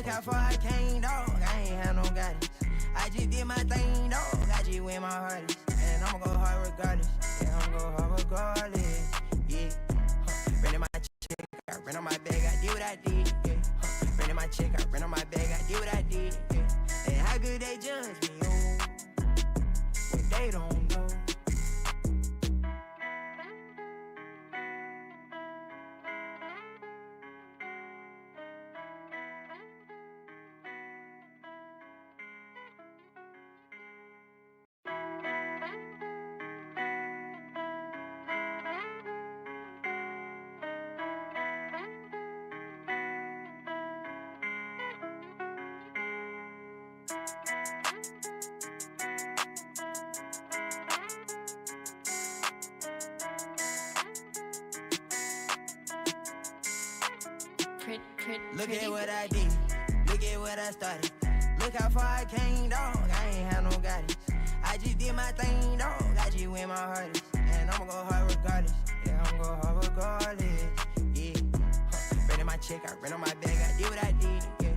Look how far I came, dog. I ain't had no guidance. I just did my thing, dog. I just went my hardest. And I'ma go hard regardless. Yeah, I'ma go hard regardless. Yeah. Renting my check, I rent on my bag, I did what I did. Yeah. Renting my check, I rent on my bag, I did what I did. Yeah. And how good they judge me, oh. When they don't know. Look at what I did, look at what I started. Look how far I came, dog. I ain't had no guidance. I just did my thing, dog. I just went my hardest. And I'ma go hard regardless. Yeah, I'ma go hard regardless. Yeah. Renting my check, I rent on my bag, I did what I did. Yeah.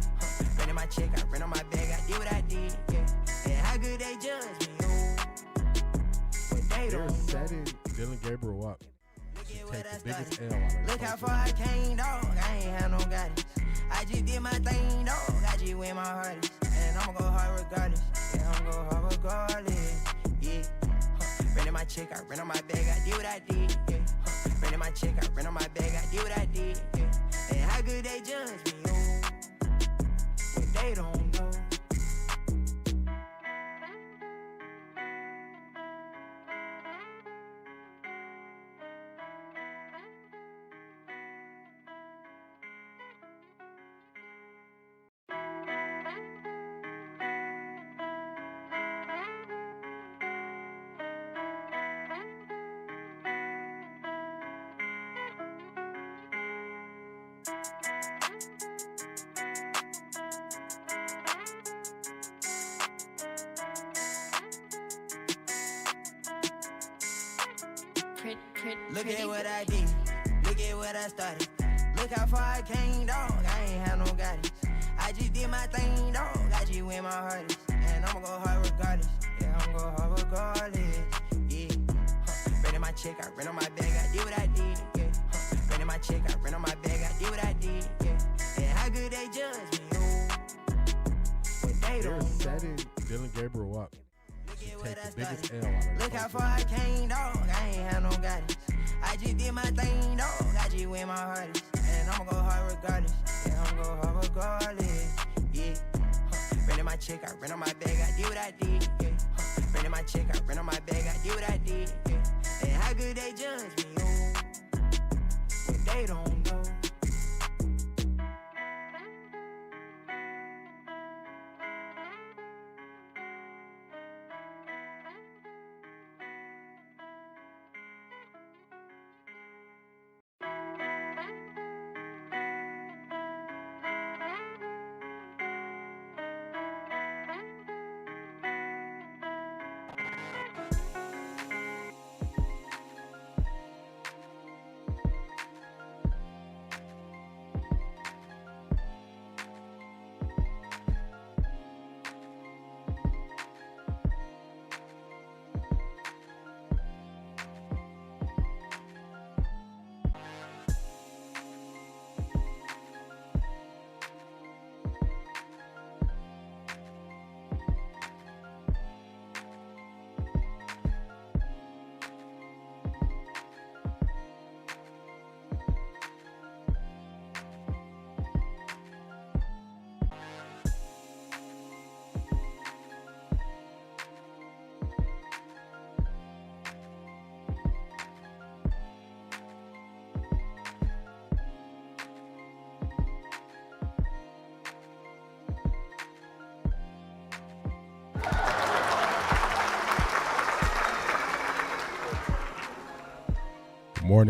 Renting my check, I rent on my bag, I did what I did. Yeah. And how good they judge me, oh. But they don't setting Dylan Gabriel up. Take the biggest L out of Look how far I came, dog. I ain't had no guidance. I just did my thing, dog. I just went my hardest. And I'ma go hard regardless. Yeah, I'ma go hard regardless. Yeah. Renting my check, I rent on my bag, I did what I did. Yeah. Renting my check, I rent on my bag, I did what I did. Yeah. And how good they judge me, oh. But they don't know. Look at what I did, look at what I started. Look how far I came, dog. I ain't had no guidance. I just did my thing, dog. I just went my hardest. And I'ma go hard regardless. Yeah, I'ma go hard regardless. Yeah. Renting my check, I rent on my bag, I did what I did. Yeah. Renting my check, I rent on my bag, I did what I did. Yeah. And how good they judge me, oh. But they don't know. Setting Dylan Gabriel up. Take the biggest L out of Look how far I came, dog. I ain't had no guidance. I just did my thing, dog. I just went my hardest. And I'ma go hard regardless. Yeah, I'ma go hard regardless. Yeah. Renting my check, I rent on my bag, I did what I did. Yeah. Renting my check, I rent on my bag, I did what I did. Yeah. And how good they judge me, oh. But they don't know.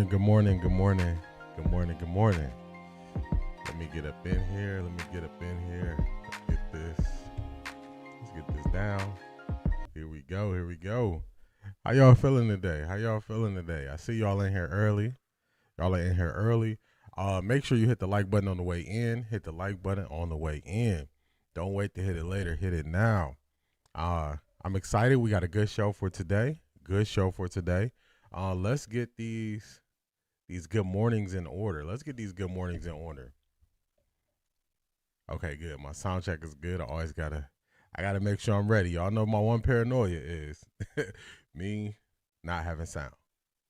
Good morning. Let me get up in here. Let's get this down. Here we go. How y'all feeling today? I see y'all in here early. Make sure you hit the like button on the way in. Hit the like button on the way in. Don't wait to hit it later. Hit it now. I'm excited. We got a good show for today. Let's get these good mornings in order. Okay, good. My sound check is good. I gotta make sure I'm ready. Y'all know my one paranoia is me not having sound.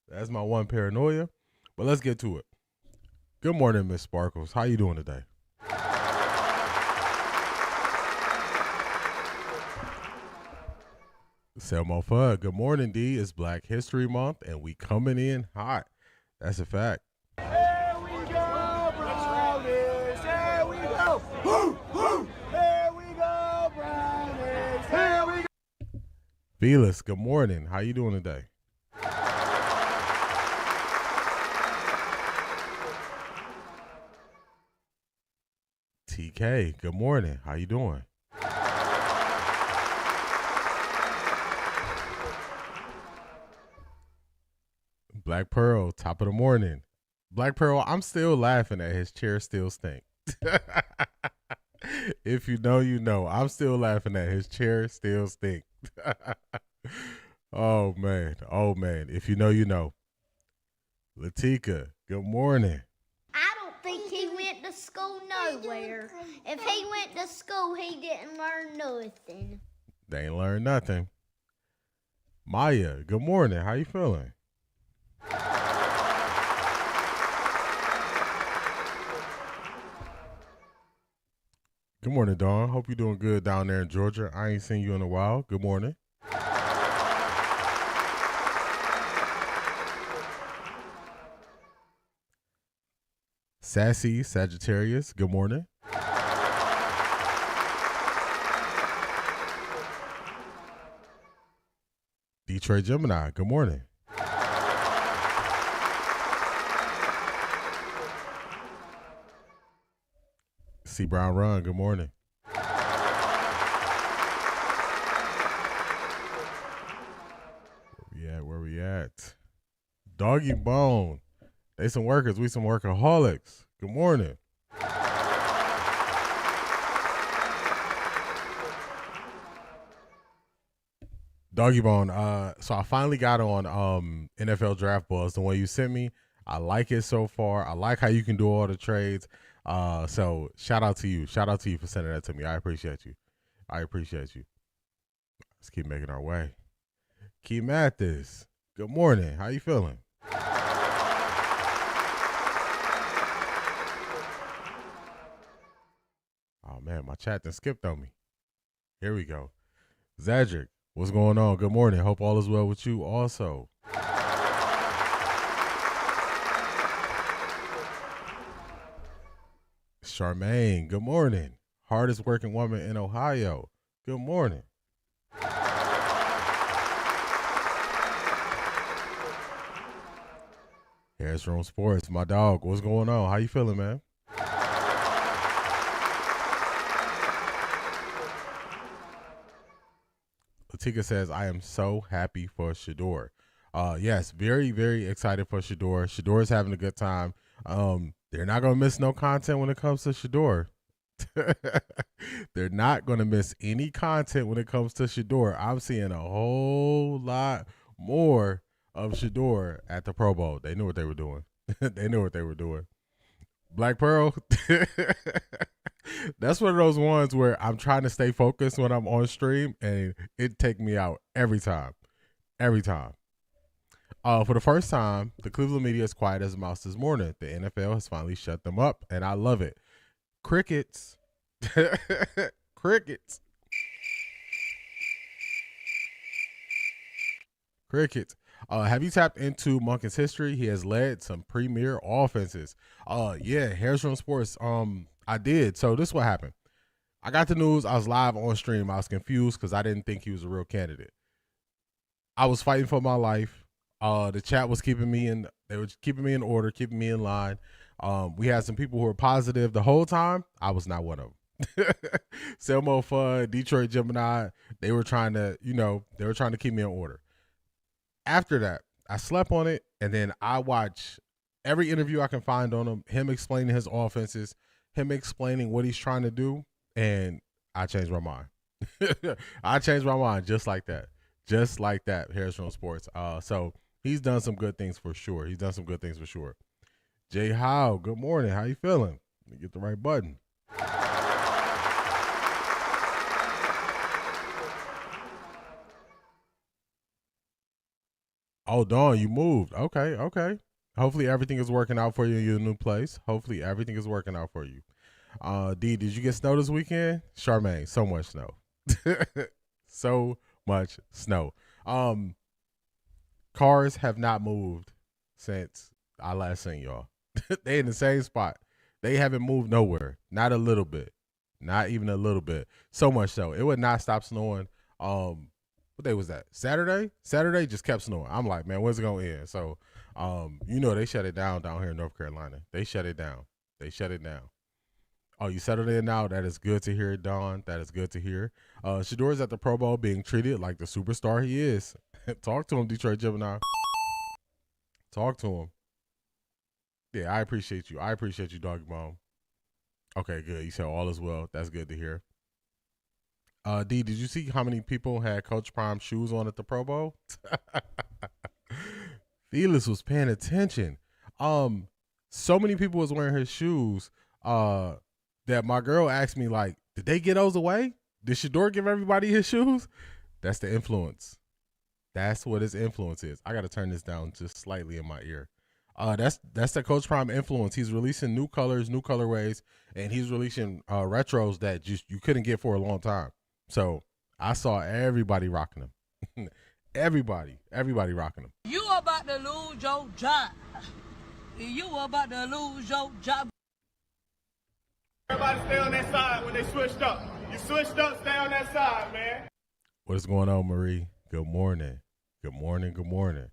That's my one paranoia. But let's get to it. Good morning, Miss Sparkles. How you doing today? Selmo Fudd. Good morning, D. It's Black History Month, and we coming in hot. That's a fact. Here we go, Brownies. Here we go. Woo, woo. Here we go, Brownies. Here we go. Felix, good morning. How you doing today? TK, good morning. How you doing? Black Pearl, top of the morning. Black Pearl, I'm still laughing at his chair still stink. If you know, you know. I'm still laughing at his chair still stink. Oh, man. If you know, you know. Latika, good morning. I don't think he went to school nowhere. If he went to school, he didn't learn nothing. They ain't learned nothing. Maya, good morning. How you feeling? Good morning, Dawn. Hope you're doing good down there in Georgia. I ain't seen you in a while. Good morning. Sassy Sagittarius, good morning. Detroit Gemini, good morning. C. Brown Run, good morning. Where we at? Doggy Bone. They some workers, we some workaholics. Good morning. Doggy Bone, so I finally got on NFL Draft Buzz, the one you sent me. I like it so far. I like how you can do all the trades. So shout out to you. Shout out to you for sending that to me. I appreciate you. Let's keep making our way. Key Mathis, good morning. How you feeling? Oh, man, my chat done skipped on me. Here we go. Zadric, what's going on? Good morning. Hope all is well with you also. Charmaine, good morning. Hardest working woman in Ohio. Good morning. Harris Room Sports, my dog. What's going on? How you feeling, man? Latika says, I am so happy for Shedeur. Yes, very, very excited for Shedeur. Shedeur is having a good time. They're not going to miss no content when it comes to Shedeur. They're not going to miss any content when it comes to Shedeur. I'm seeing a whole lot more of Shedeur at the Pro Bowl. They knew what they were doing. Black Pearl, that's one of those ones where I'm trying to stay focused when I'm on stream, and it take me out every time. For the first time, the Cleveland media is quiet as a mouse this morning. The NFL has finally shut them up, and I love it. Crickets. Crickets. Have you tapped into Monken's history? He has led some premier offenses. Harris Room Sports. I did. So this is what happened. I got the news. I was live on stream. I was confused because I didn't think he was a real candidate. I was fighting for my life. The chat was keeping me in. They were keeping me in order, keeping me in line. We had some people who were positive the whole time. I was not one of them. Selmo Fudd, Detroit Gemini. They were trying to keep me in order. After that, I slept on it, and then I watched every interview I can find on him explaining his offenses, him explaining what he's trying to do, and I changed my mind. I changed my mind just like that. Just like that, Harris from Sports. So he's done some good things for sure. He's done some good things for sure. Jay Howe, good morning. How you feeling? Let me get the right button. Oh, Dawn, you moved. Okay, okay. Hopefully everything is working out for you in your new place. Hopefully everything is working out for you. D, did you get snow this weekend? Charmaine, so much snow. So much snow. Cars have not moved since I last seen y'all. They in the same spot. They haven't moved nowhere. Not a little bit. Not even a little bit. So much so. It would not stop snowing. What day was that? Saturday? Saturday just kept snowing. I'm like, man, when's it gonna end? So they shut it down here in North Carolina. They shut it down. They shut it down. Oh, you settled in now? That is good to hear, Don. That is good to hear. Shedeur's at the Pro Bowl being treated like the superstar he is. Talk to him, Detroit Gemini. Talk to him. Yeah, I appreciate you. I appreciate you, Doggy Bone. Okay, good. You said all is well. That's good to hear. D, did you see how many people had Coach Prime shoes on at the Pro Bowl? Felix was paying attention. So many people was wearing his shoes. That my girl asked me, like, did they get those away? Did Shedeur give everybody his shoes? That's the influence. That's what his influence is. I got to turn this down just slightly in my ear. That's the Coach Prime influence. He's releasing new colors, new colorways, and he's releasing retros that you couldn't get for a long time. So I saw everybody rocking them. everybody rocking them. You about to lose your job. You about to lose your job. Everybody stay on that side when they switched up. You switched up, stay on that side, man. What is going on, Marie? Good morning. Good morning. Good morning.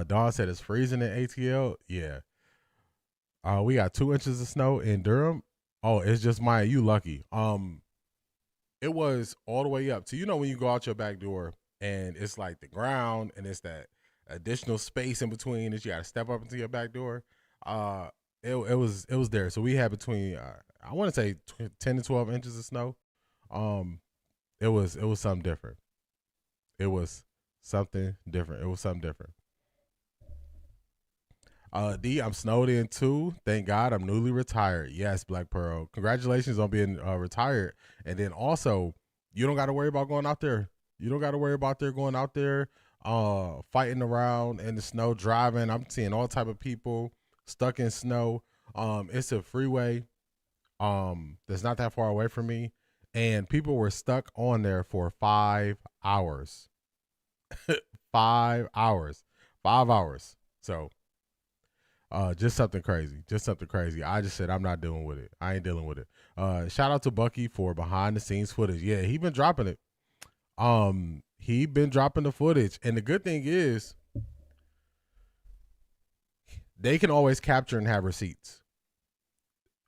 Dawn said it's freezing in ATL. Yeah. We got 2 inches of snow in Durham. Oh, it's just Maya. You lucky. It was all the way up to, when you go out your back door and it's like the ground and it's that additional space in between that you got to step up into your back door. It was there. So we had between I want to say 10 to 12 inches of snow. It was something different. It was something different. It was something different. D, I'm snowed in too. Thank God I'm newly retired. Yes, Black Pearl. Congratulations on being retired. And then also, you don't got to worry about going out there. You don't got to worry about going out there, fighting around in the snow, driving. I'm seeing all type of people stuck in snow. It's a freeway that's not that far away from me, and people were stuck on there for 5 hours. 5 hours. 5 hours. So just something crazy. Just something crazy. I just said I'm not dealing with it. I ain't dealing with it. Shout out to Bucky for behind the scenes footage. Yeah, he been dropping it. He been dropping the footage, and the good thing is they can always capture and have receipts.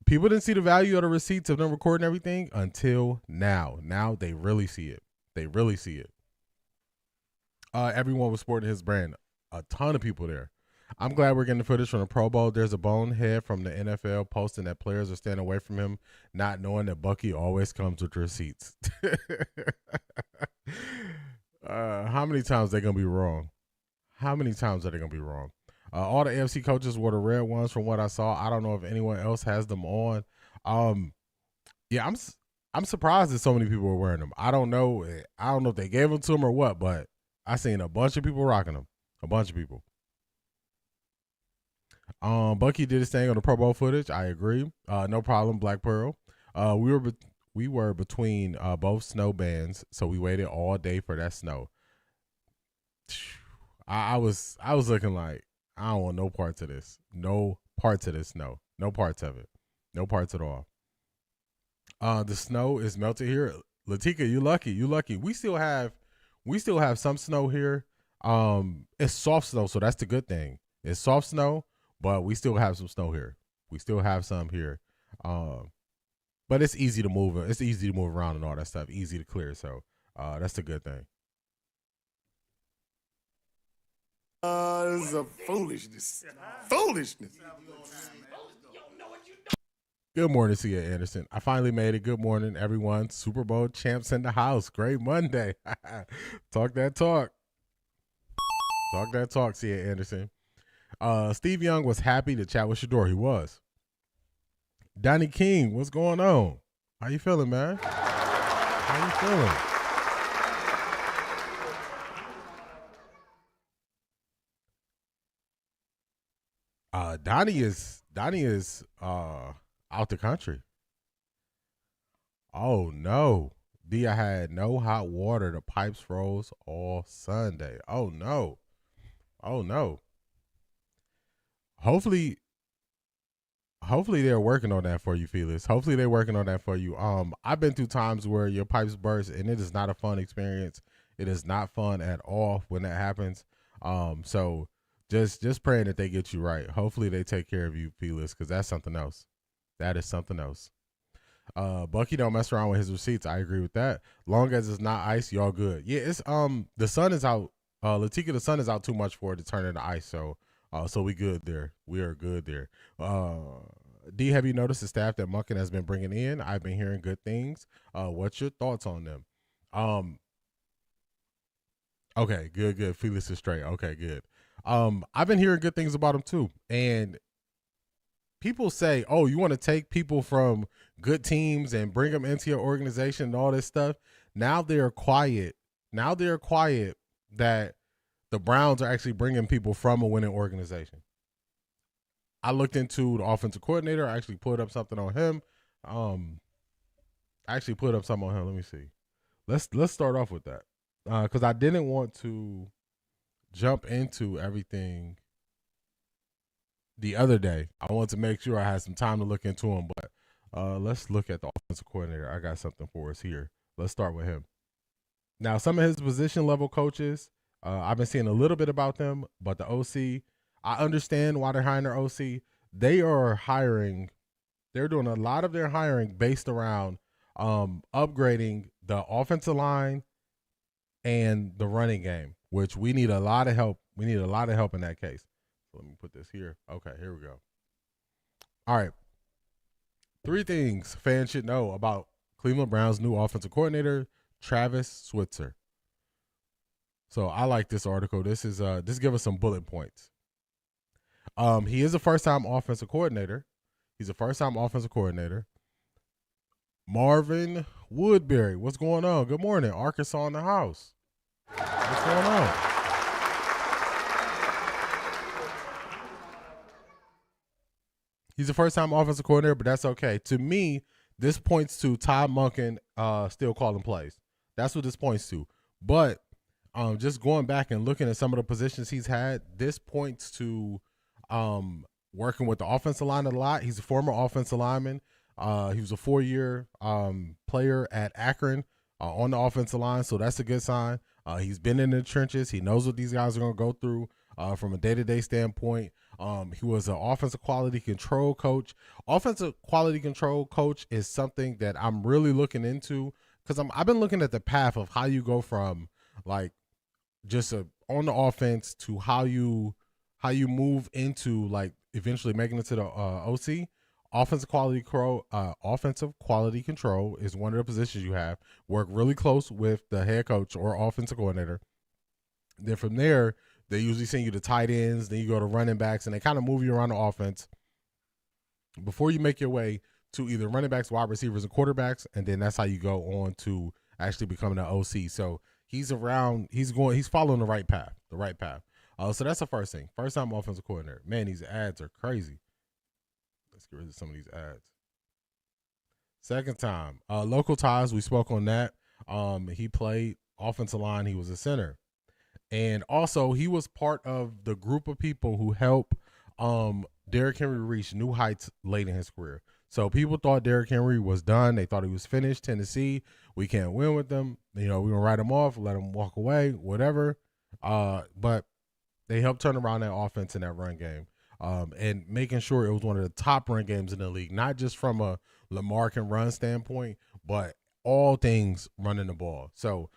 People didn't see the value of the receipts of them recording everything until now. Now they really see it. They really see it. Everyone was sporting his brand. A ton of people there. I'm glad we're getting the footage from the Pro Bowl. There's a bonehead from the NFL posting that players are staying away from him, not knowing that Bucky always comes with receipts. How many times are they going to be wrong? How many times are they going to be wrong? All the AFC coaches wore the red ones from what I saw. I don't know if anyone else has them on. Yeah, I'm surprised that so many people were wearing them. I don't know. I don't know if they gave them to them or what, but I seen a bunch of people rocking them. A bunch of people. Bucky did his thing on the Pro Bowl footage. I agree. No problem, Black Pearl. We were between both snow bands, so we waited all day for that snow. I was looking like, I don't want no parts of this. No parts of this snow. No parts of it. No parts at all. The snow is melted here. Latika, you lucky. You lucky. We still have some snow here. It's soft snow, so that's the good thing. It's soft snow, but we still have some snow here. We still have some here. But it's easy to move. It's easy to move around and all that stuff. Easy to clear. So that's the good thing. This is a foolishness. Foolishness. Good morning, Cia Anderson. I finally made it. Good morning, everyone. Super Bowl champs in the house. Great Monday. Talk that talk. Talk that talk, Cia Anderson. Steve Young was happy to chat with Shedeur. He was. Donnie King, what's going on? How you feeling, man? How you feeling? Donnie is out the country. Oh no. D, I had no hot water. The pipes froze all Sunday. Oh no. Oh no. Hopefully they're working on that for you, Felix. Hopefully they're working on that for you. I've been through times where your pipes burst and it is not a fun experience. It is not fun at all when that happens. So just praying that they get you right. Hopefully they take care of you, Felix, because that's something else. That is something else. Bucky don't mess around with his receipts. I agree with that. Long as it's not ice, y'all good. Yeah, it's the sun is out. Latika, the sun is out too much for it to turn into ice. So we good there. We are good there. D, have you noticed the staff that Monken has been bringing in? I've been hearing good things. What's your thoughts on them? Okay, good. Felix is straight. Okay, good. I've been hearing good things about him too. And people say, oh, you want to take people from good teams and bring them into your organization and all this stuff. Now they're quiet. That the Browns are actually bringing people from a winning organization. I looked into the offensive coordinator. I actually put up something on him. Let me see. Let's start off with that. Because I didn't want to jump into everything the other day. I wanted to make sure I had some time to look into him, but let's look at the offensive coordinator. I got something for us here. Let's start with him. Now, some of his position level coaches, I've been seeing a little bit about them, but the OC, I understand why they're hiring their OC. They are hiring, they're doing a lot of their hiring based around upgrading the offensive line and the running game, which we need a lot of help. We need a lot of help in that case. So let me put this here. Okay, here we go. All right. 3 things fans should know about Cleveland Browns' new offensive coordinator, Travis Switzer. So I like this article. This give us some bullet points. He is a first-time offensive coordinator. Marvin Woodbury, what's going on? Good morning. Arkansas in the house. What's going on? He's a first-time offensive coordinator, but that's okay. To me, this points to Todd Monken still calling plays. That's what this points to. But just going back and looking at some of the positions he's had, this points to working with the offensive line a lot. He's a former offensive lineman. He was a 4-year player at Akron on the offensive line, so that's a good sign. He's been in the trenches. He knows what these guys are going to go through from a day-to-day standpoint. He was an offensive quality control coach. Offensive quality control coach is something that I'm really looking into because I've been looking at the path of how you go from like just on the offense to how you move into like eventually making it to the OC. Offensive quality control is one of the positions you have. Work really close with the head coach or offensive coordinator. Then from there, they usually send you to tight ends. Then you go to running backs, and they kind of move you around the offense before you make your way to either running backs, wide receivers, and quarterbacks. And then that's how you go on to actually becoming an OC. So he's following the right path. So that's the first thing. First time offensive coordinator. Man, these ads are crazy. Let's get rid of some of these ads. Second time, local ties. We spoke on that. He played offensive line. He was a center. And also, he was part of the group of people who helped Derrick Henry reach new heights late in his career. So people thought Derrick Henry was done. They thought he was finished. Tennessee, we can't win with them. We're going to write him off, let him walk away, whatever. But they helped turn around that offense in that run game. And making sure it was one of the top run games in the league, not just from a Lamar can run standpoint, but all things running the ball. So,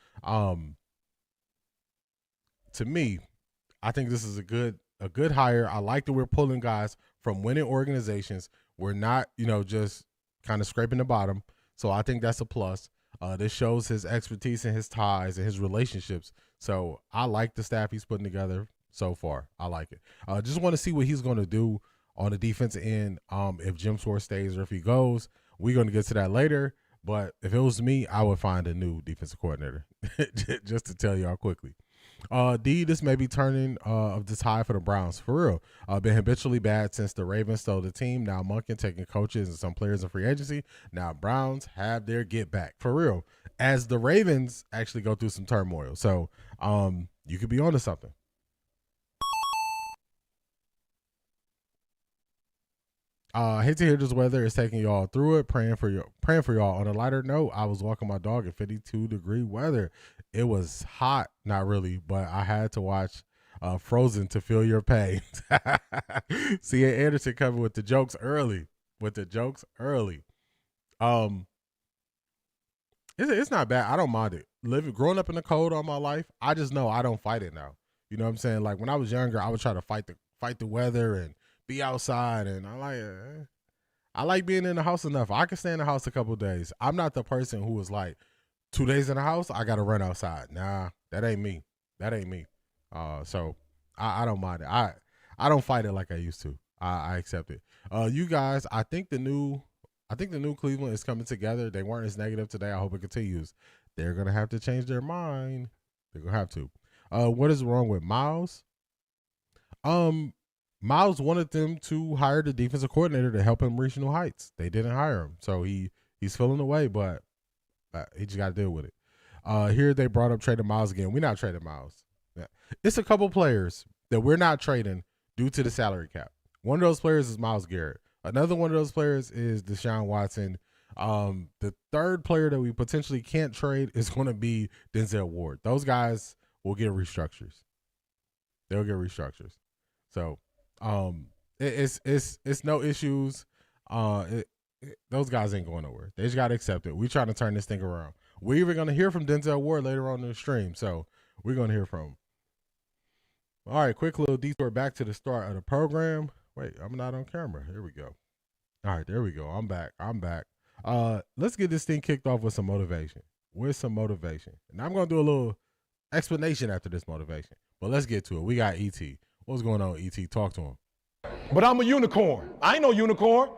to me, I think this is a good hire. I like that we're pulling guys from winning organizations. We're not, just kind of scraping the bottom. So I think that's a plus. This shows his expertise and his ties and his relationships. So I like the staff he's putting together so far. I like it. Just want to see what he's going to do on the defensive end. If Jim Schwartz stays or if he goes, we're going to get to that later. But if it was me, I would find a new defensive coordinator. Just to tell y'all quickly. This may be turning of the tide for the Browns. For real. Been habitually bad since the Ravens stole the team. Now Monken taking coaches and some players in free agency. Now Browns have their get back. For real. As the Ravens actually go through some turmoil. So you could be onto something. Hate to hear this weather is taking y'all through it. Praying for y'all. On a lighter note, I was walking my dog in 52-degree weather. It was hot, not really, but I had to watch Frozen to feel your pain. See Anderson coming with the jokes early. It's not bad. I don't mind it. Growing up in the cold all my life, I just know I don't fight it now. You know what I'm saying? Like when I was younger, I would try to fight the weather and be outside, and I like being in the house enough. I can stay in the house a couple of days. I'm not the person who is like 2 days in the house, I gotta run outside. Nah, that ain't me. So I don't mind it. I don't fight it like I used to. I accept it. You guys, I think the new Cleveland is coming together. They weren't as negative today. I hope it continues. They're gonna have to change their mind. They're gonna have to. What is wrong with Miles? Miles wanted them to hire the defensive coordinator to help him reach new heights. They didn't hire him, so he's feeling away, but he just got to deal with it. Here they brought up trading Miles again. We're not trading Miles. Yeah. It's a couple players that we're not trading due to the salary cap. One of those players is Myles Garrett. Another one of those players is Deshaun Watson. The third player that we potentially can't trade is going to be Denzel Ward. Those guys will get restructures. They'll get restructures. So it's no issues. Those guys ain't going nowhere. They just got to accept it. We're trying to turn this thing around. We're even going to hear from Denzel Ward later on in the stream. So we're going to hear from him. All right, quick little detour back to the start of the program. Wait, I'm not on camera. Here we go. All right, there we go. I'm back. Let's get this thing kicked off with some motivation. And I'm going to do a little explanation after this motivation. But let's get to it. We got E.T. What's going on, E.T.? Talk to him. But I'm a unicorn. I ain't no unicorn.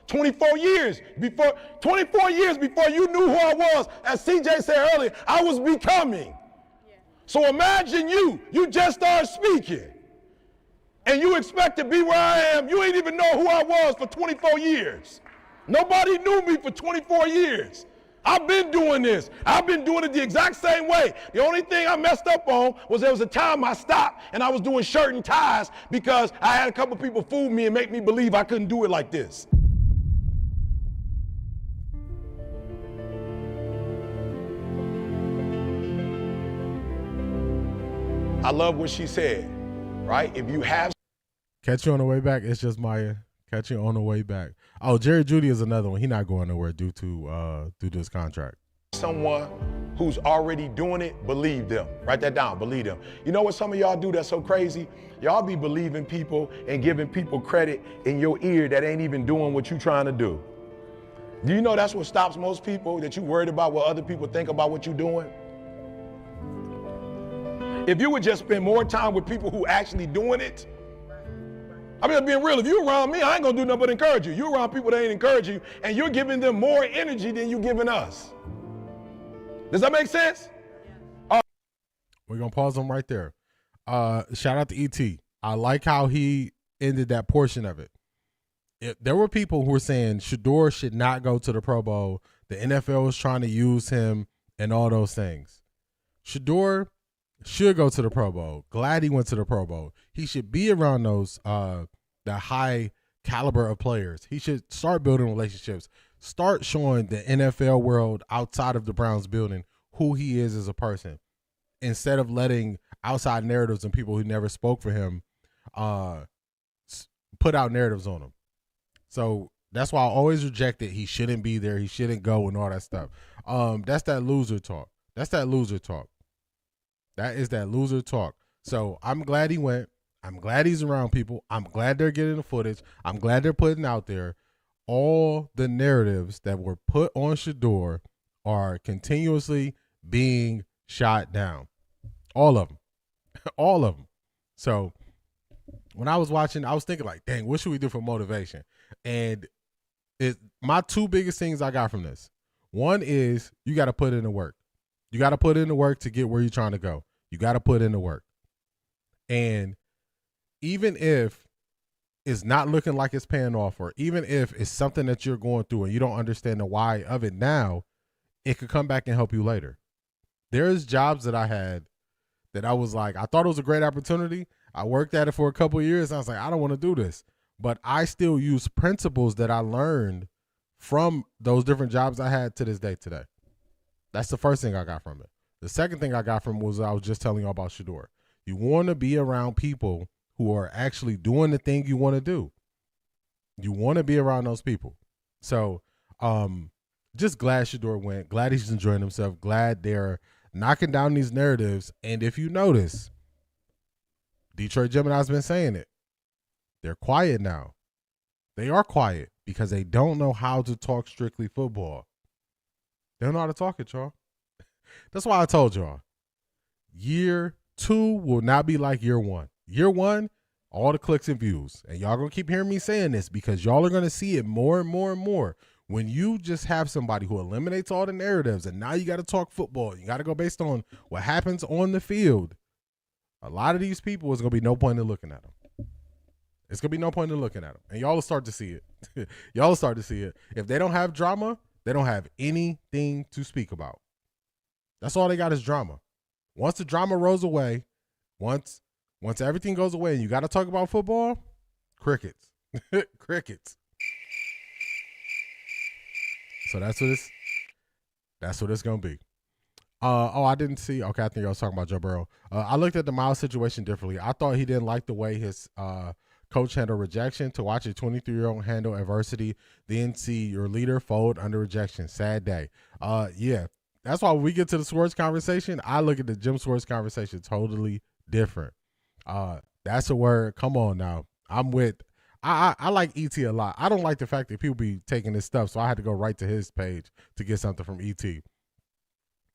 24 years before you knew who I was, as CJ said earlier, I was becoming. Yeah. So imagine you just started speaking, and you expect to be where I am. You ain't even know who I was for 24 years. Nobody knew me for 24 years. I've been doing this. I've been doing it the exact same way. The only thing I messed up on was there was a time I stopped and I was doing shirt and ties because I had a couple people fool me and make me believe I couldn't do it like this. I love what she said, right? If you have... Catch you on the way back. It's just Maya. Catch you on the way back. Oh, Jerry Jeudy is another one. He's not going nowhere due to his contract. Someone who's already doing it, believe them. Write that down, believe them. You know what some of y'all do that's so crazy? Y'all be believing people and giving people credit in your ear that ain't even doing what you trying to do. Do you know that's what stops most people, that you worried about what other people think about what you're doing? If you would just spend more time with people who actually doing it, I mean, being real, if you're around me, I ain't gonna do nothing but encourage you. You're around people that ain't encourage you, and you're giving them more energy than you're giving us. Does that make sense? We're gonna pause them right there. Shout out to E.T. I like how he ended that portion of it. There were people who were saying Shedeur should not go to the Pro Bowl. The NFL was trying to use him and all those things. Shedeur should go to the Pro Bowl. Glad he went to the Pro Bowl. He should be around those the high caliber of players. He should start building relationships. Start showing the NFL world outside of the Browns building who he is as a person, instead of letting outside narratives and people who never spoke for him put out narratives on him. So that's why I always reject it. He shouldn't be there. He shouldn't go and all that stuff. That's that loser talk. That is that loser talk. So I'm glad he went. I'm glad he's around people. I'm glad they're getting the footage. I'm glad they're putting out there. All the narratives that were put on Shedeur are continuously being shot down. All of them. All of them. So when I was watching, I was thinking like, dang, what should we do for motivation? And my two biggest things I got from this. One is you got to put in the work. You got to put in the work to get where you're trying to go. You got to put in the work. And even if it's not looking like it's paying off, or even if it's something that you're going through and you don't understand the why of it now, it could come back and help you later. There's jobs that I had that I was like, I thought it was a great opportunity. I worked at it for a couple of years. I was like, I don't want to do this. But I still use principles that I learned from those different jobs I had to this day today. That's the first thing I got from it. The second thing I got from it was I was just telling you about Shedeur. You want to be around people who are actually doing the thing you want to do. You want to be around those people. So just glad Shedeur went. Glad he's enjoying himself. Glad they're knocking down these narratives. And if you notice, Detroit Gemini's been saying it. They're quiet now. They are quiet because they don't know how to talk strictly football. They don't know how to talk it, y'all. That's why I told y'all. Year 2 will not be like year 1. Year 1, all the clicks and views. And y'all going to keep hearing me saying this because y'all are going to see it more and more and more. When you just have somebody who eliminates all the narratives and now you got to talk football, you got to go based on what happens on the field, a lot of these people is going to be no point in looking at them. It's going to be no point in looking at them. And y'all will start to see it. Y'all will start to see it. If they don't have drama, they don't have anything to speak about. That's all they got is drama. Once the drama rolls away, once everything goes away and you got to talk about football, crickets. Crickets. So that's what it's going to be. I didn't see. Okay, I think I was talking about Joe Burrow. I looked at the Miles situation differently. I thought he didn't like the way his coach handled rejection. To watch a 23-year-old handle adversity, then see your leader fold under rejection. Sad day. Yeah. That's why when we get to the Schwartz conversation, I look at the Jim Schwartz conversation totally different. That's a word. Come on now. I'm with. I like ET a lot. I don't like the fact that people be taking this stuff, so I had to go right to his page to get something from ET.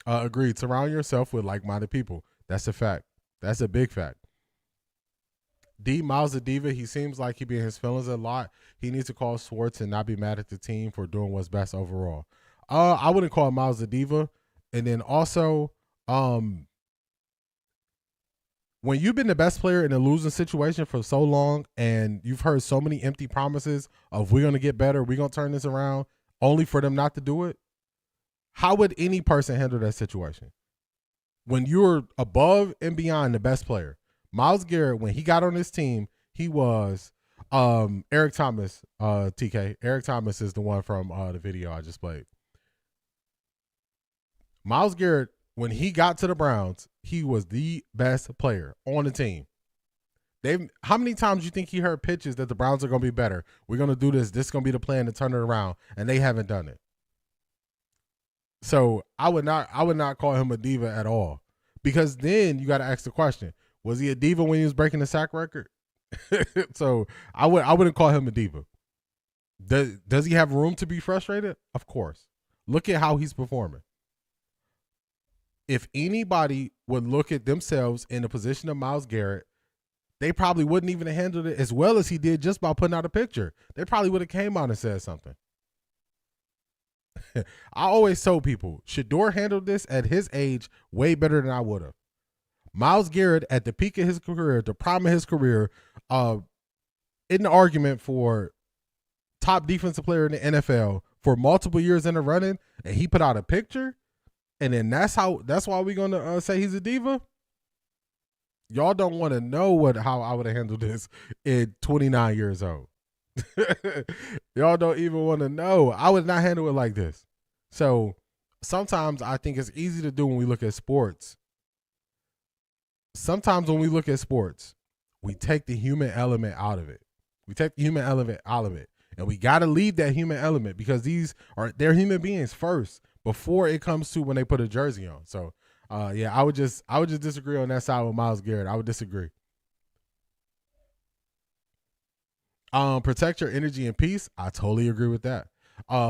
Agreed. Surround yourself with like-minded people. That's a fact. That's a big fact. Miles the diva. He seems like he be in his feelings a lot. He needs to call Schwartz and not be mad at the team for doing what's best overall. I wouldn't call Miles the diva. And then also, when you've been the best player in a losing situation for so long and you've heard so many empty promises of we're going to get better, we're going to turn this around, only for them not to do it, how would any person handle that situation? When you're above and beyond the best player, Myles Garrett, when he got on this team, he was Eric Thomas, TK. Eric Thomas is the one from the video I just played. Myles Garrett, when he got to the Browns, he was the best player on the team. How many times do you think he heard pitches that the Browns are going to be better? We're going to do this. This is going to be the plan to turn it around, and they haven't done it. So I would not call him a diva at all, because then you got to ask the question: was he a diva when he was breaking the sack record? So I wouldn't call him a diva. Does he have room to be frustrated? Of course. Look at how he's performing. If anybody would look at themselves in the position of Myles Garrett, they probably wouldn't even have handled it as well as he did just by putting out a picture. They probably would have came out and said something. I always told people, Shedeur handled this at his age way better than I would have. Myles Garrett, at the peak of his career, the prime of his career, in the argument for top defensive player in the NFL for multiple years in a running, and he put out a picture, and then that's why we're gonna say he's a diva. Y'all don't want to know how I would have handled this at 29 years old. Y'all don't even want to know. I would not handle it like this. So sometimes I think it's easy to do when we look at sports. Sometimes when we look at sports, we take the human element out of it. And we got to leave that human element because they're human beings first before it comes to when they put a jersey on. So Yeah, I would just disagree on that side with Myles Garrett. I would disagree. Protect your energy and peace. I totally agree with that.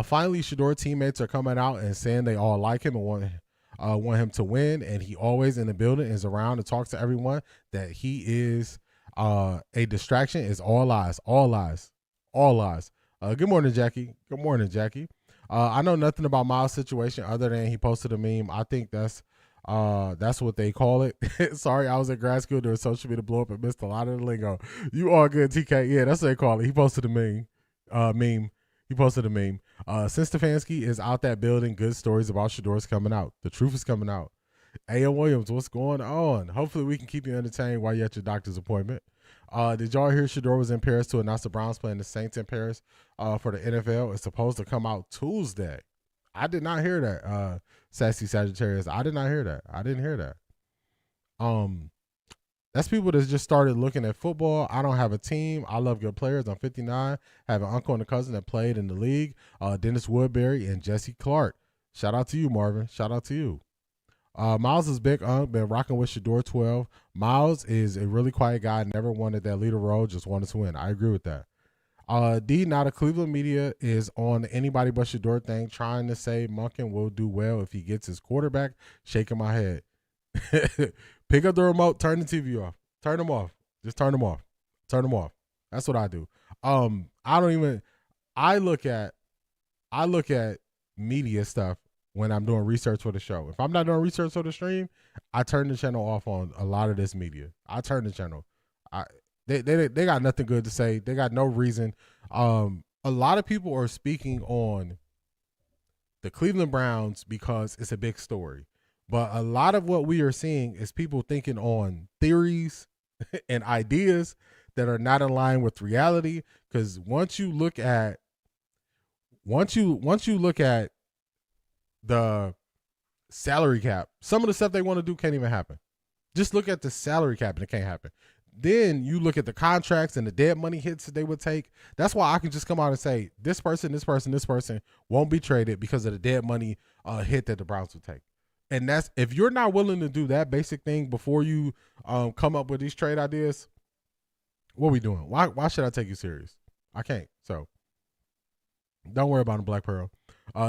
Finally, Shedeur teammates are coming out and saying they all like him and want him to win, and he always in the building is around to talk to everyone. That he is a distraction is all lies, all lies, all lies. Good morning, Jackie. Good morning, Jackie. I know nothing about Myles' situation other than he posted a meme. I think that's what they call it. Sorry, I was at grad school doing social media blow up and missed a lot of the lingo. You all good, TK? Yeah, that's what they call it. He posted a meme. He posted a meme. Since Stefanski is out that building, good stories about Shedeur's coming out. The truth is coming out. A.M. Williams, what's going on? Hopefully we can keep you entertained while you're at your doctor's appointment. Did y'all hear Shedeur was in Paris to announce the Browns playing the Saints in Paris for the NFL? It's supposed to come out Tuesday. I did not hear that, Sassy Sagittarius. I did not hear that. I didn't hear that. That's people that just started looking at football. I don't have a team. I love good players. I'm 59. I have an uncle and a cousin that played in the league, Dennis Woodbury and Jesse Clark. Shout out to you, Marvin. Shout out to you. Myles is big been rocking with Shedeur 12. Myles is a really quiet guy, never wanted that leader role, just wanted to win. I agree with that. D, now the Cleveland media is on anybody but Shedeur thing, trying to say Monken will do well if he gets his quarterback. Shaking my head. Pick up the remote, turn the TV off. Turn them off. Just turn them off. Turn them off. That's what I do. I look at media stuff when I'm doing research for the show. If I'm not doing research for the stream, I turn the channel off on a lot of this media. I turn the channel. They got nothing good to say. They got no reason. A lot of people are speaking on the Cleveland Browns because it's a big story. But a lot of what we are seeing is people thinking on theories and ideas that are not in line with reality. Because once you look at the salary cap, some of the stuff they want to do can't even happen. Just look at the salary cap and it can't happen. Then you look at the contracts and the dead money hits that they would take. That's why I can just come out and say this person won't be traded because of the dead money hit that the Browns would take. And that's, if you're not willing to do that basic thing before you come up with these trade ideas, what are we doing? Why should I take you serious? I can't. So don't worry about the Black Pearl.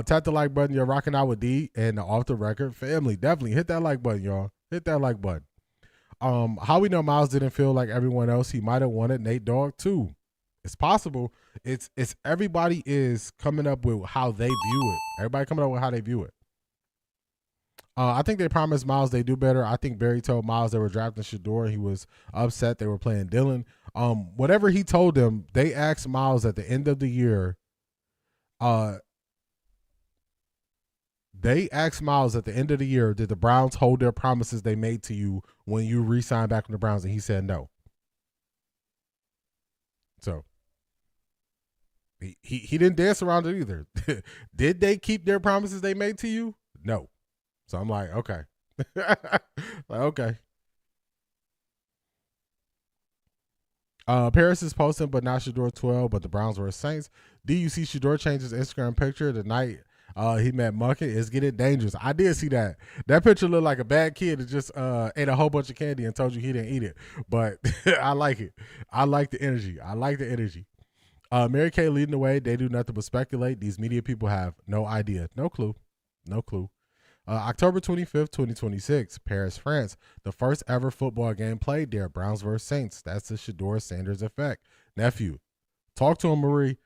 Tap the like button. You're rocking out with D and the Off the Record family. Definitely hit that like button, y'all. Hit that like button. How we know Myles didn't feel like everyone else? He might have wanted Nate Dogg too. It's possible. It's everybody is coming up with how they view it. Everybody coming up with how they view it. I think they promised Myles they do better. I think Barry told Myles they were drafting Shedeur. He was upset they were playing Dylan. Whatever he told them, they asked Myles at the end of the year. They asked Myles at the end of the year, did the Browns hold their promises they made to you when you re-signed back with the Browns? And he said no. So he didn't dance around it either. Did they keep their promises they made to you? No. So I'm like, okay. Okay. Paris is posting, but not Shedeur 12, but the Browns were Saints. Do you see Shedeur change his Instagram picture the night he met Monken? It's getting dangerous. I did see that. That picture looked like a bad kid that just ate a whole bunch of candy and told you he didn't eat it. But I like it. I like the energy. Mary Kay leading the way. They do nothing but speculate. These media people have no idea. No clue. October 25th, 2026, Paris, France. The first ever football game played there. Browns vs. Saints. That's the Shedeur Sanders effect. Nephew, talk to him, Marie.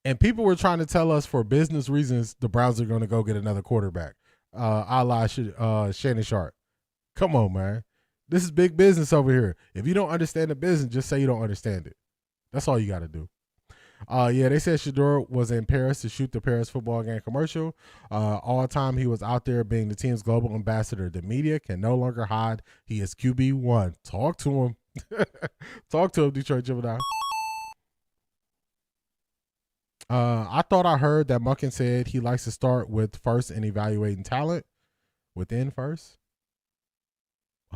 And people were trying to tell us for business reasons the Browns are going to go get another quarterback. A la Shannon Sharp. Come on, man. This is big business over here. If you don't understand the business, just say you don't understand it. That's all you got to do. Yeah, they said Shedeur was in Paris to shoot the Paris football game commercial. All the time he was out there being the team's global ambassador. The media can no longer hide. He is QB1. Talk to him. Talk to him, Detroit Gemini. I thought I heard that Monken said he likes to start with first and evaluating talent within first.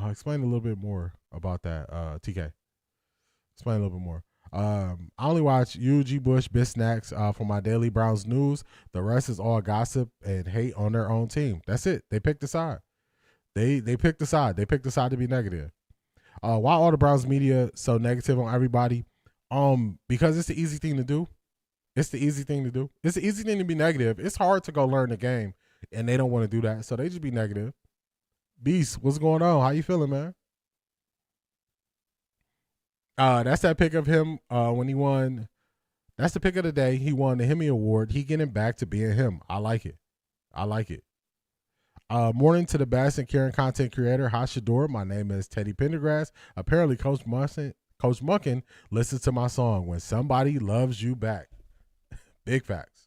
Explain a little bit more about that, TK. Explain a little bit more. I only watch UG Bush Bisnacks for my daily Browns news. The rest is all gossip and hate on their own team. That's it. They picked a side. They picked a side. They picked a side to be negative. Why all the Browns media so negative on everybody? Because it's the easy thing to do. It's the easy thing to do. It's the easy thing to be negative. It's hard to go learn the game, and they don't want to do that, so they just be negative. Beast, what's going on? How you feeling, man? That's that pick of him when he won. That's the pick of the day. He won the Hemi Award. He getting back to being him. I like it. I like it. Morning to the best and caring content creator. Hi, Shedeur. My name is Teddy Pendergrass. Apparently, Coach Monken listens to my song, When Somebody Loves You Back. Big facts.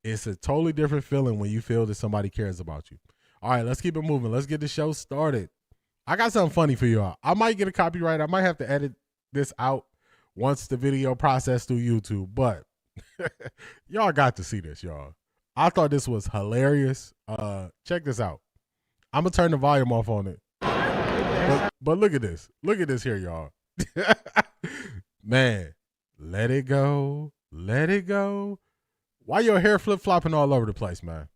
It's a totally different feeling when you feel that somebody cares about you. All right, let's keep it moving. Let's get the show started. I got something funny for y'all. I might get a copyright. I might have to edit this out once the video processed through YouTube, but y'all got to see this, y'all. I thought this was hilarious. Check this out. I'm going to turn the volume off on it. But look at this. Look at this here, y'all. Man, let it go. Let it go. Why your hair flip-flopping all over the place, man?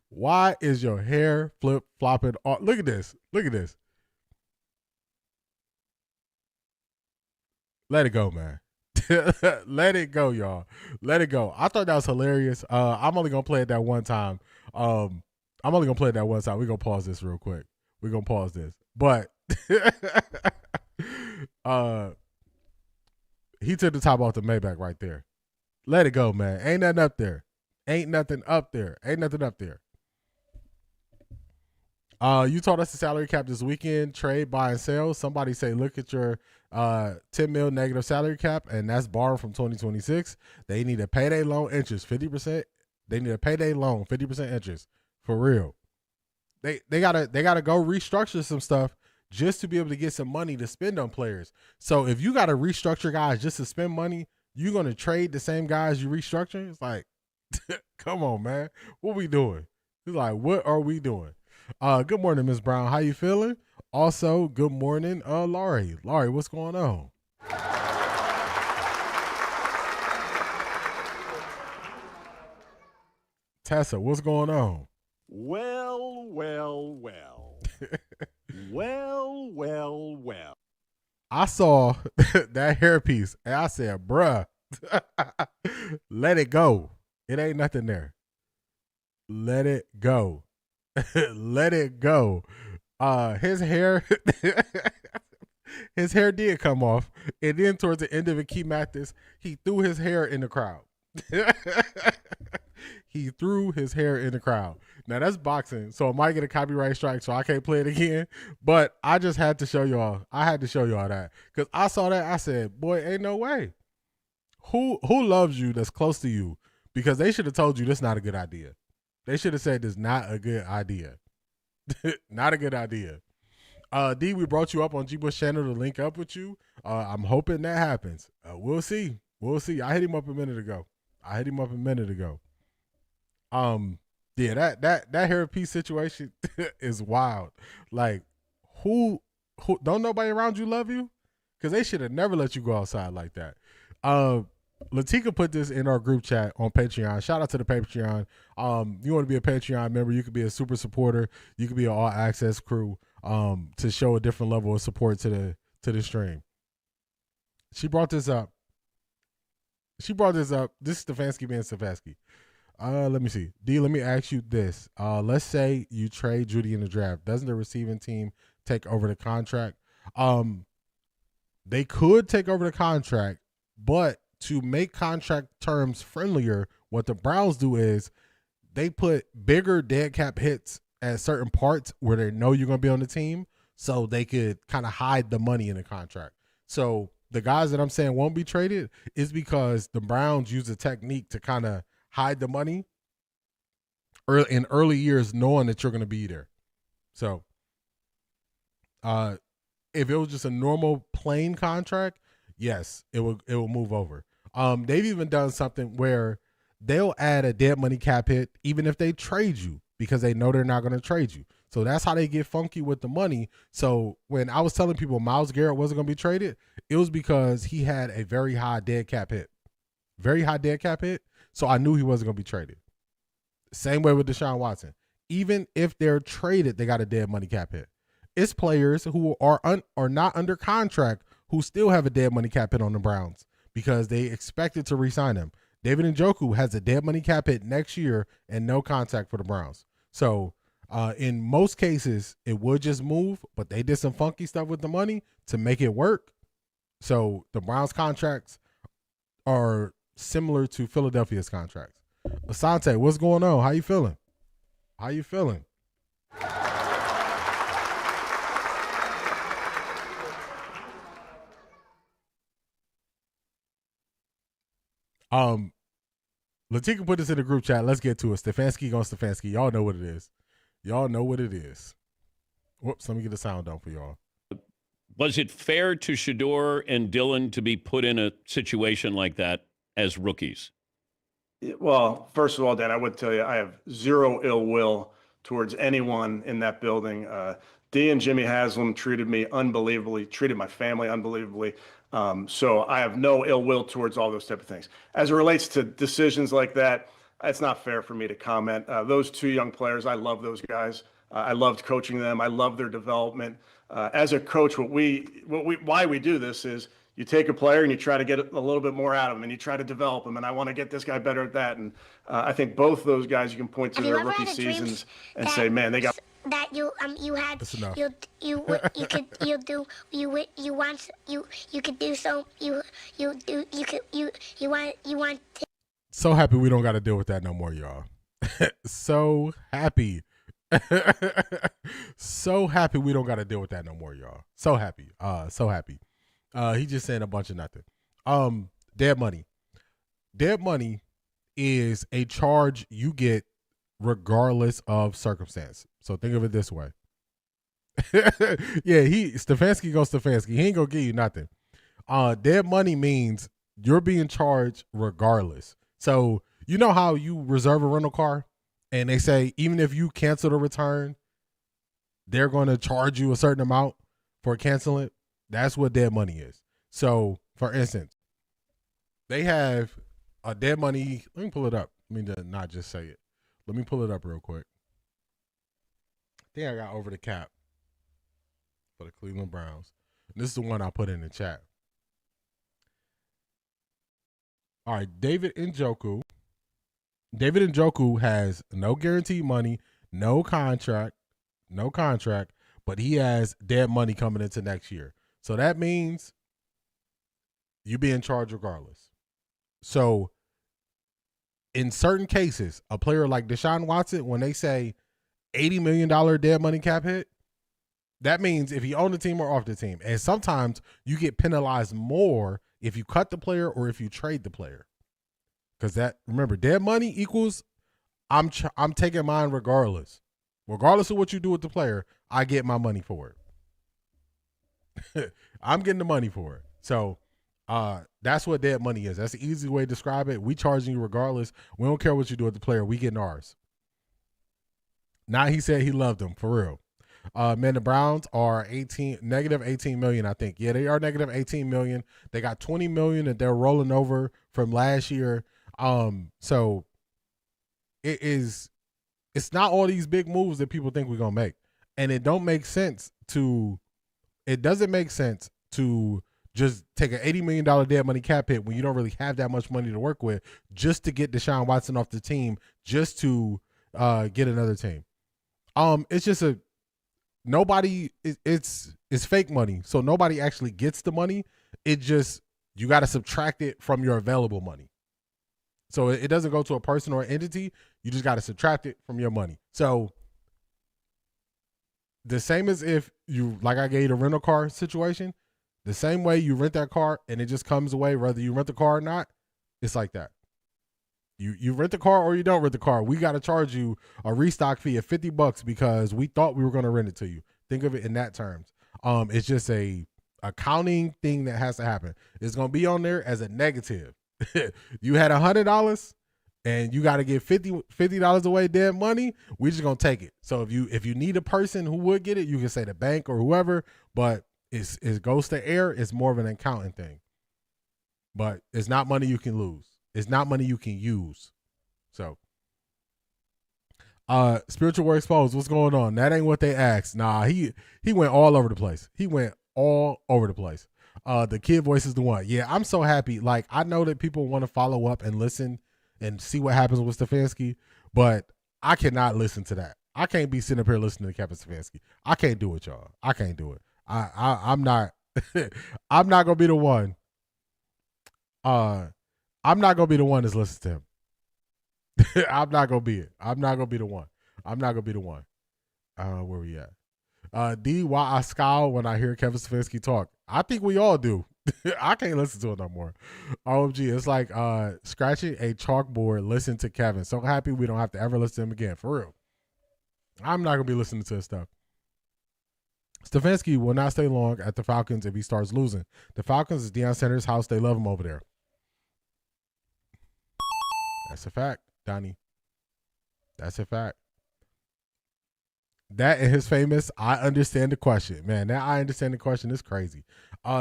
Why is your hair flip-flopping? Look at this. Look at this. Let it go, man. Let it go, y'all. Let it go. I thought that was hilarious. I'm only gonna play it that one time. We're gonna pause this real quick. We're gonna pause this. But he took the top off the Maybach right there. Let it go, man. Ain't nothing up there. Ain't nothing up there. Ain't nothing up there. You taught us the salary cap this weekend, trade, buy, and sell. Somebody say, look at your 10 mil negative salary cap, and that's borrowed from 2026. They need a payday loan interest, 50%. They need a payday loan, 50% interest. For real. They gotta go restructure some stuff just to be able to get some money to spend on players. So if you gotta restructure guys just to spend money, you're gonna trade the same guys you restructure? It's like, come on, man. What we doing? It's like, what are we doing? Good morning, Ms. Brown. How you feeling? Also, good morning, Laurie. Laurie, what's going on? Tessa, what's going on? Well. well. I saw that hairpiece and I said, bruh, let it go. It ain't nothing there. Let it go. Let it go. His hair his hair did come off, and then towards the end of it, Key Mathis, he threw his hair in the crowd. He threw his hair in the crowd. Now that's boxing, so it might get a copyright strike, so I can't play it again. But I just had to show y'all. I had to show y'all that because I saw that. I said, "Boy, ain't no way." Who loves you that's close to you? Because they should have told you this not a good idea. They should have said this not a good idea. Not a good idea. D, we brought you up on G Bush channel to link up with you. I'm hoping that happens. We'll see. We'll see. I hit him up a minute ago. Yeah, that hairpiece situation is wild. Like, who don't nobody around you love you? Because they should have never let you go outside like that. Latika put this in our group chat on Patreon. Shout out to the Patreon. You want to be a Patreon member, you could be a super supporter, you could be an all access crew, to show a different level of support to the stream. She brought this up. This is Stefanski being Stefanski. Let me see. D, let me ask you this. Let's say you trade Judy in the draft. Doesn't the receiving team take over the contract? They could take over the contract, but to make contract terms friendlier, what the Browns do is they put bigger dead cap hits at certain parts where they know you're going to be on the team, so they could kind of hide the money in the contract. So the guys that I'm saying won't be traded is because the Browns use a technique to kind of hide the money in early years, knowing that you're going to be there. So if it was just a normal plain contract, yes, it will move over. They've even done something where they'll add a dead money cap hit even if they trade you because they know they're not going to trade you. So that's how they get funky with the money. So when I was telling people Myles Garrett wasn't going to be traded, it was because he had a very high dead cap hit. Very high dead cap hit. So I knew he wasn't going to be traded. Same way with Deshaun Watson. Even if they're traded, they got a dead money cap hit. It's players who are not under contract who still have a dead money cap hit on the Browns because they expected to re-sign him. David Njoku has a dead money cap hit next year and no contract for the Browns. So in most cases, it would just move, but they did some funky stuff with the money to make it work. So the Browns contracts are similar to Philadelphia's contracts. Asante, what's going on? How you feeling? How you feeling? Latika put this in the group chat. Let's get to it. Stefanski on Stefanski. Y'all know what it is. Y'all know what it is. Whoops, let me get the sound down for y'all. Was it fair to Shedeur and Dylan to be put in a situation like that as rookies? Well, first of all, Dan, I would tell you I have zero ill will towards anyone in that building. Dee and Jimmy Haslam treated me unbelievably, treated my family unbelievably. So I have no ill will towards all those type of things. As it relates to decisions like that, it's not fair for me to comment. Those two young players, I love those guys. I loved coaching them. I love their development. As a coach, why we do this is you take a player and you try to get a little bit more out of them and you try to develop them. And I want to get this guy better at that. And I think both those guys, you can point to their rookie seasons and say, man, they got that you had That's enough. you want to. So happy we don't got to deal with that no more, y'all. So happy. So happy we don't got to deal with that no more, y'all. So happy. So happy. He just saying a bunch of nothing. Dead money. Dead money is a charge you get regardless of circumstance. So think of it this way. Yeah, Stefanski goes Stefanski. He ain't gonna give you nothing. Dead money means you're being charged regardless. So you know how you reserve a rental car and they say even if you cancel the return, they're gonna charge you a certain amount for canceling it. That's what dead money is. So for instance, they have a dead money. Let me pull it up. I mean, not just say it. Let me pull it up real quick. I think I got over the cap for the Cleveland Browns. This is the one I put in the chat. All right, David Njoku. David Njoku has no guaranteed money, no contract, but he has dead money coming into next year. So that means you be in charge regardless. So in certain cases, a player like Deshaun Watson, when they say $80 million dead money cap hit, that means if you own the team or off the team. And sometimes you get penalized more if you cut the player or if you trade the player. Because that, remember, dead money equals I'm taking mine regardless. Regardless of what you do with the player, I get my money for it. I'm getting the money for it. So that's what dead money is. That's the easy way to describe it. We charging you regardless. We don't care what you do with the player. We getting ours. Now he said he loved them, for real. Man, the Browns are negative 18 million, I think. Yeah, they are negative 18 million. They got 20 million that they're rolling over from last year. So it's not all these big moves that people think we're gonna make. And it doesn't make sense to just take an $80 million dead money cap hit when you don't really have that much money to work with just to get Deshaun Watson off the team, just to get another team. It's just it's fake money. So nobody actually gets the money. It just, you got to subtract it from your available money. So it doesn't go to a person or entity. You just got to subtract it from your money. So the same as if you, like I gave you the rental car situation, the same way you rent that car and it just comes away, whether you rent the car or not, it's like that. You rent the car or you don't rent the car. We got to charge you a restock fee of $50 because we thought we were going to rent it to you. Think of it in that terms. It's just a accounting thing that has to happen. It's going to be on there as a negative. You had $100 and you got to give $50 away dead money. We're just going to take it. So if you need a person who would get it, you can say the bank or whoever, but it goes to air. It's more of an accounting thing, but it's not money you can lose. It's not money you can use. So Spiritual War Exposed, what's going on? That ain't what they asked. Nah, he went all over the place. He went all over the place. The kid voice is the one. Yeah, I'm so happy. Like, I know that people want to follow up and listen and see what happens with Stefanski, but I cannot listen to that. I can't be sitting up here listening to Kevin Stefanski. I can't do it, y'all. I can't do it. I'm not I'm not gonna be the one. I'm not gonna be the one that's listening to him. I'm not gonna be it. I'm not gonna be the one. I'm not gonna be the one. Where we at? D, why I scowl when I hear Kevin Stefanski talk? I think we all do. I can't listen to it no more. OMG, it's like scratching a chalkboard. Listen to Kevin. So happy we don't have to ever listen to him again. For real. I'm not gonna be listening to his stuff. Stefanski will not stay long at the Falcons if he starts losing. The Falcons is Deion Sanders' house. They love him over there. That's a fact, Donnie. That's a fact. That and his famous, I understand the question. Man, that I understand the question is crazy.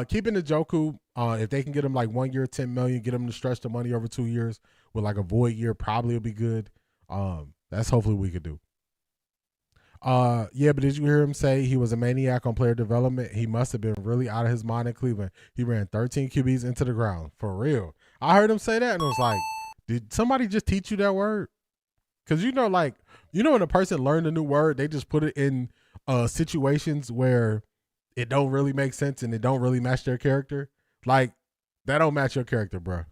Keeping the Njoku, if they can get him like 1 year, $10 million, get him to stretch the money over 2 years with like a void year, probably will be good. That's hopefully we could do. Yeah, but did you hear him say he was a maniac on player development? He must have been really out of his mind in Cleveland. He ran 13 QBs into the ground. For real. I heard him say that and I was like, did somebody just teach you that word? Because like, when a person learned a new word, they just put it in situations where it don't really make sense and it don't really match their character. Like, that don't match your character, bro.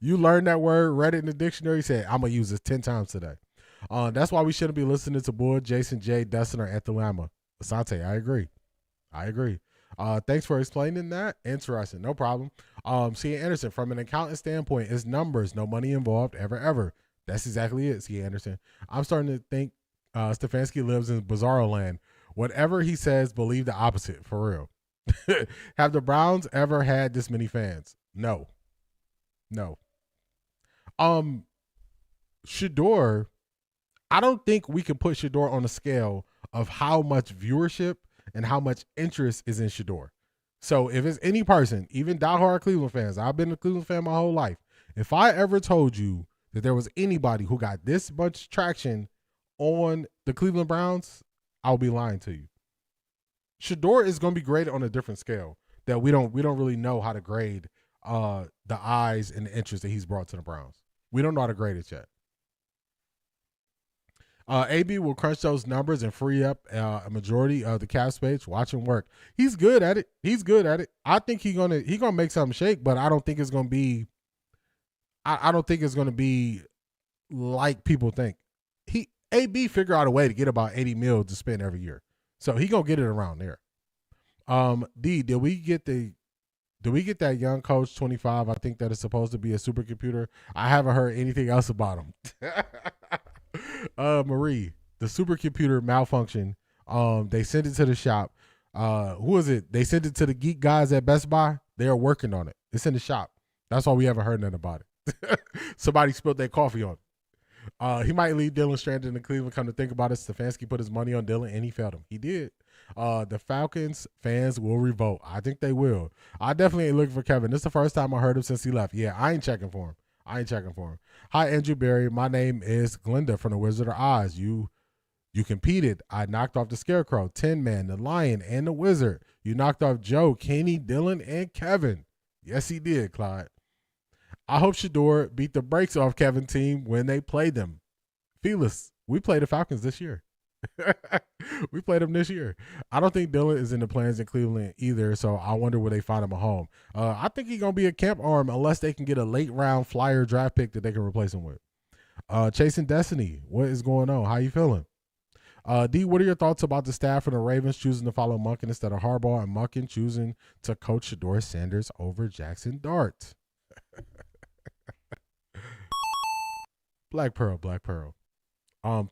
You learned that word, read it in the dictionary, said, I'm going to use this 10 times today. That's why we shouldn't be listening to Bull, Jason J, Dustin, or Anthony Lama. Asante, I agree. Thanks for explaining that. Interesting. No problem. C. Anderson, from an accountant standpoint, it's numbers, no money involved, ever. That's exactly it, C. Anderson. I'm starting to think Stefanski lives in bizarro land. Whatever he says, believe the opposite, for real. Have the Browns ever had this many fans? No. Shedeur, I don't think we can put Shedeur on a scale of how much viewership and how much interest is in Shedeur. So if it's any person, even diehard Cleveland fans, I've been a Cleveland fan my whole life. If I ever told you that there was anybody who got this much traction on the Cleveland Browns, I'll be lying to you. Shedeur is going to be graded on a different scale that we don't really know how to grade the eyes and the interest that he's brought to the Browns. We don't know how to grade it yet. AB will crunch those numbers and free up a majority of the cap space. Watch him work. He's good at it. I think he's gonna make something shake, but I don't think it's gonna be. I don't think it's gonna be like people think. AB figure out a way to get about 80 mil to spend every year, so he gonna get it around there. D, did we get that young coach 25? I think that is supposed to be a supercomputer. I haven't heard anything else about him. Marie, the supercomputer malfunction. They sent it to the shop. Who is it? They sent it to the geek guys at Best Buy. They are working on it. It's in the shop. That's why we haven't heard nothing about it. Somebody spilled their coffee on it. He might leave Dylan stranded in Cleveland. Come to think about it, Stefanski put his money on Dylan and he failed him. He did. The Falcons fans will revolt. I think they will. I definitely ain't looking for Kevin. This is the first time I heard him since he left. Yeah, I ain't checking for him. Hi, Andrew Berry. My name is Glenda from the Wizard of Oz. You competed. I knocked off the Scarecrow, Tin Man, the Lion, and the Wizard. You knocked off Joe, Kenny, Dylan, and Kevin. Yes, he did, Clyde. I hope Shedeur beat the brakes off Kevin's team when they played them. Felix, we played the Falcons this year. We played them this year. I don't think Dylan is in the plans in Cleveland either, so I wonder where they find him a home. I think he's going to be a camp arm unless they can get a late round flyer draft pick that they can replace him with. Chasing Destiny, what is going on? How you feeling? D, what are your thoughts about the staff and the Ravens choosing to follow Monken instead of Harbaugh and Monken choosing to coach Shedeur Sanders over Jackson Dart? Black Pearl.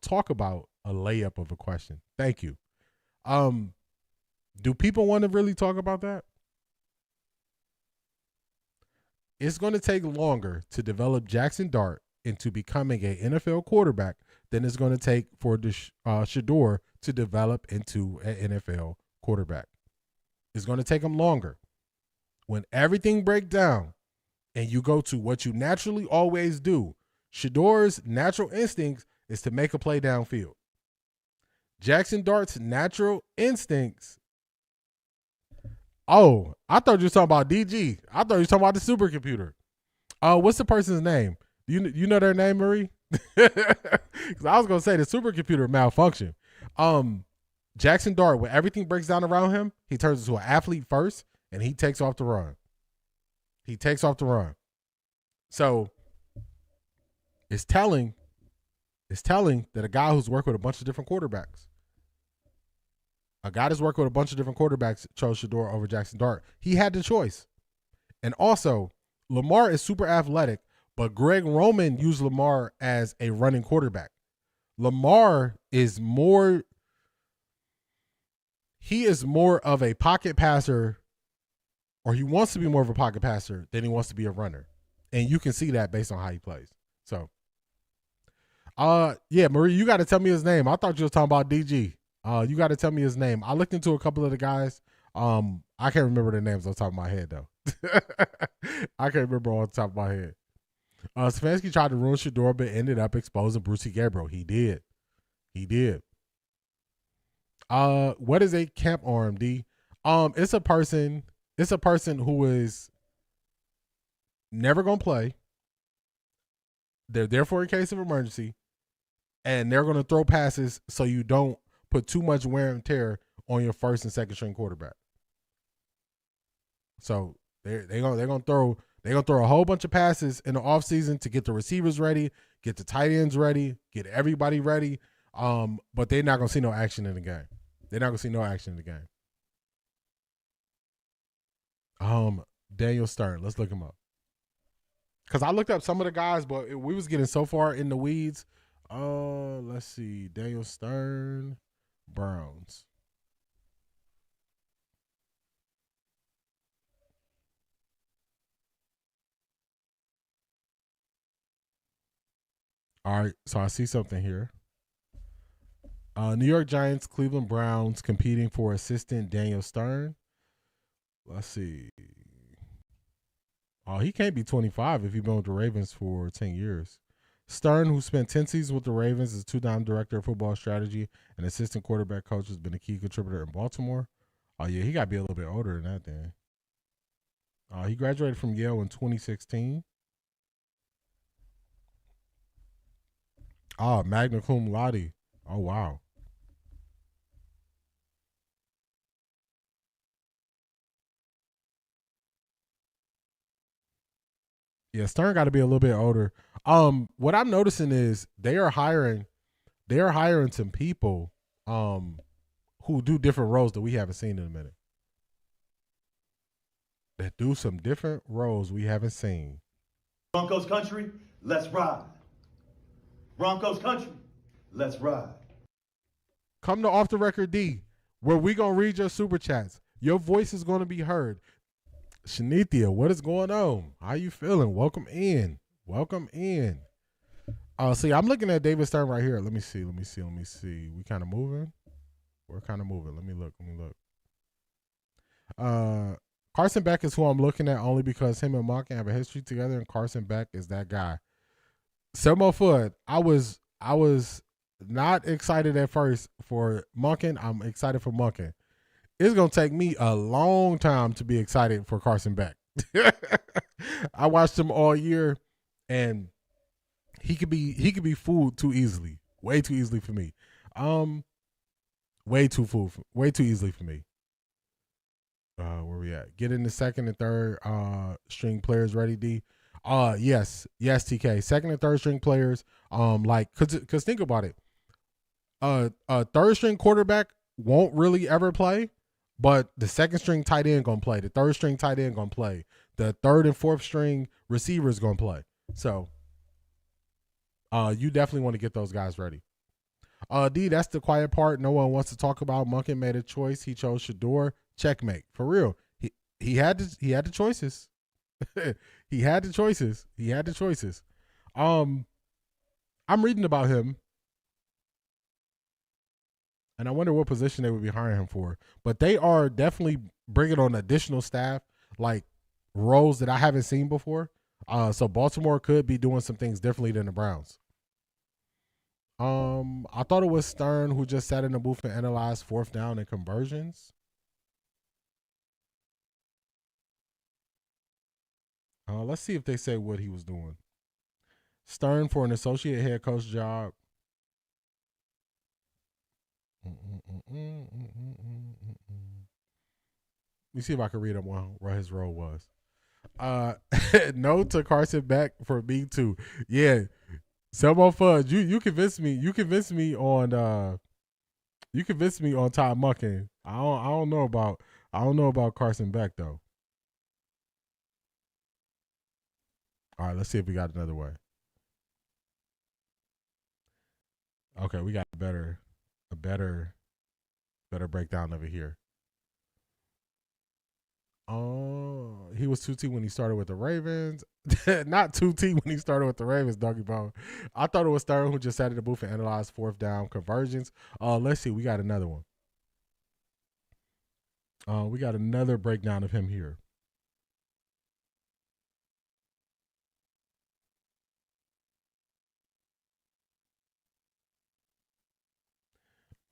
Talk about a layup of a question. Thank you. Do people want to really talk about that? It's going to take longer to develop Jackson Dart into becoming an NFL quarterback than it's going to take for Shedeur to develop into an NFL quarterback. It's going to take him longer. When everything breaks down and you go to what you naturally always do, Shedeur's natural instincts is to make a play downfield. Jackson Dart's natural instincts. Oh, I thought you were talking about DG. I thought you were talking about the supercomputer. What's the person's name? You know their name, Marie? Because I was gonna say the supercomputer malfunction. Jackson Dart, when everything breaks down around him, he turns into an athlete first, and he takes off the run. So it's telling that a guy who's worked with a bunch of different quarterbacks, chose Shedeur over Jackson Dart. He had the choice. And also, Lamar is super athletic, but Greg Roman used Lamar as a running quarterback. Lamar is more of a pocket passer, or he wants to be more of a pocket passer than he wants to be a runner. And you can see that based on how he plays. So, yeah, Marie, you got to tell me his name. I thought you was talking about DG. You got to tell me his name. I looked into a couple of the guys. I can't remember their names on top of my head, though. I can't remember on top of my head. Stefanski tried to ruin Shedeur, but ended up exposing Brucey Gabriel. He did. What is a camp arm, D? It's a person who is never gonna play. They're there for a case of emergency, and they're gonna throw passes so you don't put too much wear and tear on your first and second string quarterback. So they're gonna throw a whole bunch of passes in the offseason to get the receivers ready, get the tight ends ready, get everybody ready. But they're not gonna see no action in the game. Daniel Stern, let's look him up. Because I looked up some of the guys, but we was getting so far in the weeds. Let's see. Daniel Stern, Browns. All right, so I see something here. New York Giants, Cleveland Browns competing for assistant Daniel Stern. Let's see. Oh, he can't be 25 if he's been with the Ravens for 10 years. Stern, who spent 10 seasons with the Ravens as two-time director of football strategy and assistant quarterback coach, has been a key contributor in Baltimore. Oh, yeah, he got to be a little bit older than that then. He graduated from Yale in 2016. Magna cum laude. Oh, wow. Yeah, Stern got to be a little bit older. What I'm noticing is they are hiring some people who do different roles that we haven't seen in a minute. That do some different roles we haven't seen. Broncos country, let's ride. Broncos country, let's ride. Come to Offtharecorddee, where we gonna read your super chats. Your voice is gonna be heard. Shanithia, what is going on? How you feeling? Welcome in. See, I'm looking at David Stern right here. Let me see. We kind of moving. We're kind of moving. Let me look. Carson Beck is who I'm looking at only because him and Monken have a history together, and Carson Beck is that guy. Selmo Foot, I was not excited at first for Monken. I'm excited for Monken. It's gonna take me a long time to be excited for Carson Beck. I watched him all year, and he could be fooled too easily, way too easily for me. Way too easily for me. Where we at? Get in the second and third string players ready, D. Yes, TK. Second and third string players. Cause think about it. A third string quarterback won't really ever play. But the second string tight end gonna play. The third string tight end gonna play. The third and fourth string receivers gonna play. So, you definitely want to get those guys ready. D, that's the quiet part. No one wants to talk about. Monken made a choice. He chose Shedeur. Checkmate. For real. He had the choices. He had the choices. I'm reading about him. And I wonder what position they would be hiring him for. But they are definitely bringing on additional staff, like roles that I haven't seen before. So Baltimore could be doing some things differently than the Browns. I thought it was Stern who just sat in the booth and analyzed fourth down and conversions. Let's see if they say what he was doing. Stern for an associate head coach job. Let me see if I can read up what his role was. No to Carson Beck for B2. Yeah. Selmo Fudge, you convinced me. You convinced me on Todd Monken. I don't know about Carson Beck though. All right, let's see if we got another way. Okay, we got a better breakdown of it here. He was 2T when he started with the Ravens. Not 2T when he started with the Ravens, Doggy Bone. I thought it was Stern who just sat in the booth and analyzed fourth down conversions. Let's see. We got another one. We got another breakdown of him here.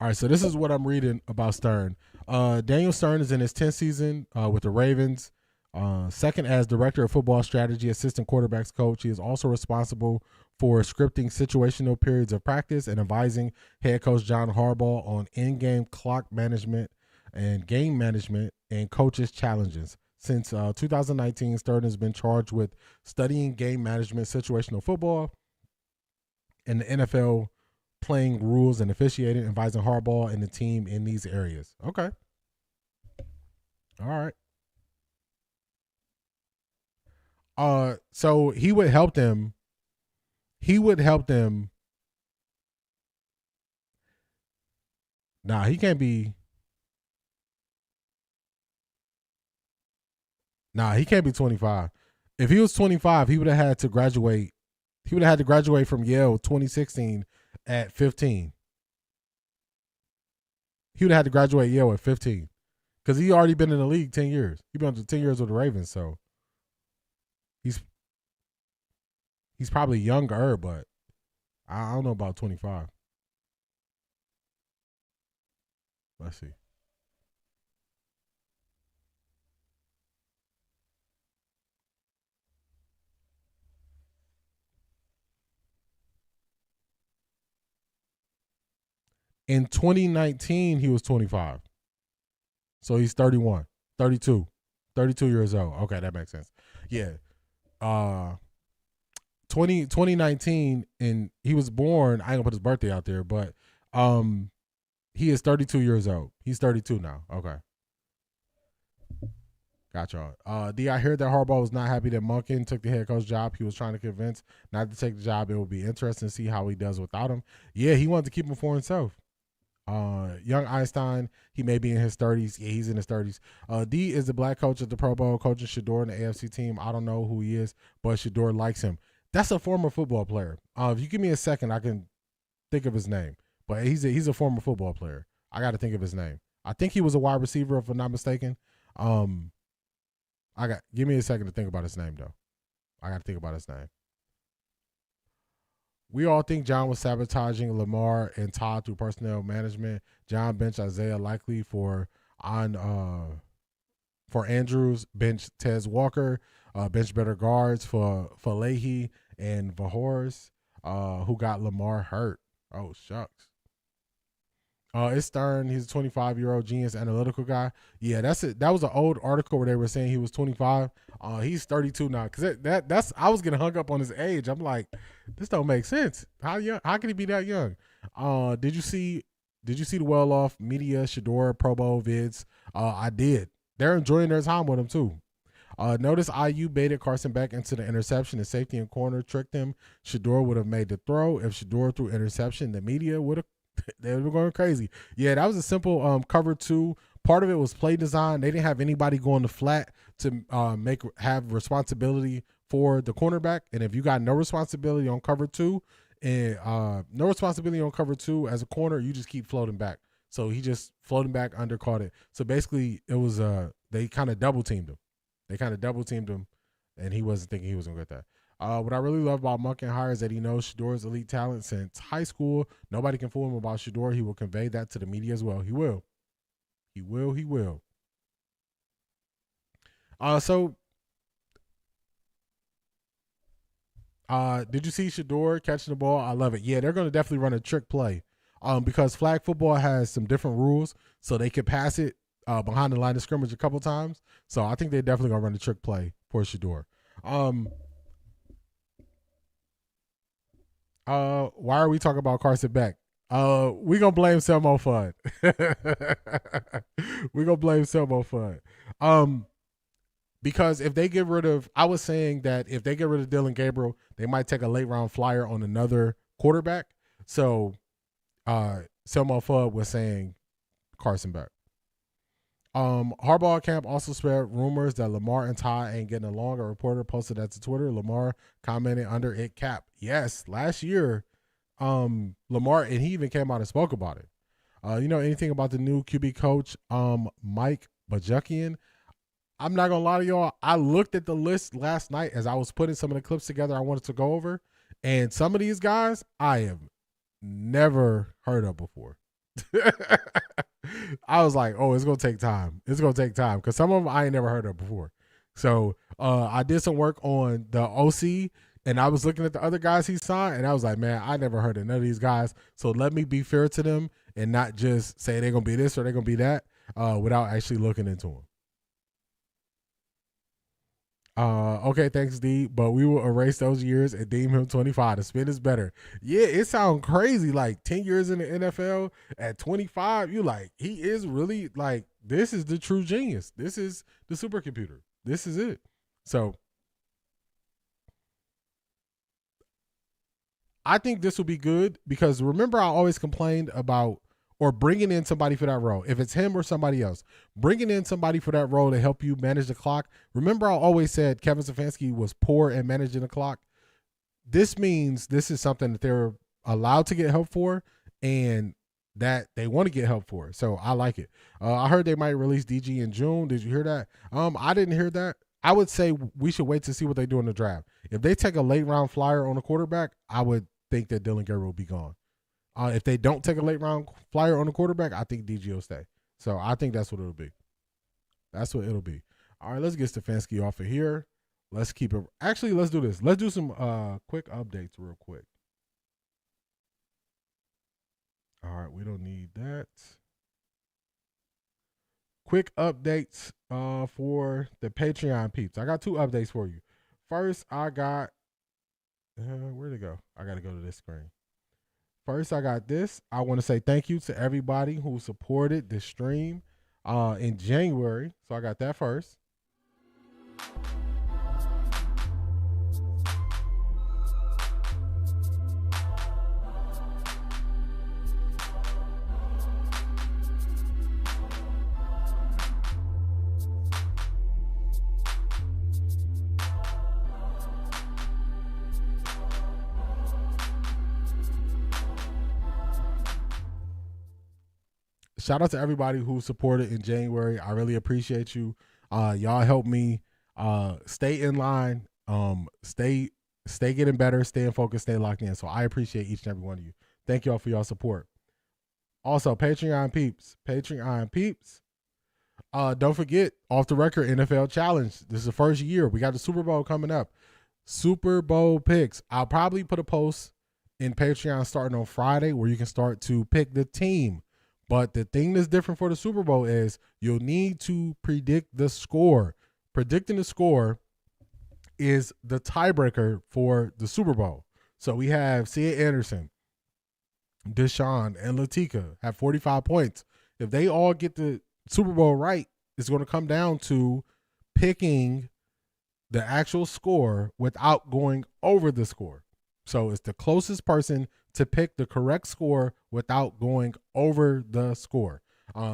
All right, so this is what I'm reading about Stern. Daniel Stern is in his 10th season with the Ravens. Second as director of football strategy, assistant quarterbacks coach. He is also responsible for scripting situational periods of practice and advising head coach John Harbaugh on in-game clock management and game management and coaches' challenges. Since 2019, Stern has been charged with studying game management, situational football, and the NFL playing rules and officiating, advising Harbaugh and the team in these areas. Okay. All right. So he would help them. Nah, he can't be 25. If he was 25, he would have had to graduate. He would have had to graduate from Yale 2016 at 15. He would have had to graduate Yale at 15 because he already been in the league 10 years. He's been 10 years with the Ravens, so he's probably younger, but I don't know about 25. Let's see. In 2019, he was 25. So he's 32 years old. Okay, that makes sense. Yeah. 2019, and he was born, I ain't gonna put his birthday out there, but he is 32 years old. He's 32 now. Okay. Gotcha. D, I heard that Harbaugh was not happy that Monken took the head coach job. He was trying to convince not to take the job. It will be interesting to see how he does without him. Yeah, he wanted to keep him for himself. Young Einstein, he may be in his 30s. Yeah, he's in his 30s. D is the black coach at the Pro Bowl, coaching Shedeur in the AFC team. I don't know who he is, but Shedeur likes him. That's a former football player. If you give me a second, I can think of his name. But he's a former football player. I got to think of his name. I think he was a wide receiver, if I'm not mistaken. Give me a second to think about his name, though. I got to think about his name. We all think John was sabotaging Lamar and Todd through personnel management. John benched Isaiah Likely for Andrews, benched Tez Walker, bench better guards for Leahy and Vahorst, who got Lamar hurt. Oh, shucks. It's Stern. He's a 25-year-old genius analytical guy. Yeah, that's it. That was an old article where they were saying he was 25. He's 32 now. Cause that's I was getting hung up on his age. I'm like, this don't make sense. How can he be that young? Did you see the well-off media Shedeur Pro Bowl vids? I did. They're enjoying their time with him too. Notice IU baited Carson Beck into the interception. The safety and corner tricked him. Shedeur would have made the throw. If Shedeur threw interception, the media would have. They were going crazy. Yeah, that was a simple cover two. Part of it was play design. They didn't have anybody going to flat to have responsibility for the cornerback. And if you got no responsibility on cover two as a corner, you just keep floating back. So he just floating back, undercaught it. So basically, it was they kind of double teamed him. And he wasn't thinking he was gonna get that. What I really love about Monken hire is that he knows Shedeur's elite talent since high school. Nobody can fool him about Shedeur. He will convey that to the media as well. He will. He will. He will. Did you see Shedeur catching the ball? I love it. Yeah, they're going to definitely run a trick play. Because flag football has some different rules, so they could pass it behind the line of scrimmage a couple times. So I think they're definitely going to run a trick play for Shedeur. Why are we talking about Carson Beck? We gonna blame Selmo Fudd. We gonna blame Selmo Fudd. Because if they get rid of, I was saying that if they get rid of Dylan Gabriel, they might take a late round flyer on another quarterback. So Selmo Fudd was saying Carson Beck. Harbaugh camp also spread rumors that Lamar and Ty ain't getting along. A reporter posted that to Twitter. Lamar commented under it cap. Yes, last year, Lamar, and he even came out and spoke about it. You know anything about the new QB coach, Mike Bajukian? I'm not gonna lie to y'all. I looked at the list last night as I was putting some of the clips together I wanted to go over, and some of these guys I have never heard of before. I was like, oh, it's gonna take time. It's gonna take time because some of them I ain't never heard of before. So I did some work on the OC, and I was looking at the other guys he signed, and I was like, man, I never heard of none of these guys. So let me be fair to them and not just say they're gonna be this or they're gonna be that without actually looking into them. Okay, thanks, D. But we will erase those years and deem him 25. The spin is better. Yeah, it sounds crazy. Like 10 years in the NFL at 25, you like, he is really like, this is the true genius. This is the supercomputer. This is it. So I think this will be good because remember, I always complained about or bringing in somebody for that role. If it's him or somebody else, bringing in somebody for that role to help you manage the clock. Remember, I always said Kevin Stefanski was poor at managing the clock. This means this is something that they're allowed to get help for and that they want to get help for. So I like it. I heard they might release DG in June. Did you hear that? I didn't hear that. I would say we should wait to see what they do in the draft. If they take a late round flyer on a quarterback, I would think that Dylan Gabriel will be gone. If they don't take a late round flyer on the quarterback, I think DG will stay. So I think that's what it'll be. That's what it'll be. All right, let's get Stefanski off of here. Let's keep it. Actually, let's do this. Let's do some quick updates real quick. All right, we don't need that. Quick updates for the Patreon peeps. I got two updates for you. First, I got, where'd it go? I got to go to this screen. First, I got this. I want to say thank you to everybody who supported the stream in January. So I got that first. Shout out to everybody who supported in January. I really appreciate you. Y'all helped me stay in line, stay getting better, staying focused, stay locked in. So I appreciate each and every one of you. Thank y'all for y'all support. Also, Patreon peeps. Don't forget, Off the Record NFL Challenge. This is the first year. We got the Super Bowl coming up. Super Bowl picks. I'll probably put a post in Patreon starting on Friday where you can start to pick the team. But the thing that's different for the Super Bowl is you'll need to predict the score. Predicting the score is the tiebreaker for the Super Bowl. So we have Cia Anderson, Deshaun, and Latika have 45 points. If they all get the Super Bowl right, it's going to come down to picking the actual score without going over the score. So it's the closest person to pick the correct score without going over the score.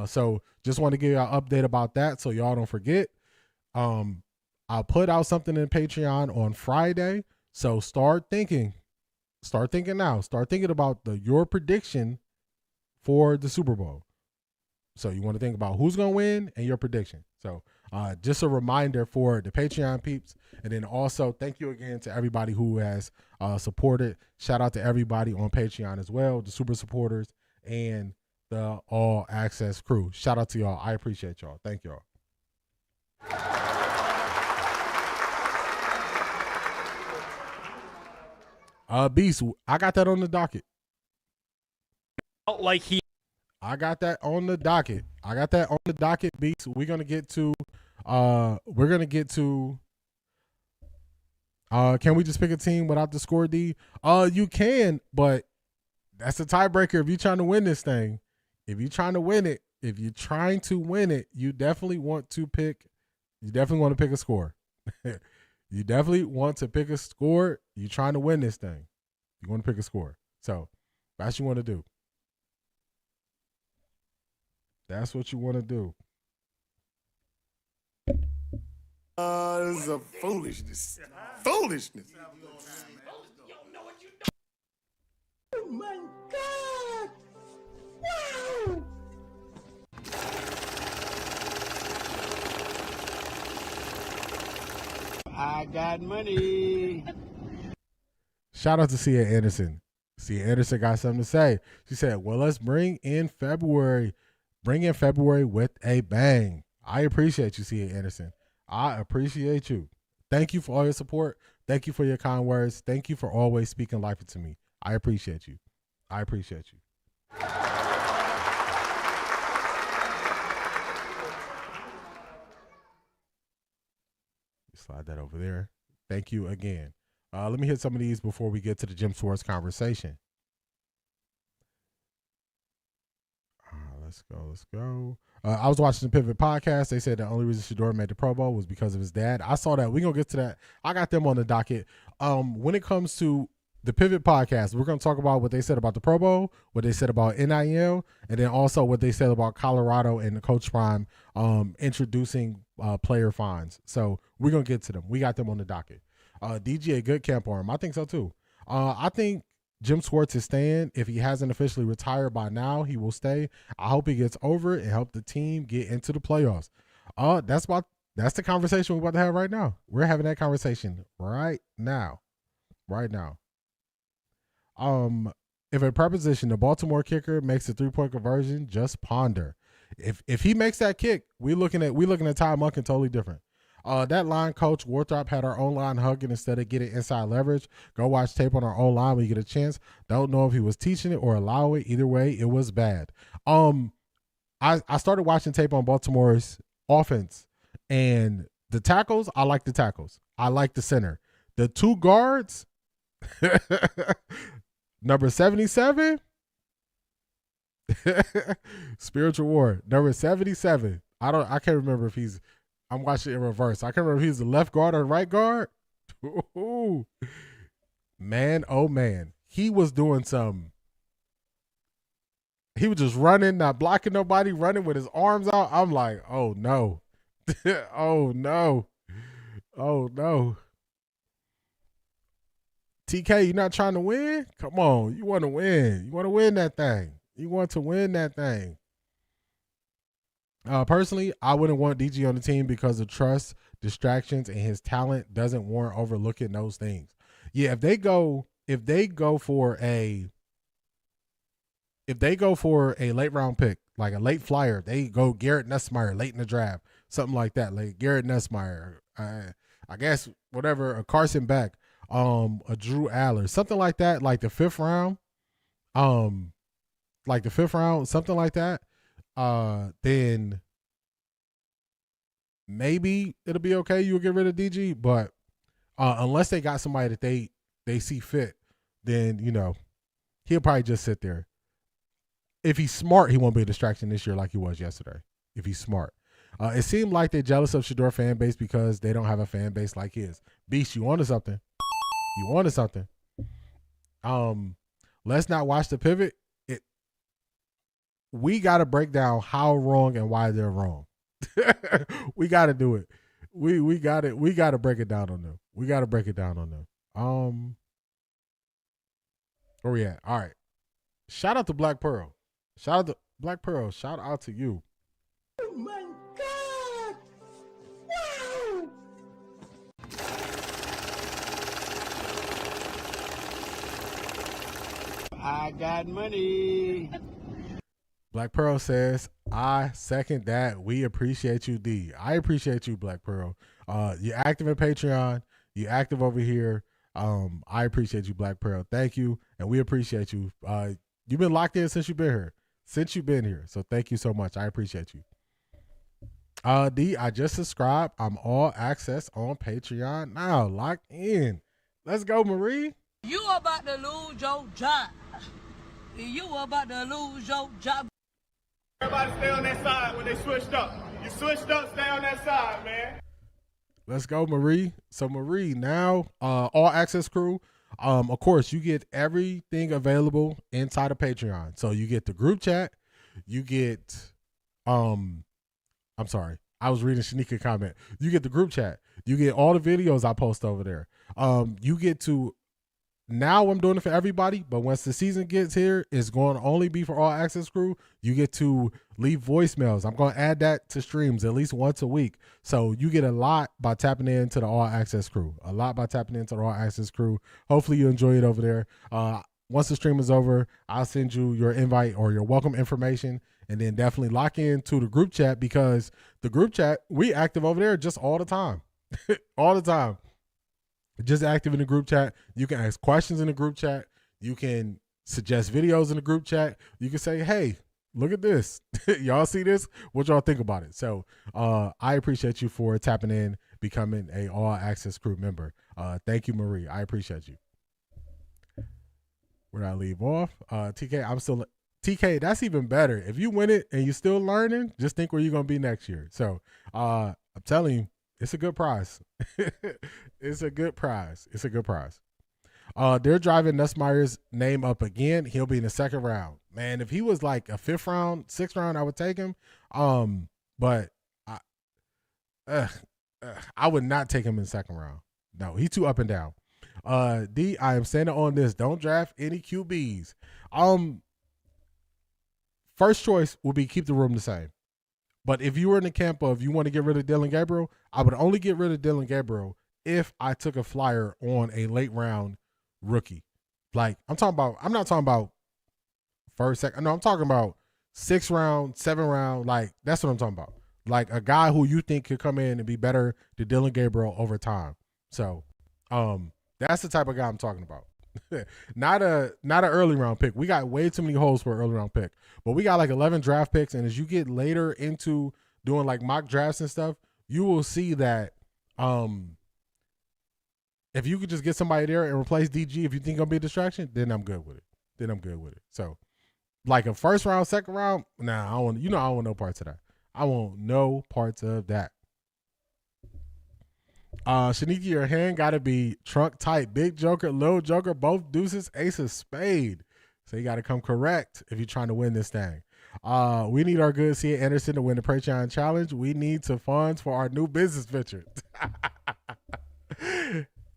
So just want to give you an update about that so y'all don't forget. I'll put out something in Patreon on Friday. So start thinking now. Start thinking about your prediction for the Super Bowl. So you want to think about who's going to win and your prediction. So just a reminder for the Patreon peeps. And then also thank you again to everybody who has supported. Shout out to everybody on Patreon as well, the super supporters and the All Access crew. Shout out to y'all. I appreciate y'all. Thank y'all. Beast, I got that on the docket. Like he. I got that on the docket. Beast. We're gonna get to. Can we just pick a team without the score D? You can, but that's a tiebreaker if you're trying to win this thing. If you're trying to win it, you definitely want to pick. You definitely want to pick a score. You definitely want to pick a score. You're trying to win this thing. You want to pick a score. So that's what you want to do. That's what you want to do. This is a foolishness. Foolishness. Oh my God! Wow! I got money. Shout out to Cia Anderson. Cia Anderson got something to say. She said, well, let's bring in February. Bring in February with a bang. I appreciate you, Cia Anderson. I appreciate you. Thank you for all your support. Thank you for your kind words. Thank you for always speaking life into me. I appreciate you. I appreciate you. Slide that over there. Thank you again. Let me hit some of these before we get to the Jim Schwartz conversation. Let's go. I was watching the Pivot podcast. They said the only reason Shedeur made the Pro Bowl was because of his dad. I saw that. We're going to get to that. I got them on the docket. When it comes to the Pivot podcast, we're going to talk about what they said about the Pro Bowl, what they said about NIL, and then also what they said about Colorado and the Coach Prime introducing player fines. So we're going to get to them. We got them on the docket. DG, a good camp arm. I think so too. I think Jim Schwartz is staying. If he hasn't officially retired by now, he will stay. I hope he gets over it and help the team get into the playoffs. That's the conversation we're about to have right now. We're having that conversation right now. If a preposition, the Baltimore kicker makes a 3-point conversion, just ponder. If he makes that kick, we looking at Todd Monken totally different. That line coach, Warthrop, had our own line hugging instead of getting inside leverage. Go watch tape on our own line when you get a chance. Don't know if he was teaching it or allowing it. Either way, it was bad. I started watching tape on Baltimore's offense, and the tackles, I like the tackles. I like the center. The two guards, number 77, Spiritual War, number 77. I can't remember if he's. I'm watching it in reverse. I can't remember if he's the left guard or the right guard. Ooh. Man, oh man. He was doing some. He was just running, not blocking nobody, running with his arms out. I'm like, oh no. Oh no. Oh no. TK, you not trying to win? Come on. You want to win. You want to win that thing. You want to win that thing. Personally, I wouldn't want DG on the team because of trust, distractions, and his talent doesn't warrant overlooking those things. Yeah, if they go for a late round pick, like a late flyer, they go Garrett Nussmeier late in the draft, something like that, like Garrett Nussmeier, I guess whatever, a Carson Beck, a Drew Aller, something like that, like the fifth round, something like that. Then maybe it'll be okay. You'll get rid of DG, but unless they got somebody that they see fit, then he'll probably just sit there. If he's smart, he won't be a distraction this year like he was yesterday. If he's smart, it seemed like they're jealous of Shedeur fan base because they don't have a fan base like his. Beast, you onto something? Let's not watch the pivot. We got to break down how wrong and why they're wrong. We got to do it. We got to break it down on them. Where we at? All right. Shout out to Black Pearl. Shout out to you. my God! Wow! I got money. Black Pearl says, I second that. We appreciate you, D. I appreciate you, Black Pearl. You're active in Patreon. You're active over here. I appreciate you, Black Pearl. Thank you. And we appreciate you. You've been locked in since you've been here. So thank you so much. I appreciate you. D, I just subscribed. I'm all access on Patreon now. Locked in. Let's go, Marie. You about to lose your job. You about to lose your job. Everybody stay on that side when they switched up. You switched up, stay on that side, man. Let's go, Marie. So Marie, now all access crew. Of course, you get everything available inside of Patreon. So you get the group chat. You get I'm sorry. I was reading Shanika comment. You get the group chat. You get all the videos I post over there. You get to, now I'm doing it for everybody, but once the season gets here, it's going to only be for all access crew. You get to leave voicemails. I'm going to add that to streams at least once a week. So you get a lot by tapping into the all access crew. Hopefully you enjoy it over there. Once the stream is over, I'll send you your invite or your welcome information, and then definitely lock into the group chat, because the group chat, we active over there just all the time. All the time. Just active in the group chat. You can ask questions in the group chat. You can suggest videos in the group chat. You can say, hey, look at this. Y'all see this? What y'all think about it? So I appreciate you for tapping in, becoming a all access crew member. Thank you, Marie. I appreciate you. Where did I leave off? TK, that's even better. If you win it and you're still learning, just think where you're going to be next year. So I'm telling you, it's a good prize. It's a good prize. They're driving Nussmeier's name up again. He'll be in the second round. Man, if he was like a fifth round, sixth round, I would take him. But I would not take him in the second round. No, he's too up and down. D, I am standing on this. Don't draft any QBs. First choice would be keep the room the same. But if you were in the camp of you want to get rid of Dylan Gabriel, I would only get rid of Dylan Gabriel if I took a flyer on a late round rookie. Like I'm not talking about first, second. No, I'm talking about 6th round, 7th round. Like that's what I'm talking about. Like a guy who you think could come in and be better than Dylan Gabriel over time. So that's the type of guy I'm talking about. Not an early round pick. We got way too many holes for an early round pick, but we got like 11 draft picks. And as you get later into doing like mock drafts and stuff, you will see that if you could just get somebody there and replace DG, if you think it'll be a distraction, then I'm good with it. So like a first round, second round, nah, I don't want no parts of that. I want no parts of that. Shanika, your hand gotta be trunk tight. Big joker, little joker, both deuces, ace of spade. So you gotta come correct if you're trying to win this thing. We need our good C. Anderson to win the Patreon challenge. We need some funds for our new business venture.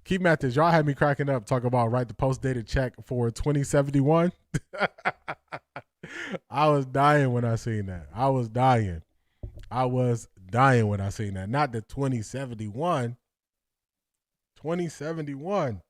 Keep at this. Y'all had me cracking up talking about write the post-dated check for 2071. I was dying when I seen that. I was dying when I seen that. Not the 2071. 2071.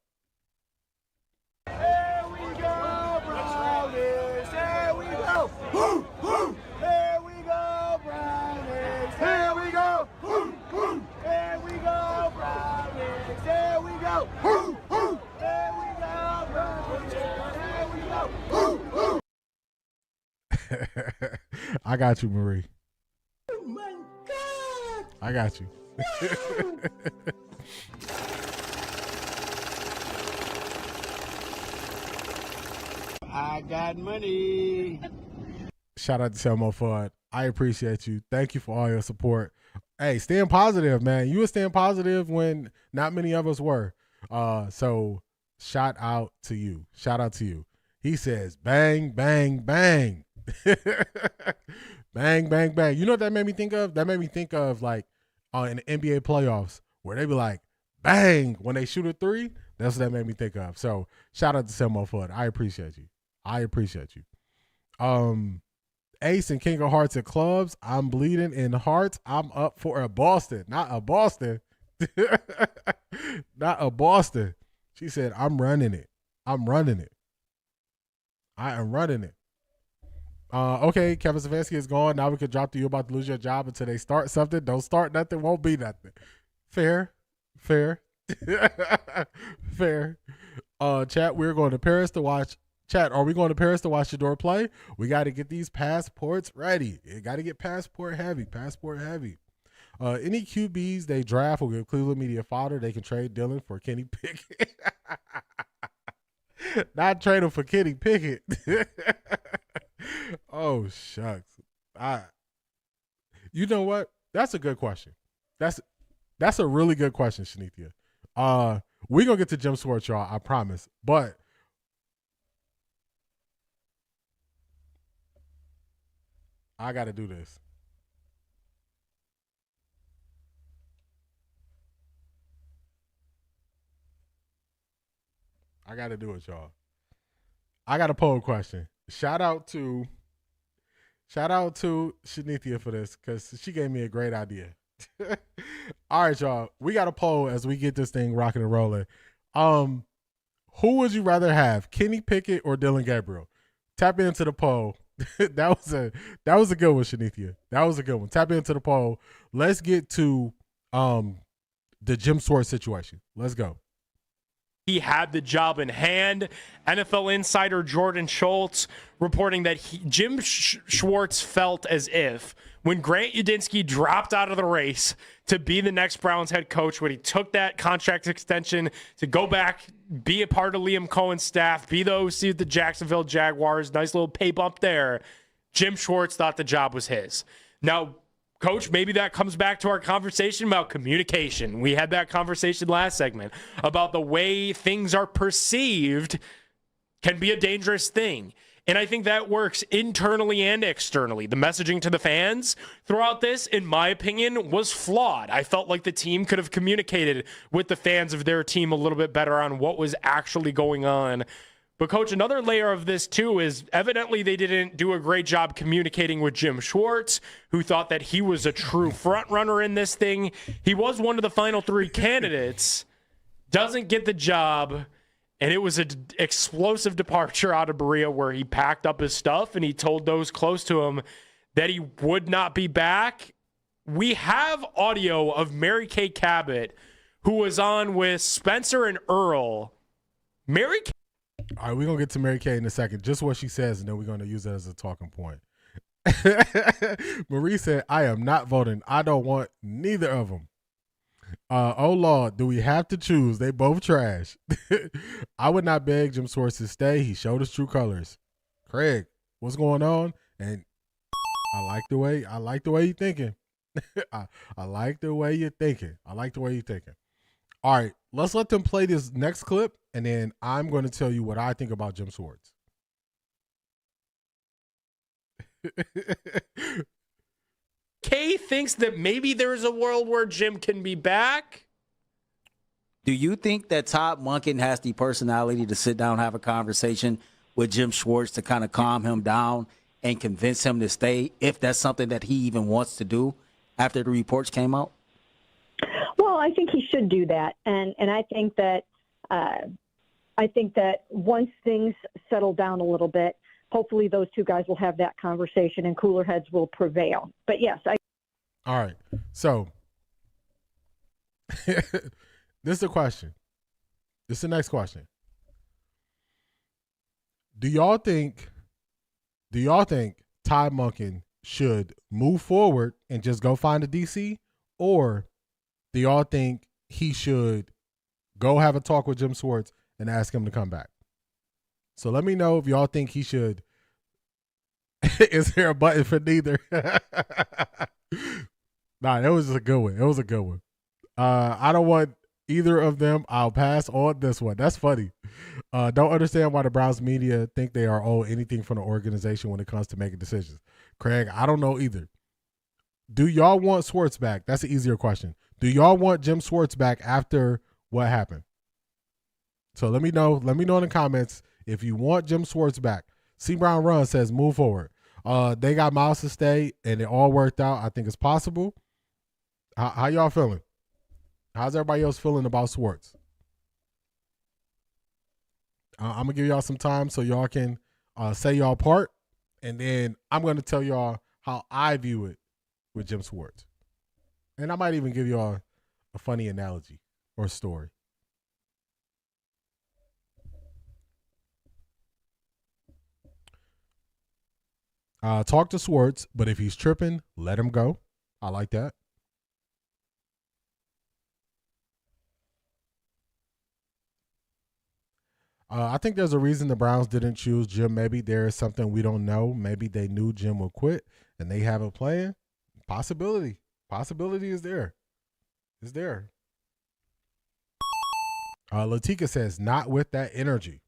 Here we go, Brownies. Here we go. Woo, woo. Here we go, Brownies. Here we go. Woo, woo. Here we go, Brownies. Here we go. Woo, woo. Here we go, Brownies. Here we go. Woo, woo. I got you, Marie. Oh my God. I got you. I got money. Shout out to Selmo Fudd. I appreciate you. Thank you for all your support. Hey, staying positive, man. You were staying positive when not many of us were. So shout out to you. He says, bang, bang, bang. Bang, bang, bang. You know what that made me think of? That made me think of like in the NBA playoffs where they be like, bang, when they shoot a three. That's what that made me think of. So shout out to Selmo Fudd. I appreciate you. Ace and King of Hearts at clubs. I'm bleeding in hearts. I'm up for a Boston, not a Boston. Not a Boston. She said, I'm running it. I'm running it. I am running it. Okay, Kevin Stefanski is gone. Now we can drop to you about to lose your job until they start something. Don't start nothing, won't be nothing. Fair. Fair. Fair. Chat, we're going to Paris to watch. Chat, are we going to Paris to watch Shedeur play? We got to get these passports ready. You got to get passport heavy. Passport heavy. Any QBs they draft will give Cleveland media fodder. They can trade Dillon for Kenny Pickett. Not trade him for Kenny Pickett. Oh, shucks. You know what? That's a good question. That's a really good question, Shanithia. We're going to get to Jim Schwartz, y'all, I promise. But I got to do this. I got to do it, y'all. I got a poll question. Shout out to Shanithia for this because she gave me a great idea. All right, y'all. We got a poll as we get this thing rocking and rolling. Who would you rather have, Kenny Pickett or Dillon Gabriel? Tap into the poll. That was a good one, Shanithia. That was a good one. Tap into the poll. Let's get to the Jim Schwartz situation. Let's go. He had the job in hand. NFL insider Jordan Schultz reporting that Jim Schwartz felt as if when Grant Udinski dropped out of the race to be the next Browns head coach, when he took that contract extension to go back, be a part of Liam Cohen's staff, be the OC of the Jacksonville Jaguars, nice little pay bump there, Jim Schwartz thought the job was his. Now, Coach, maybe that comes back to our conversation about communication. We had that conversation last segment about the way things are perceived can be a dangerous thing. And I think that works internally and externally. The messaging to the fans throughout this, in my opinion, was flawed. I felt like the team could have communicated with the fans of their team a little bit better on what was actually going on. But, Coach, another layer of this, too, is evidently they didn't do a great job communicating with Jim Schwartz, who thought that he was a true front runner in this thing. He was one of the final three candidates, doesn't get the job, and it was an explosive departure out of Berea where he packed up his stuff and he told those close to him that he would not be back. We have audio of Mary Kay Cabot, who was on with Spencer and Earl. Mary Kay. All right, we're going to get to Mary Kay in a second. Just what she says, and then we're going to use it as a talking point. Marie said, I am not voting. I don't want neither of them. Oh, Lord, do we have to choose? They both trash. I would not beg Jim Schwartz to stay. He showed his true colors. Craig, what's going on? And I like the way you're thinking. I like the way you're thinking. All right, let's let them play this next clip, and then I'm going to tell you what I think about Jim Schwartz. Kay thinks that maybe there's a world where Jim can be back. Do you think that Todd Monken has the personality to sit down and have a conversation with Jim Schwartz to kind of calm him down and convince him to stay, if that's something that he even wants to do after the reports came out? Well, I think he should do that, and I think that once things settle down a little bit, hopefully those two guys will have that conversation and cooler heads will prevail. But yes, All right, so this is the question. This is the next question. Do y'all think Todd Monken should move forward and just go find a DC, or do y'all think he should go have a talk with Jim Schwartz and ask him to come back? So let me know if y'all think he should. Is there a button for neither? Nah, it was a good one. I don't want either of them. I'll pass on this one. That's funny. Don't understand why the Browns media think they are owed anything from the organization when it comes to making decisions. Craig, I don't know either. Do y'all want Schwartz back? That's an easier question. Do y'all want Jim Schwartz back after what happened? So let me know. Let me know in the comments if you want Jim Schwartz back. C. Brown Run says move forward. They got Miles to stay, and it all worked out. I think it's possible. How y'all feeling? How's everybody else feeling about Schwartz? I'm going to give y'all some time so y'all can say y'all part, and then I'm going to tell y'all how I view it with Jim Schwartz. And I might even give y'all a funny analogy or story. Talk to Schwartz, but if he's tripping, let him go. I like that. I think there's a reason the Browns didn't choose Jim. Maybe there is something we don't know. Maybe they knew Jim would quit and they have a plan. Possibility. Possibility is there. It's there. Latika says, not with that energy.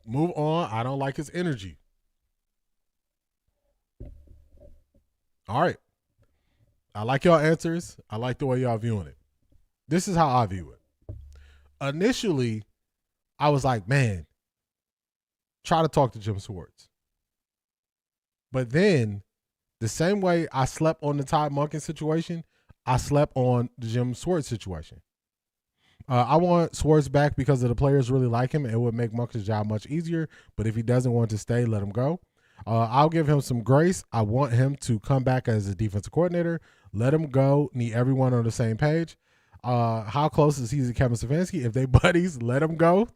Move on. I don't like his energy. All right. I like y'all answers. I like the way y'all viewing it. This is how I view it. Initially, I was like, man, try to talk to Jim Schwartz. But then, the same way I slept on the Todd Monken situation, I slept on the Jim Schwartz situation. I want Schwartz back because the players really like him. It would make Monken's job much easier. But if he doesn't want to stay, let him go. I'll give him some grace. I want him to come back as a defensive coordinator. Let him go. Need everyone on the same page. How close is he to Kevin Stefanski? If they buddies, let him go.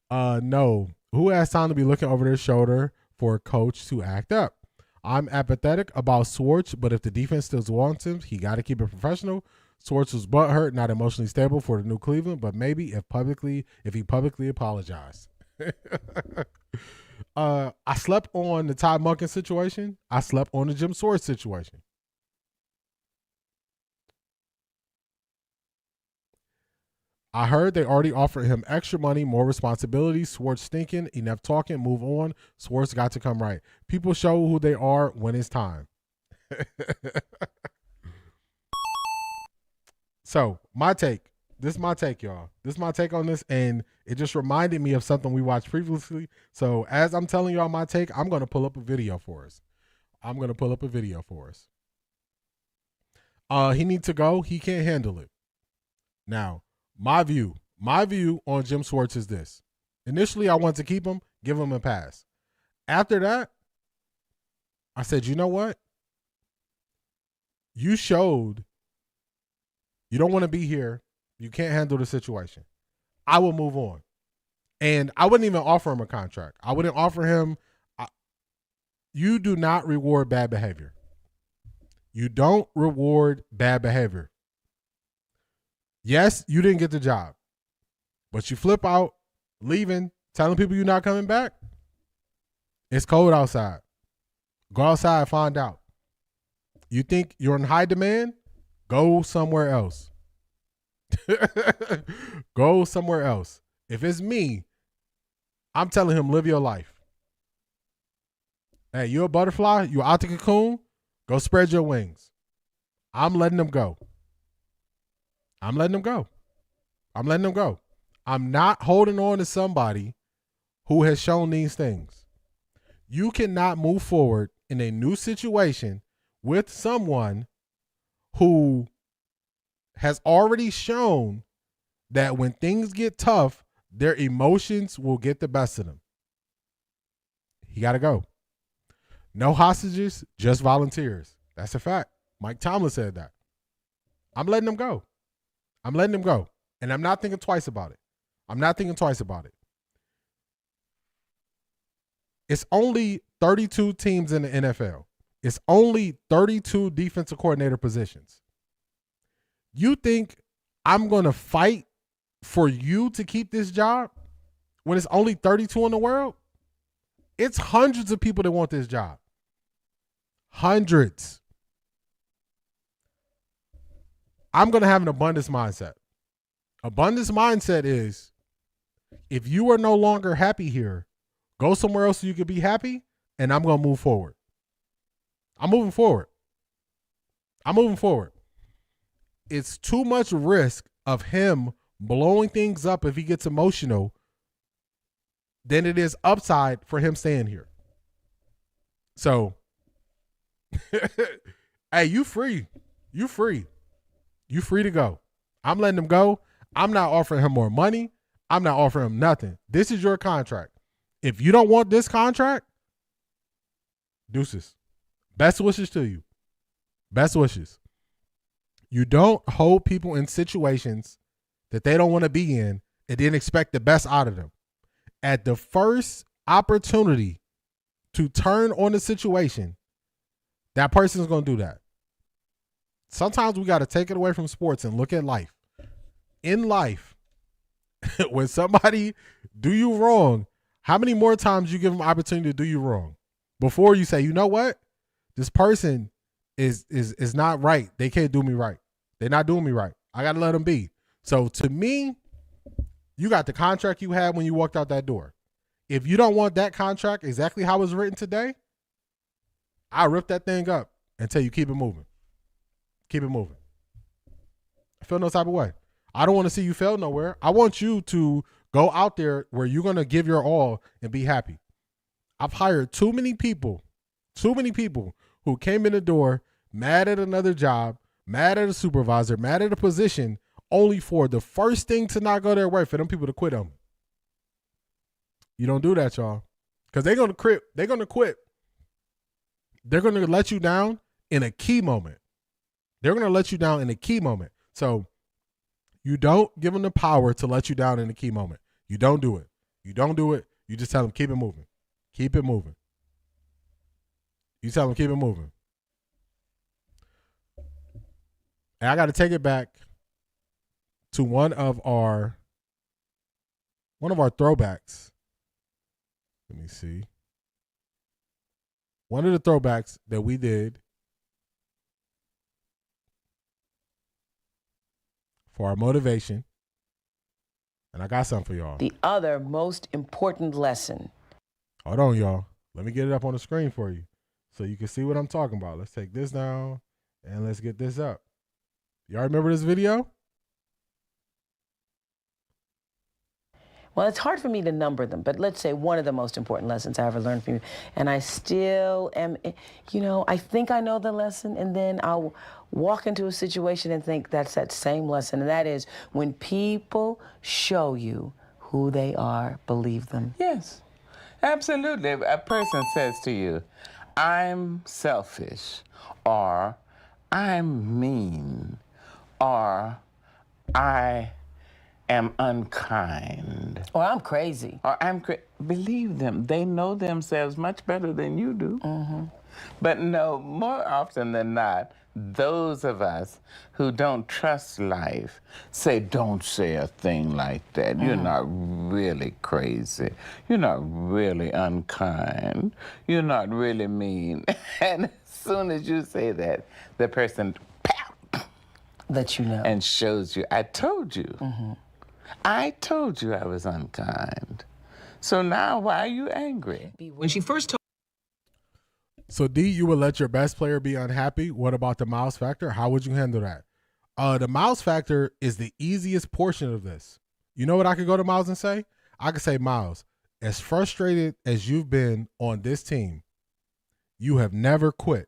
No. Who has time to be looking over their shoulder for a coach to act up? I'm apathetic about Schwartz, but if the defense still wants him, he got to keep it professional. Schwartz was butthurt, not emotionally stable for the new Cleveland, but maybe if he publicly apologized. I slept on the Todd Monken situation. I slept on the Jim Schwartz situation. I heard they already offered him extra money, more responsibilities. Schwartz stinking, enough talking, move on. Schwartz got to come right. People show who they are when it's time. So, my take. This is my take, y'all. This is my take on this, and it just reminded me of something we watched previously. So, as I'm telling y'all my take, I'm going to pull up a video for us. He needs to go. He can't handle it. Now, my view on Jim Schwartz is this. Initially, I wanted to keep him, give him a pass. After that, I said, you know what? You showed you don't want to be here. You can't handle the situation. I will move on. And I wouldn't even offer him a contract. I wouldn't offer him. You do not reward bad behavior. You don't reward bad behavior. Yes, you didn't get the job, but you flip out, leaving, telling people you're not coming back. It's cold outside. Go outside, find out. You think you're in high demand? Go somewhere else. Go somewhere else. If it's me, I'm telling him, live your life. Hey, you're a butterfly? You out the cocoon? Go spread your wings. I'm letting them go. I'm letting them go. I'm not holding on to somebody who has shown these things. You cannot move forward in a new situation with someone who has already shown that when things get tough, their emotions will get the best of them. He got to go. No hostages, just volunteers. That's a fact. Mike Tomlin said that. I'm letting him go. And I'm not thinking twice about it. It's only 32 teams in the NFL. It's only 32 defensive coordinator positions. You think I'm going to fight for you to keep this job when it's only 32 in the world? It's hundreds of people that want this job. Hundreds. I'm going to have an abundance mindset. Abundance mindset is if you are no longer happy here, go somewhere else so you can be happy, and I'm going to move forward. I'm moving forward. It's too much risk of him blowing things up if he gets emotional than it is upside for him staying here. So, hey, you free. You free. You free to go. I'm letting him go. I'm not offering him more money. I'm not offering him nothing. This is your contract. If you don't want this contract, deuces. Best wishes to you. Best wishes. You don't hold people in situations that they don't want to be in and then expect the best out of them. At the first opportunity to turn on the situation, that person's going to do that. Sometimes we got to take it away from sports and look at life. In life, when somebody do you wrong, how many more times you give them opportunity to do you wrong before you say, you know what? This person is not right. They can't do me right. They're not doing me right. I got to let them be. So to me, you got the contract you had when you walked out that door. If you don't want that contract exactly how it's written today, I'll rip that thing up and tell you keep it moving. Keep it moving. I feel no type of way. I don't want to see you fail nowhere. I want you to go out there where you're going to give your all and be happy. I've hired too many people who came in the door mad at another job, mad at a supervisor, mad at a position, only for the first thing to not go their way for them people to quit on me. You don't do that, y'all. Because they're going to quit. They're going to quit. They're going to let you down in a key moment. They're going to let you down in a key moment. So you don't give them the power to let you down in a key moment. You don't do it. You don't do it. You just tell them, keep it moving. Keep it moving. You tell them, keep it moving. And I got to take it back to one of our throwbacks. Let me see. One of the throwbacks that we did for our motivation. And I got something for y'all. The other most important lesson. Hold on, y'all. Let me get it up on the screen for you so you can see what I'm talking about. Let's take this down and let's get this up. Y'all remember this video? Well, it's hard for me to number them, but let's say one of the most important lessons I ever learned from you, and I still am, I think I know the lesson, and then I'll walk into a situation and think that's that same lesson, and that is when people show you who they are, believe them. Yes, absolutely. A person says to you, I'm selfish, or I'm mean, or I am unkind. Or I'm crazy. Or believe them. They know themselves much better than you do. Mm-hmm. But no, more often than not, those of us who don't trust life say, don't say a thing like that. You're not really crazy. You're not really unkind. You're not really mean. And as soon as you say that, the person lets you know and shows you, I told you. Mm-hmm. I told you I was unkind. So now why are you angry? When she first told So D, you would let your best player be unhappy. What about the Miles factor? How would you handle that? The Miles factor is the easiest portion of this. You know what I could go to Miles and say? I could say, Miles, as frustrated as you've been on this team, you have never quit.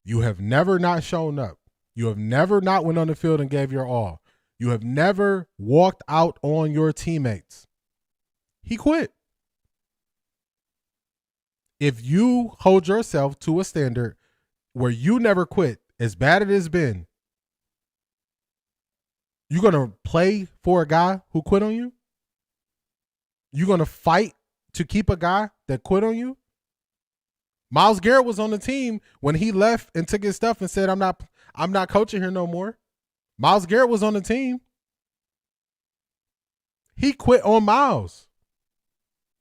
You have never not shown up. You have never not went on the field and gave your all. You have never walked out on your teammates. He quit. If you hold yourself to a standard where you never quit, as bad as it's been, you're going to play for a guy who quit on you? You're going to fight to keep a guy that quit on you? Myles Garrett was on the team when he left and took his stuff and said, I'm not coaching here no more. Myles Garrett was on the team. He quit on Myles.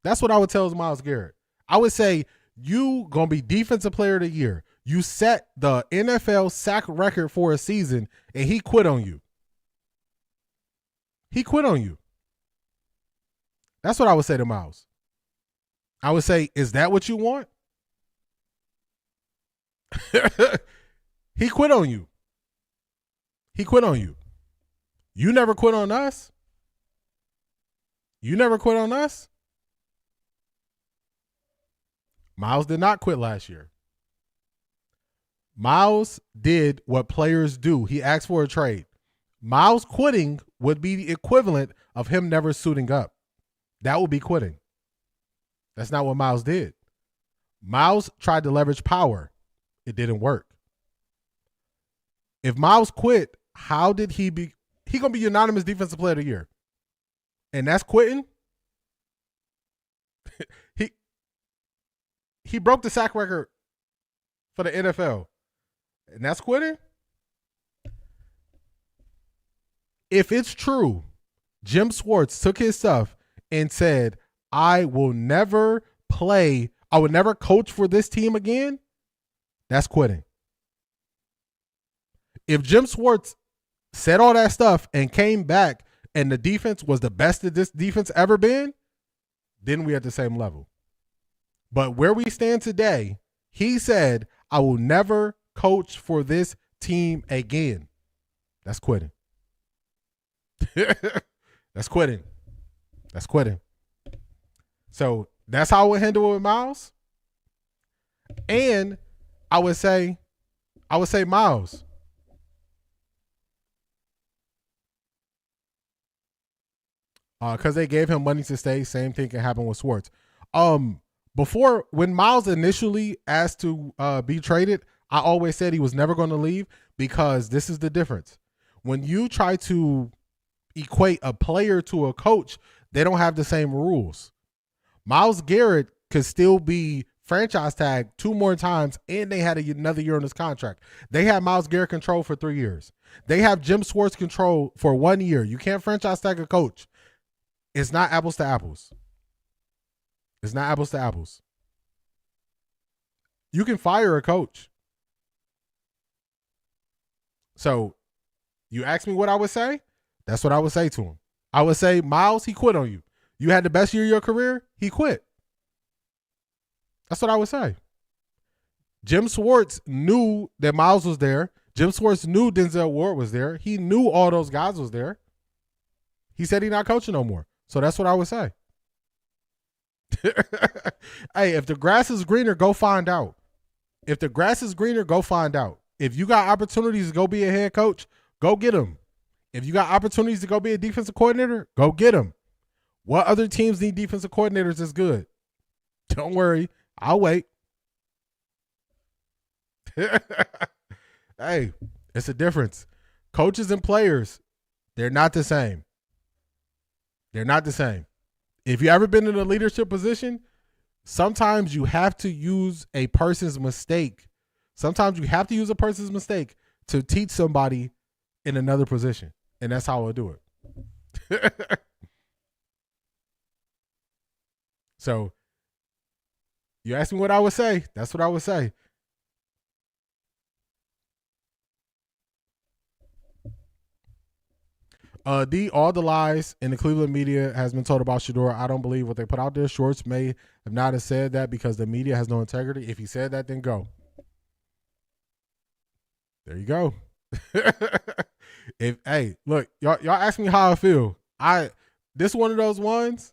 That's what I would tell Myles Garrett. I would say, you going to be defensive player of the year. You set the NFL sack record for a season, and he quit on you. He quit on you. That's what I would say to Myles. I would say, is that what you want? He quit on you. He quit on you. You never quit on us. You never quit on us. Miles did not quit last year. Miles did what players do. He asked for a trade. Miles quitting would be the equivalent of him never suiting up. That would be quitting. That's not what Miles did. Miles tried to leverage power. It didn't work. If Miles quit, how did he be? He gonna be unanimous defensive player of the year, and that's quitting. he broke the sack record for the NFL, and that's quitting. If it's true, Jim Schwartz took his stuff and said, I will never play, I would never coach for this team again, that's quitting. If Jim Schwartz said all that stuff and came back and the defense was the best that this defense ever been, then we at the same level. But where we stand today, he said, I will never coach for this team again. That's quitting. That's quitting. That's quitting. So that's how I would handle it with Miles. And I would say Miles. Because they gave him money to stay. Same thing can happen with Schwartz. Before, when Miles initially asked to be traded, I always said he was never going to leave, because this is the difference. When you try to equate a player to a coach, they don't have the same rules. Myles Garrett could still be franchise tagged 2 more times, and they had another year on his contract. They had Myles Garrett control for 3 years. They have Jim Schwartz control for 1 year. You can't franchise tag a coach. It's not apples to apples. It's not apples to apples. You can fire a coach. So you ask me what I would say? That's what I would say to him. I would say, Miles, he quit on you. You had the best year of your career, he quit. That's what I would say. Jim Schwartz knew that Miles was there. Jim Schwartz knew Denzel Ward was there. He knew all those guys was there. He said he's not coaching no more. So that's what I would say. Hey, if the grass is greener, go find out. If the grass is greener, go find out. If you got opportunities to go be a head coach, go get them. If you got opportunities to go be a defensive coordinator, go get them. What other teams need defensive coordinators is good? Don't worry. I'll wait. Hey, it's a difference. Coaches and players, they're not the same. They're not the same. If you ever been in a leadership position, sometimes you have to use a person's mistake. Sometimes you have to use a person's mistake to teach somebody in another position. And that's how I'll do it. So you ask me what I would say. That's what I would say. All the lies in the Cleveland media has been told about Shedeur. I don't believe what they put out there. Schwartz may have not have said that because the media has no integrity. If he said that, then go. There you go. Hey, look, y'all ask me how I feel. This one of those ones.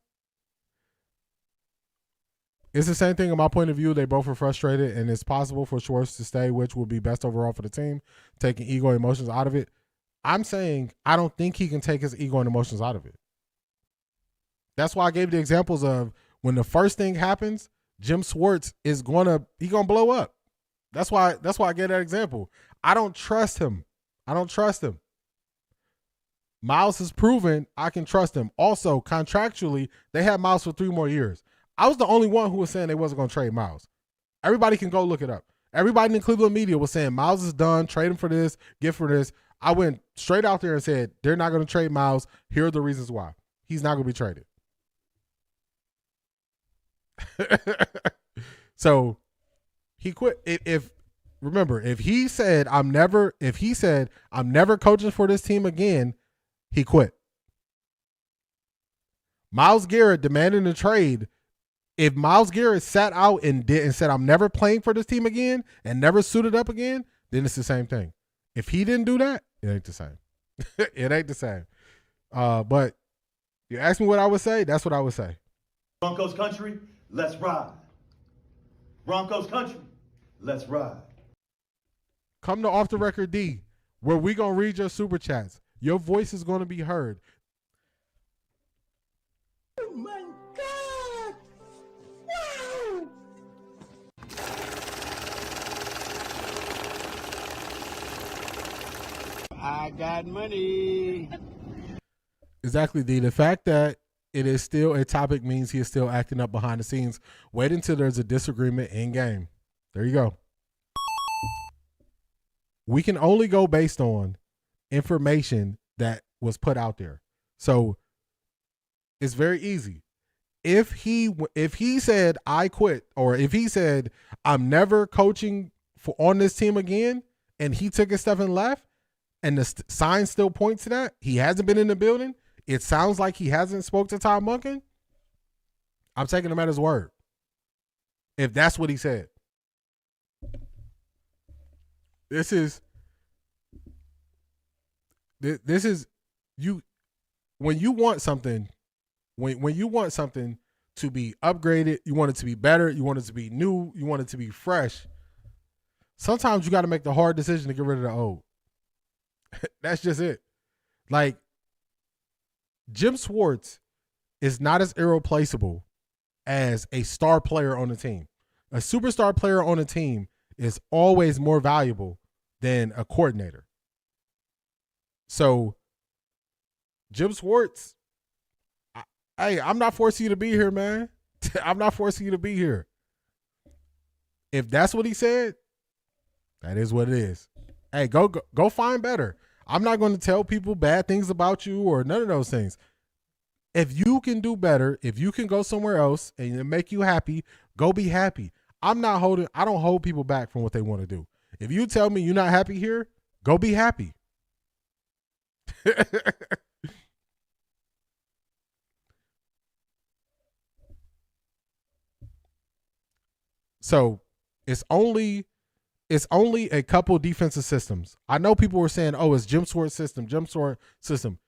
It's the same thing in my point of view. They both are frustrated, and it's possible for Schwartz to stay, which would be best overall for the team, taking ego and emotions out of it. I'm saying I don't think he can take his ego and emotions out of it. That's why I gave the examples of when the first thing happens, Jim Schwartz is gonna blow up. That's why I gave that example. I don't trust him. Miles has proven I can trust him. Also, contractually, they had Miles for 3 more years. I was the only one who was saying they wasn't going to trade Miles. Everybody can go look it up. Everybody in the Cleveland media was saying Miles is done, trade him for this, get for this. I went straight out there and said, they're not going to trade Miles. Here are the reasons why. He's not going to be traded. So he quit. Remember, if he said I'm never coaching for this team again, he quit. Myles Garrett demanding a trade. If Myles Garrett sat out and said I'm never playing for this team again and never suited up again, then it's the same thing. If he didn't do that, it ain't the same. It ain't the same. But you ask me what I would say, that's what I would say. Broncos country, let's ride. Broncos country, let's ride. Come to Off the Record D, where we gonna read your super chats. Your voice is gonna be heard. Oh my God! Wow! I got money. Exactly, D. The fact that it is still a topic means he is still acting up behind the scenes. Wait until there's a disagreement in game. There you go. We can only go based on information that was put out there. So it's very easy. If he said I quit, or if he said I'm never coaching on this team again, and he took a step and left, and the sign still points to that, he hasn't been in the building, it sounds like he hasn't spoke to Todd Monken, I'm taking him at his word. If that's what he said. This is you when you want something, when you want something to be upgraded, you want it to be better, you want it to be new, you want it to be fresh. Sometimes you got to make the hard decision to get rid of the old. That's just it. Like, Jim Schwartz is not as irreplaceable as a star player on the team. A superstar player on a team is always more valuable than a coordinator. So, Jim Schwartz, I'm not forcing you to be here, man. I'm not forcing you to be here. If that's what he said, that is what it is. Hey, go find better. I'm not going to tell people bad things about you or none of those things. If you can do better, if you can go somewhere else and it make you happy, go be happy. I don't hold people back from what they want to do. If you tell me you're not happy here, go be happy. So it's only a couple defensive systems. I know people were saying, oh, it's Jim Schwartz system.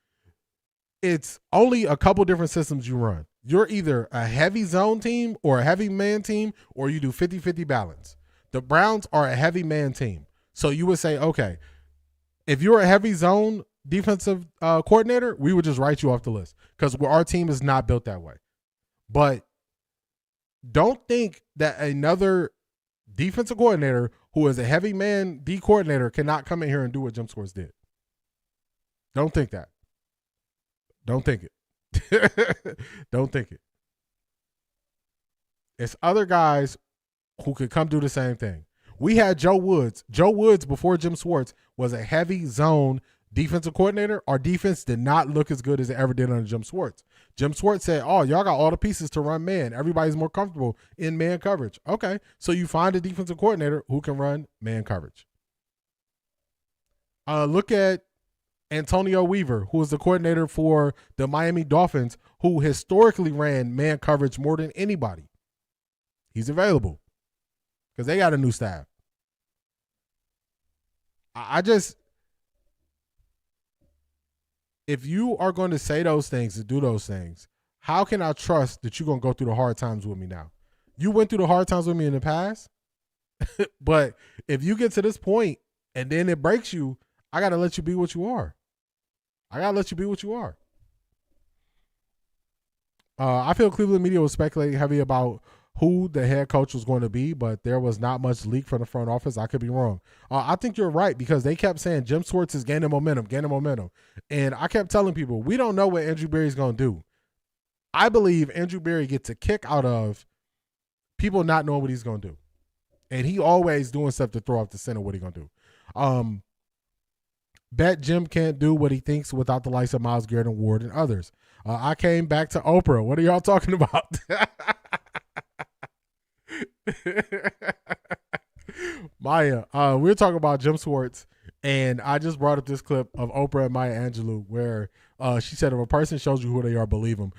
It's only a couple different systems you run. You're either a heavy zone team or a heavy man team, or you do 50-50 balance. The Browns are a heavy man team. So you would say, okay, if you're a heavy zone defensive coordinator, we would just write you off the list because our team is not built that way. But don't think that another defensive coordinator who is a heavy man D coordinator cannot come in here and do what Jim Schwartz did. Don't think that. Don't think it. Don't think it. It's other guys who could come do the same thing. We had Joe Woods. Joe Woods, before Jim Schwartz, was a heavy zone defensive coordinator. Our defense did not look as good as it ever did under Jim Schwartz. Jim Schwartz said, oh, y'all got all the pieces to run man. Everybody's more comfortable in man coverage. Okay, so you find a defensive coordinator who can run man coverage. Look at Antonio Weaver, who was the coordinator for the Miami Dolphins, who historically ran man coverage more than anybody. He's available because they got a new staff. If you are going to say those things and do those things, how can I trust that you're going to go through the hard times with me now? You went through the hard times with me in the past, but if you get to this point and then it breaks you, I got to let you be what you are. I feel Cleveland media was speculating heavy about who the head coach was going to be, but there was not much leak from the front office. I could be wrong. I think you're right because they kept saying Jim Schwartz is gaining momentum. And I kept telling people, we don't know what Andrew Berry's going to do. I believe Andrew Berry gets a kick out of people not knowing what he's going to do. And he always doing stuff to throw off the center what he's going to do. Bet Jim can't do what he thinks without the likes of Myles Garrett and Ward and others. I came back to Oprah. What are y'all talking about? Maya, we were talking about Jim Schwartz, and I just brought up this clip of Oprah and Maya Angelou where she said, if a person shows you who they are, believe them.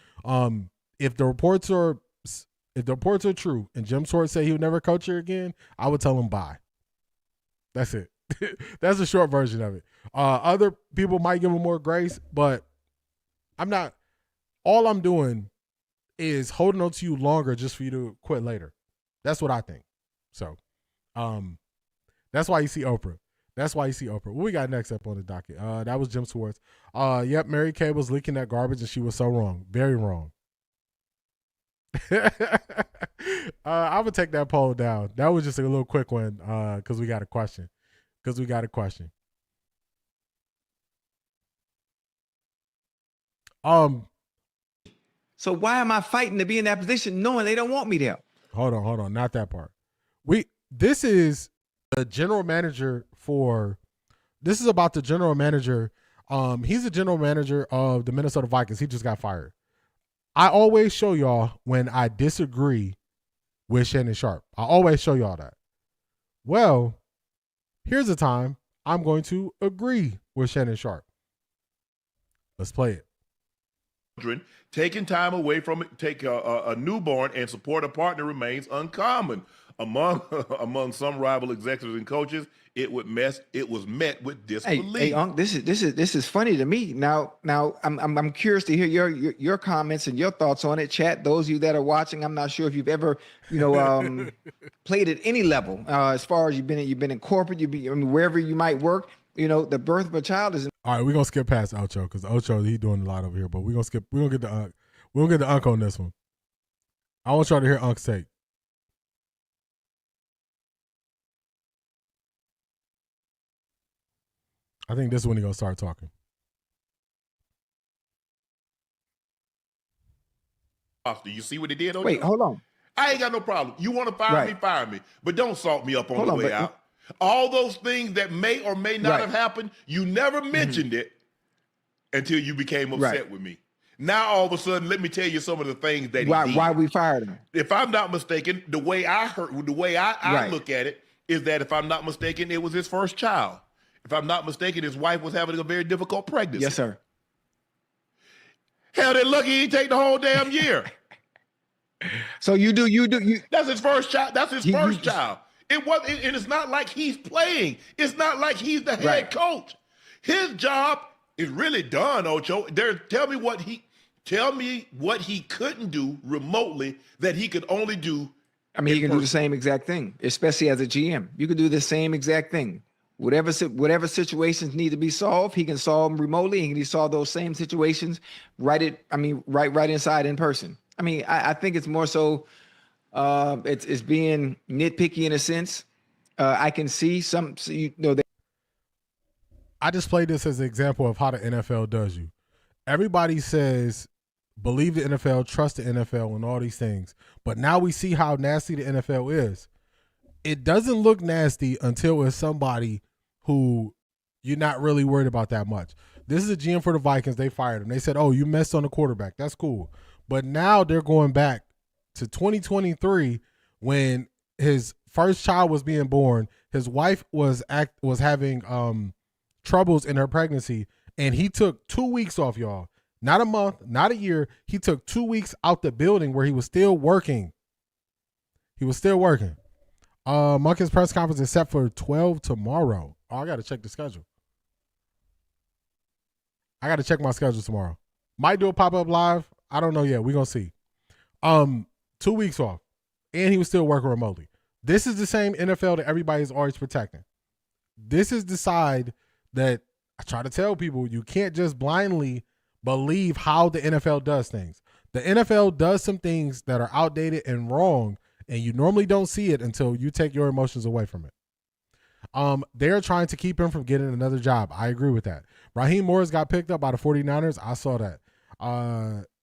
If the reports are true and Jim Schwartz said he would never coach here again, I would tell him bye. That's it. That's the short version of it. Other people might give him more grace, but I'm not. All I'm doing is holding on to you longer just for you to quit later. That's what I think. So, that's why you see Oprah. That's why you see Oprah. What we got next up on the docket? That was Jim Schwartz. Yep, Mary Kay was leaking that garbage and she was so wrong. Very wrong. I would take that poll down. That was just a little quick one because we got a question. So why am I fighting to be in that position knowing they don't want me there? Hold on. Not that part. This is the general manager this is about the general manager. He's the general manager of the Minnesota Vikings. He just got fired. I always show y'all when I disagree with Shannon Sharpe. I always show y'all that. Well, here's a time I'm going to agree with Shannon Sharpe. Let's play it. Taking time away from it, take a newborn and support a partner remains uncommon. Among some rival executives and coaches, it was met with disbelief. Hey, Unc, this is funny to me. Now I'm curious to hear your comments and your thoughts on it. Chat, those of you that are watching, I'm not sure if you've ever played at any level as far as you've been in corporate, wherever you might work. The birth of a child is. All right, we're gonna skip past Ocho because Ocho he doing a lot over here, but we're gonna get the Unc. We're gonna get the Unc on this one. I want y'all to hear Unc's take. I think this is when he gonna start talking. Do you see what he did? Wait, hold on. I ain't got no problem. You want to fire me, fire me, but don't salt me up on the way out. All those things that may or may not have happened, you never mentioned it until you became upset with me. Now, all of a sudden, let me tell you some of the things that he did. Why we fired him? If I'm not mistaken, the way I look at it is that if I'm not mistaken, it was his first child. If I'm not mistaken, his wife was having a very difficult pregnancy. Yes, sir. Hell, they're lucky he didn't take the whole damn year. So you do. That's his first child. That's his first child. And it's not like he's playing. It's not like he's the head coach. His job is really done, Ocho. Tell me what he couldn't do remotely that he could only do. I mean, he can do the same exact thing, especially as a GM. You can do the same exact thing. Whatever situations need to be solved, he can solve them remotely. He can solve those same situations right inside in person. I mean, I think it's more so it's being nitpicky in a sense. I can see I just played this as an example of how the NFL does you. Everybody says, believe the NFL, trust the NFL, and all these things. But now we see how nasty the NFL is. It doesn't look nasty until it's somebody who you're not really worried about that much. This is a GM for the Vikings. They fired him. They said, oh, you messed on the quarterback. That's cool. But now they're going back to 2023 when his first child was being born. His wife was having troubles in her pregnancy, and he took 2 weeks off, y'all. Not a month, not a year. He took 2 weeks out the building where he was still working. Monken's press conference is set for 12 tomorrow. Oh, I got to check the schedule. I got to check my schedule tomorrow. Might do a pop-up live. I don't know yet. We're going to see. 2 weeks off. And he was still working remotely. This is the same NFL that everybody's always protecting. This is the side that I try to tell people you can't just blindly believe how the NFL does things. The NFL does some things that are outdated and wrong, and you normally don't see it until you take your emotions away from it. They're trying to keep him from getting another job. I agree with that. Raheem Morris got picked up by the 49ers. I saw that.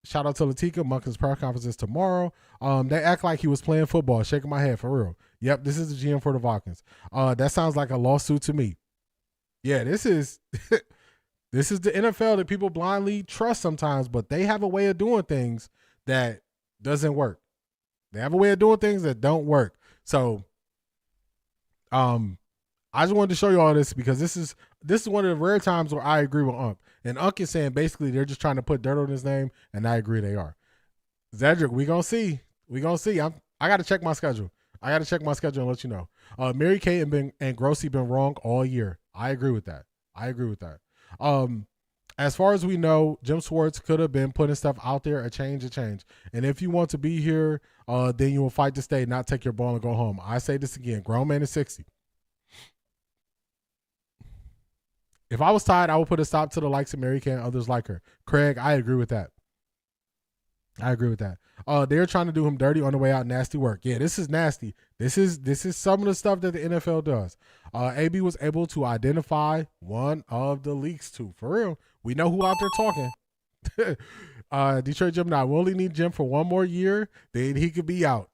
Shout out to Latika. Monken's press conference is tomorrow. They act like he was playing football. Shaking my head, for real. Yep, this is the GM for the Vikings. That sounds like a lawsuit to me. Yeah, this is this is the NFL that people blindly trust sometimes, but they have a way of doing things that doesn't work. They have a way of doing things that don't work. So I just wanted to show you all this because this is one of the rare times where I agree with Unc. And Unc is saying basically they're just trying to put dirt on his name, and I agree they are. Zedric, we gonna see. I got to check my schedule. And let you know. Mary Kay and Grossi been wrong all year. I agree with that. as far as we know, Jim Schwartz could have been putting stuff out there, a change. And if you want to be here, then you will fight to stay, not take your ball and go home. I say this again, grown man is 60. If I was tired, I would put a stop to the likes of Mary Kay and others like her. Craig, I agree with that. They're trying to do him dirty on the way out. Nasty work. Yeah, this is nasty. This is some of the stuff that the NFL does. AB was able to identify one of the leaks too. For real. We know who out there talking. Detroit Gemini, we only need Jim for one more year, then he could be out.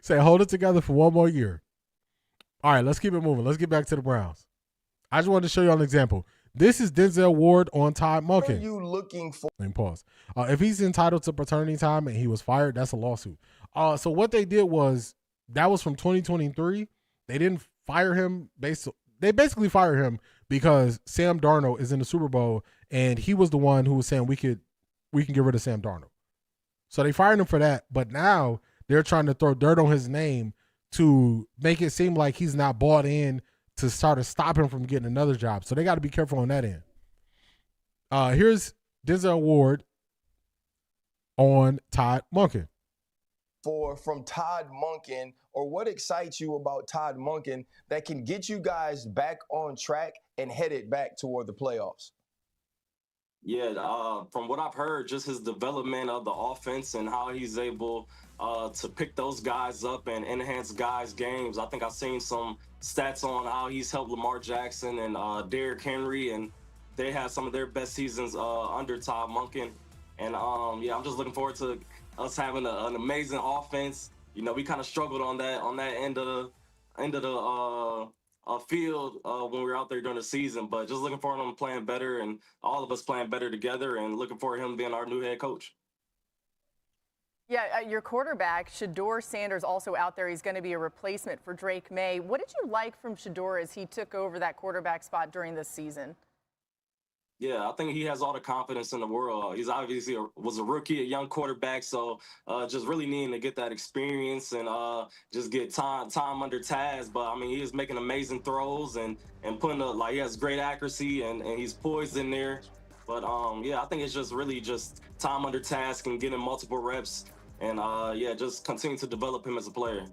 Say, hold it together for one more year. All right, let's keep it moving. Let's get back to the Browns. I just wanted to show you an example. This is Denzel Ward on Todd Monken. What are you looking for? Let me pause. If he's entitled to paternity time and he was fired, that's a lawsuit. So what they did was, that was from 2023. They didn't fire him. They basically fired him because Sam Darnold is in the Super Bowl, and he was the one who was saying we can get rid of Sam Darnold. So they fired him for that, but now they're trying to throw dirt on his name to make it seem like he's not bought in to start to stop him from getting another job. So they got to be careful on that end. Here's Denzel Ward on Todd Monken. From Todd Monken, or what excites you about Todd Monken that can get you guys back on track and headed back toward the playoffs? Yeah, from what I've heard, just his development of the offense and how he's able to pick those guys up and enhance guys' games. I think I've seen some stats on how he's helped Lamar Jackson and Derrick Henry, and they had some of their best seasons under Todd Monken. And yeah, I'm just looking forward to us having an amazing offense. You know, we kind of struggled on that end of the field when we were out there during the season, but just looking forward to him playing better and all of us playing better together, and looking forward to him being our new head coach. Yeah, your quarterback, Shedeur Sanders, also out there. He's going to be a replacement for Drake May. What did you like from Shedeur as he took over that quarterback spot during this season? Yeah, I think he has all the confidence in the world. He's obviously was a rookie, a young quarterback, so just really needing to get that experience and just get time under task. But, I mean, he is making amazing throws and putting he has great accuracy and he's poised in there. But, yeah, I think it's just really just time under task and getting multiple reps and, yeah, just continue to develop him as a player.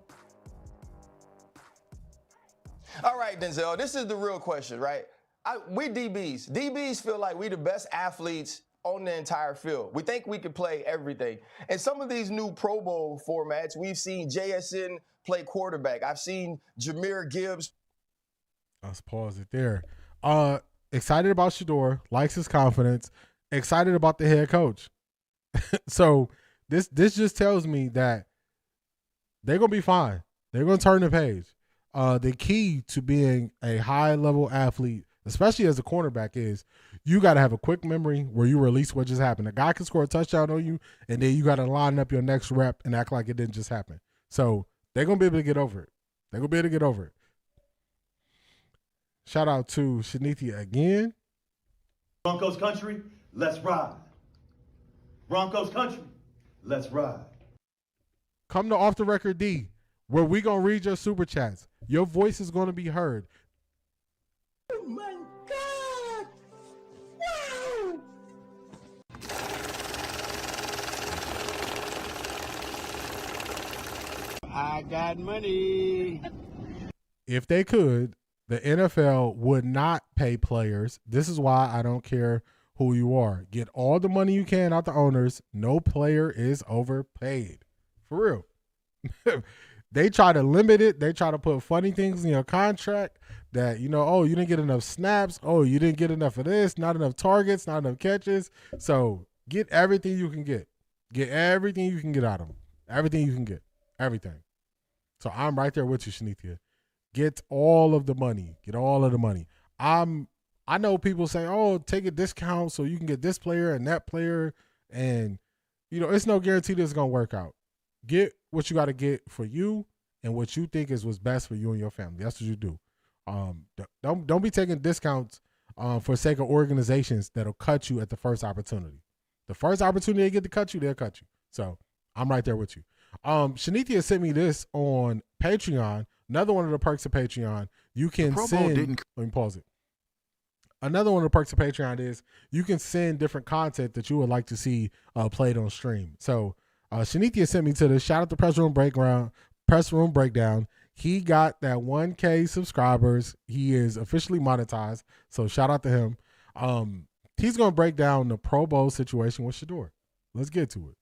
All right, Denzel, this is the real question, right? We DBs. DBs feel like we the best athletes on the entire field. We think we can play everything. And some of these new Pro Bowl formats, we've seen JSN play quarterback. I've seen Jahmyr Gibbs. Let's pause it there. Excited about Shedeur, likes his confidence, excited about the head coach. So this just tells me that they're going to be fine. They're going to turn the page. The key to being a high-level athlete, especially as a cornerback, is you got to have a quick memory where you release what just happened. A guy can score a touchdown on you, and then you got to line up your next rep and act like it didn't just happen. So they're going to be able to get over it. They're going to be able to get over it. Shout out to Shanithia again. Broncos country, let's ride. Broncos country, let's ride. Come to Offtharecorddee, where we going to read your super chats. Your voice is going to be heard. Oh my God! Wow! I got money. If they could, the NFL would not pay players. This is why I don't care who you are. Get all the money you can out the owners. No player is overpaid. For real. They try to limit it. They try to put funny things in your contract that, you know, oh, you didn't get enough snaps. Oh, you didn't get enough of this. Not enough targets. Not enough catches. So get everything you can get. Get everything you can get out of them. Everything you can get. Everything. So I'm right there with you, Shanithia. Get all of the money. Get all of the money. I know people say, oh, take a discount so you can get this player and that player. And, you know, it's no guarantee this is going to work out. Get what you got to get for you and what you think is what's best for you and your family. That's what you do. Don't be taking discounts for sake of organizations that'll cut you at the first opportunity. The first opportunity they get to cut you, they'll cut you. So I'm right there with you. Shanithia sent me this on Patreon. Another one of the perks of Patreon. You can send. Let me pause it. another one of the perks of Patreon is you can send different content that you would like to see played on stream. So Shanithia sent me to the shout out to Press Room Breakdown. He got that 1K subscribers. He is officially monetized. So shout out to him. He's going to break down the Pro Bowl situation with Shedeur. Let's get to it.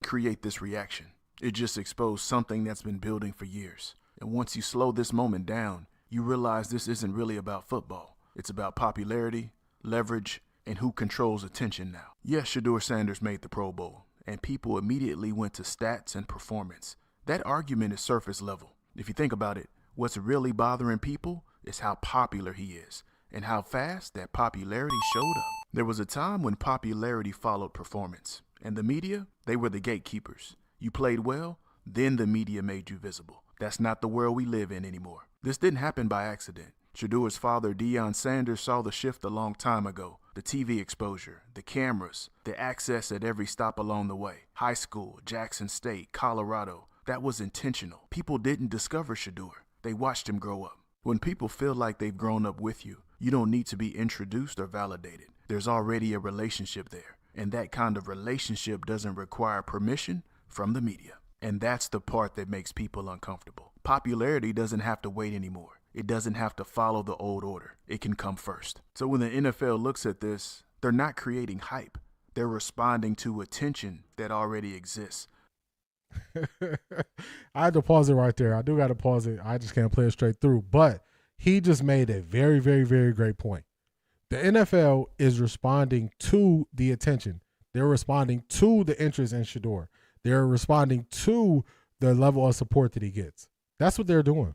Create this reaction. It just exposed something that's been building for years. And once you slow this moment down, you realize this isn't really about football. It's about popularity, leverage, and who controls attention now. Yes, Shedeur Sanders made the Pro Bowl, and people immediately went to stats and performance. That argument is surface level. If you think about it, what's really bothering people is how popular he is, and how fast that popularity showed up. There was a time when popularity followed performance, and the media, they were the gatekeepers. You played well, then the media made you visible. That's not the world we live in anymore. This didn't happen by accident. Shedeur's father, Deion Sanders, saw the shift a long time ago. The TV exposure, the cameras, the access at every stop along the way. High school, Jackson State, Colorado. That was intentional. People didn't discover Shedeur. They watched him grow up. When people feel like they've grown up with you, you don't need to be introduced or validated. There's already a relationship there. And that kind of relationship doesn't require permission from the media. And that's the part that makes people uncomfortable. Popularity doesn't have to wait anymore. It doesn't have to follow the old order. It can come first. So when the NFL looks at this, they're not creating hype. They're responding to attention that already exists. I had to pause it right there. I do got to pause it. I just can't play it straight through. But he just made a very, very, very great point. The NFL is responding to the attention. They're responding to the interest in Shedeur. They're responding to the level of support that he gets. That's what they're doing.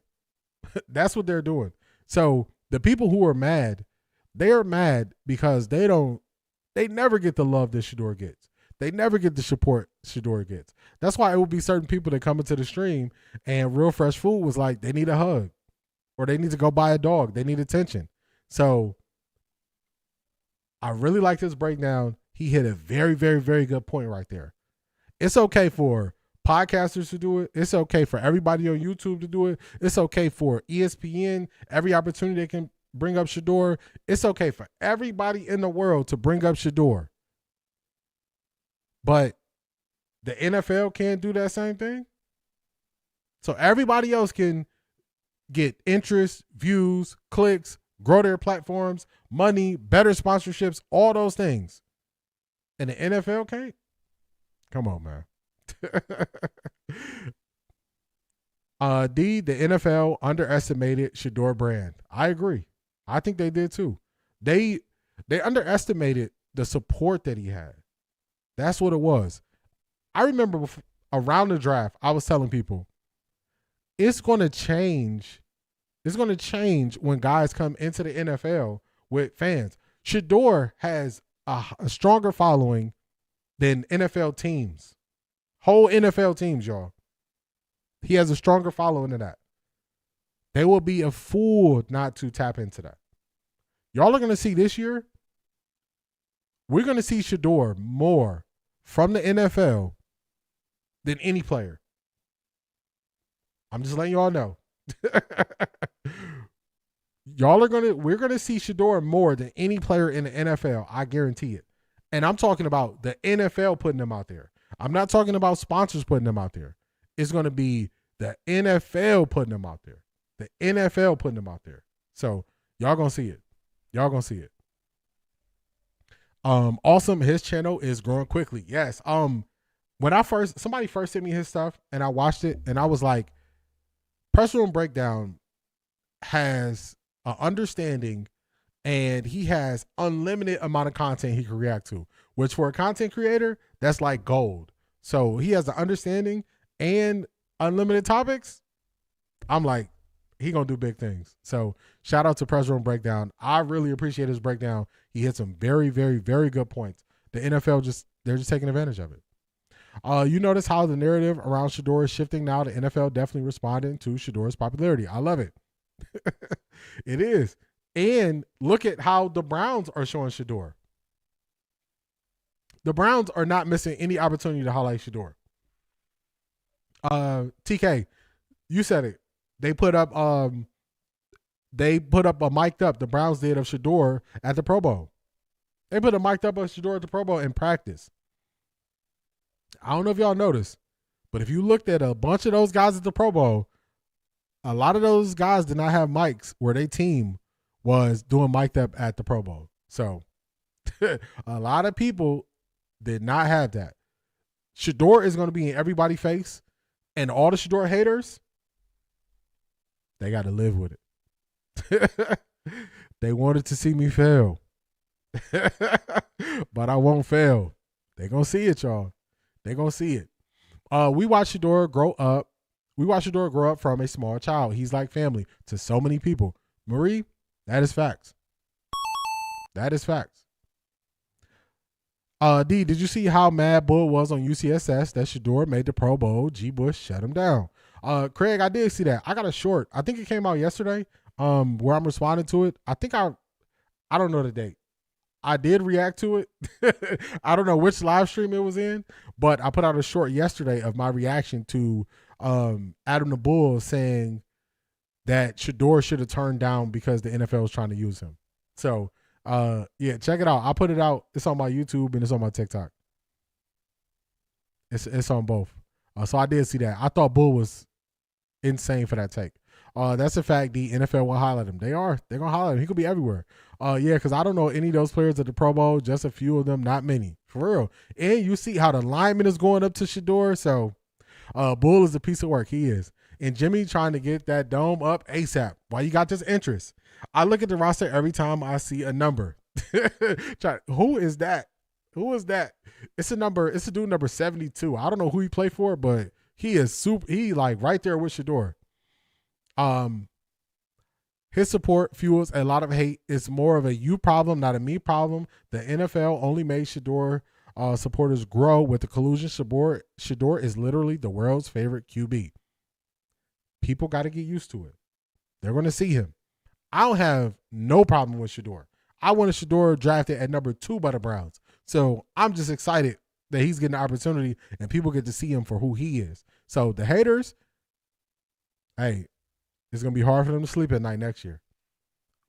That's what they're doing. So the people who are mad, they're mad because they never get the love that Shedeur gets. They never get the support Shedeur gets. That's why it will be certain people that come into the stream and Real Fresh Food was like, they need a hug or they need to go buy a dog. They need attention. So I really like this breakdown. He hit a very, very, very good point right there. It's okay for podcasters to do it. It's okay for everybody on YouTube to do it. It's okay for ESPN, every opportunity they can bring up Shedeur. It's okay for everybody in the world to bring up Shedeur. But the NFL can't do that same thing. So everybody else can get interest, views, clicks, grow their platforms, money, better sponsorships, all those things. And the NFL can't? Come on, man. The NFL underestimated Shedeur brand. I agree. I think they did too. They underestimated the support that he had. That's what it was. I remember around the draft, I was telling people, it's going to change. It's going to change when guys come into the NFL with fans. Shedeur has a stronger following than NFL teams. Whole NFL teams, y'all. He has a stronger following than that. They will be a fool not to tap into that. Y'all are going to see this year, we're going to see Shedeur more from the NFL than any player. I'm just letting y'all know. We're going to see Shedeur more than any player in the NFL. I guarantee it. And I'm talking about the NFL putting them out there. I'm not talking about sponsors putting them out there. It's going to be the NFL putting them out there. The NFL putting them out there. So y'all going to see it. Y'all going to see it. Awesome. His channel is growing quickly. Yes. When somebody first sent me his stuff and I watched it and I was like, Press Room Breakdown has an understanding and he has unlimited amount of content he can react to, which for a content creator, that's like gold. So he has the understanding and unlimited topics. I'm like, he gonna do big things. So shout out to Press Room Breakdown. I really appreciate his breakdown. He hit some very, very, very good points. The NFL they're just taking advantage of it. You notice how the narrative around Shedeur is shifting now. The NFL definitely responding to Shedeur's popularity. I love it. It is. And look at how the Browns are showing Shedeur. The Browns are not missing any opportunity to highlight Shedeur. TK, you said it. They put up they put up a mic'd up, the Browns did, of Shedeur at the Pro Bowl. They put a mic'd up of Shedeur at the Pro Bowl in practice. I don't know if y'all noticed, but if you looked at a bunch of those guys at the Pro Bowl, a lot of those guys did not have mics where their team was doing mic'd up at the Pro Bowl. So a lot of people did not have that. Shedeur is going to be in everybody's face, and all the Shedeur haters, they got to live with it. They wanted to see me fail, but I won't fail. They going to see it, y'all. They going to see it. We watched Shedeur grow up. We watched Shedeur grow up from a small child. He's like family to so many people. Marie, that is facts. That is facts. D, did you see how mad Bull was on UCSS that Shedeur made the Pro Bowl? G. Bush shut him down. Craig, I did see that. I got a short. I think it came out yesterday. Where I'm responding to it. I think I don't know the date. I did react to it. I don't know which live stream it was in, but I put out a short yesterday of my reaction to Adam the Bull saying that Shedeur should have turned down because the NFL was trying to use him. So, yeah, check it out. I'll put it out. It's on my YouTube and it's on my TikTok. It's on both. So I did see that. I thought Bull was insane for that take. That's a fact. The NFL will highlight him. They're going to highlight him. He could be everywhere. Yeah, because I don't know any of those players at the Pro Bowl, just a few of them, not many. For real. And you see how the lineman is going up to Shedeur. So Bull is a piece of work. He is. And Jimmy trying to get that dome up ASAP. Why you got this interest? I look at the roster every time I see a number. Who is that? Who is that? It's a number. It's a dude number 72. I don't know who he played for, but he is super. He like right there with Shedeur. His support fuels a lot of hate. It's more of a you problem, not a me problem. The NFL only made Shedeur supporters grow with the collusion. Shedeur is literally the world's favorite QB. People got to get used to it. They're going to see him. I don't have no problem with Shedeur. I wanted Shedeur drafted at number 2 by the Browns. So I'm just excited that he's getting the opportunity and people get to see him for who he is. So the haters, hey, it's going to be hard for them to sleep at night next year.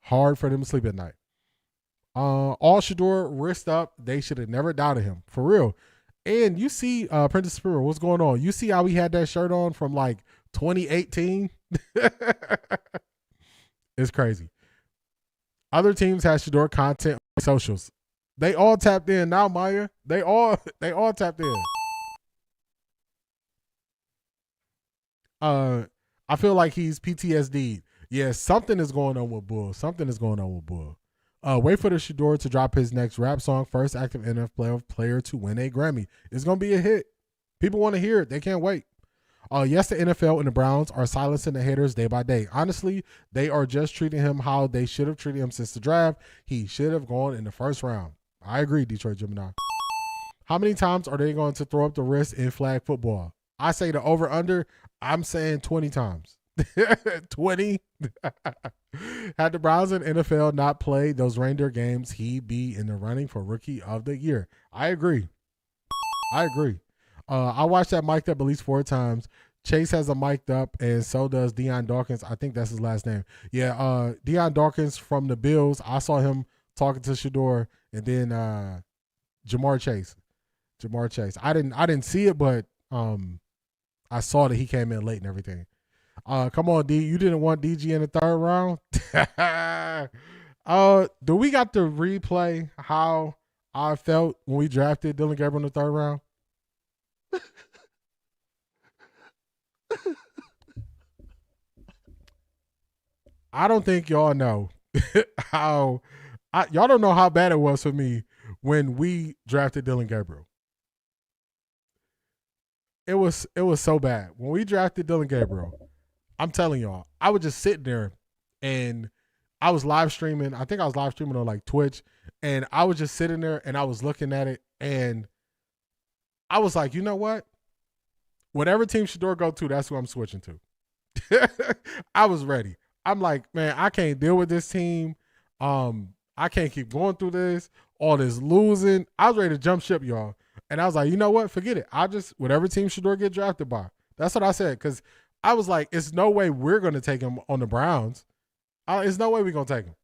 Hard for them to sleep at night. All Shedeur risked up. They should have never doubted him. For real. And you see, Prentice Spirit, what's going on? You see how he had that shirt on from like 2018? It's crazy. Other teams have Shedeur content on socials. They all tapped in now, Maya. They all tapped in. I feel like he's PTSD. Yeah, something is going on with Bull. Something is going on with Bull. Wait for the Shedeur to drop his next rap song. First active NFL player to win a Grammy. It's going to be a hit. People want to hear it. They can't wait. Yes, the NFL and the Browns are silencing the haters day by day. Honestly, they are just treating him how they should have treated him since the draft. He should have gone in the first round. I agree, Detroit Gemini. How many times are they going to throw up the wrist in flag football? I say the over-under. I'm saying 20 times. 20. Had the Browns and NFL not played those reindeer games, he'd be in the running for Rookie of the Year. I agree. I watched that mic'd up at least 4 times. Chase has a mic'd up, and so does Deion Dawkins. I think that's his last name. Yeah, Deion Dawkins from the Bills. I saw him talking to Shedeur, and then Jamar Chase. I didn't see it, but I saw that he came in late and everything. Come on, D. You didn't want DG in the 3rd round? Do we got to replay how I felt when we drafted Dylan Gabriel in the 3rd round? I don't think y'all know y'all don't know how bad it was for me when we drafted Dylan Gabriel. It was so bad. When we drafted Dylan Gabriel, I'm telling y'all, I was just sitting there and I was live streaming. I think I was live streaming on like Twitch, and I was just sitting there and I was looking at it and I was like, you know what? Whatever team Shedeur go to, that's who I'm switching to. I was ready. I'm like, man, I can't deal with this team. I can't keep going through this. All this losing. I was ready to jump ship, y'all. And I was like, you know what? Forget it. Whatever team Shedeur get drafted by. That's what I said. Because I was like, it's no way we're going to take him on the Browns. There's no way we're going to take him.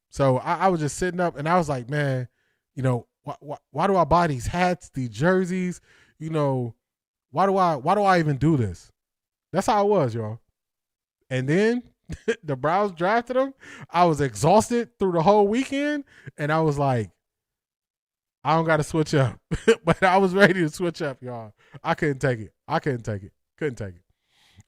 So I was just sitting up, and I was like, man, you know, why do I buy these hats, these jerseys? You know, why do I even do this? That's how it was, y'all. And then the Browns drafted him. I was exhausted through the whole weekend, and I was like, I don't got to switch up. But I was ready to switch up, y'all. I couldn't take it. Couldn't take it.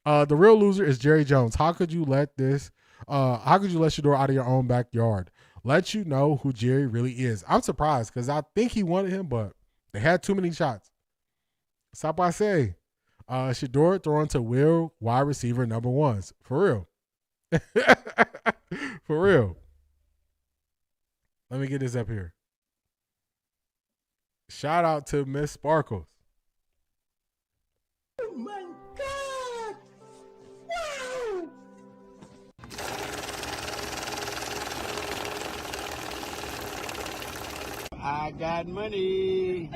The real loser is Jerry Jones. How could you let Shedeur out of your own backyard? Let you know who Jerry really is. I'm surprised because I think he wanted him, but they had too many shots. Stop by say. Shedeur throwing to Will wide receiver number ones. For real. For real. Let me get this up here. Shout out to Miss Sparkles. Oh my God! Wow! I got money.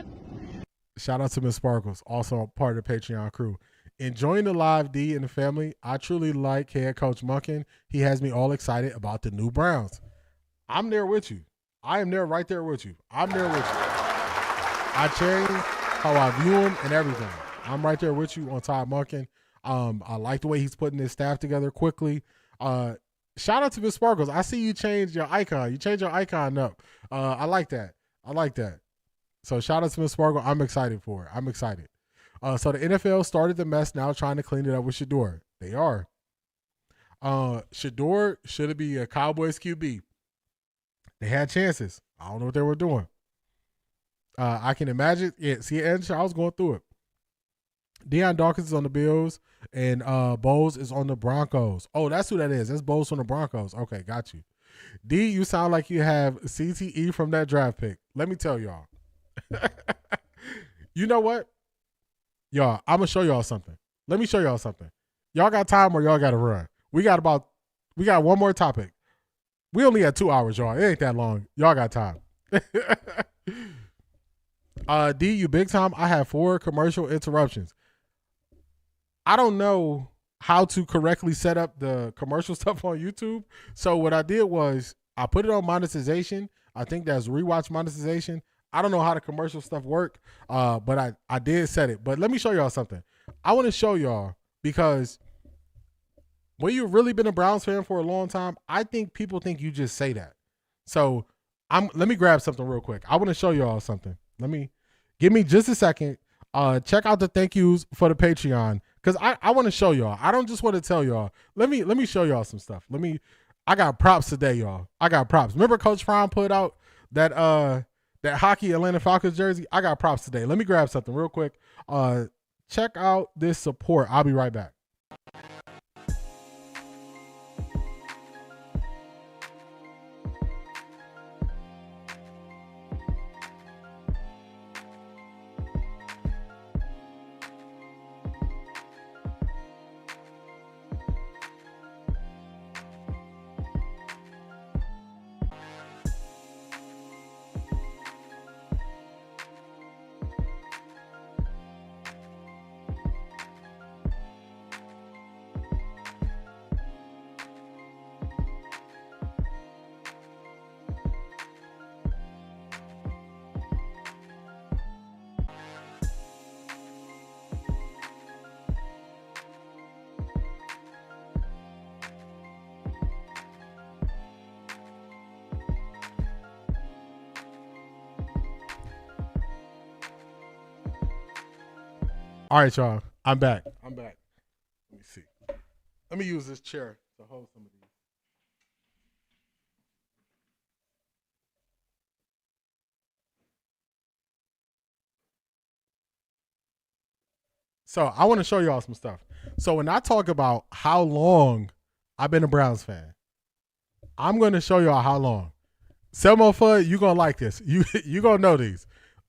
Shout out to Miss Sparkles, also part of the Patreon crew. Enjoying the live, D and the family. I truly like head coach Monken. He has me all excited about the new Browns. I'm there with you. I am there right there with you. I'm there with you. I change how I view him and everything. I'm right there with you on Todd Monken. I like the way he's putting his staff together quickly. Shout out to Miss Sparkles. I see you change your icon. You change your icon up. I like that. So shout out to Miss Sparkle. I'm excited for it. I'm excited. So the NFL started the mess now, trying to clean it up with Shedeur. They are. Shedeur should be a Cowboys QB. They had chances. I don't know what they were doing. I can imagine. Yeah, see, and I was going through it. Deion Dawkins is on the Bills, and Bowles is on the Broncos. Oh, that's who that is. That's Bowles from the Broncos. Okay, got you. D, you sound like you have CTE from that draft pick. Let me tell y'all. You know what? Y'all, I'm going to show y'all something. Let me show y'all something. Y'all got time or y'all got to run? We got one more topic. We only had 2 hours, y'all. It ain't that long. Y'all got time. D, you big time. I have 4 commercial interruptions. I don't know how to correctly set up the commercial stuff on YouTube. So what I did was I put it on monetization. I think that's rewatch monetization. I don't know how the commercial stuff work, but I did set it. But let me show y'all something. I want to show y'all because when you've really been a Browns fan for a long time, I think people think you just say that. So let me grab something real quick. I want to show y'all something. Give me just a second. Check out the thank yous for the Patreon because I want to show y'all. I don't just want to tell y'all. Let me show y'all some stuff. I got props today, y'all. I got props. Remember Coach Fromm put out that hockey Atlanta Falcons jersey? I got props today. Let me grab something real quick. Check out this support. I'll be right back. All right, y'all. I'm back. Let me see. Let me use this chair to hold some of these. So I want to show y'all some stuff. So when I talk about how long I've been a Browns fan, I'm going to show y'all how long. Selma Fudd, you're going to like this. You going to know these.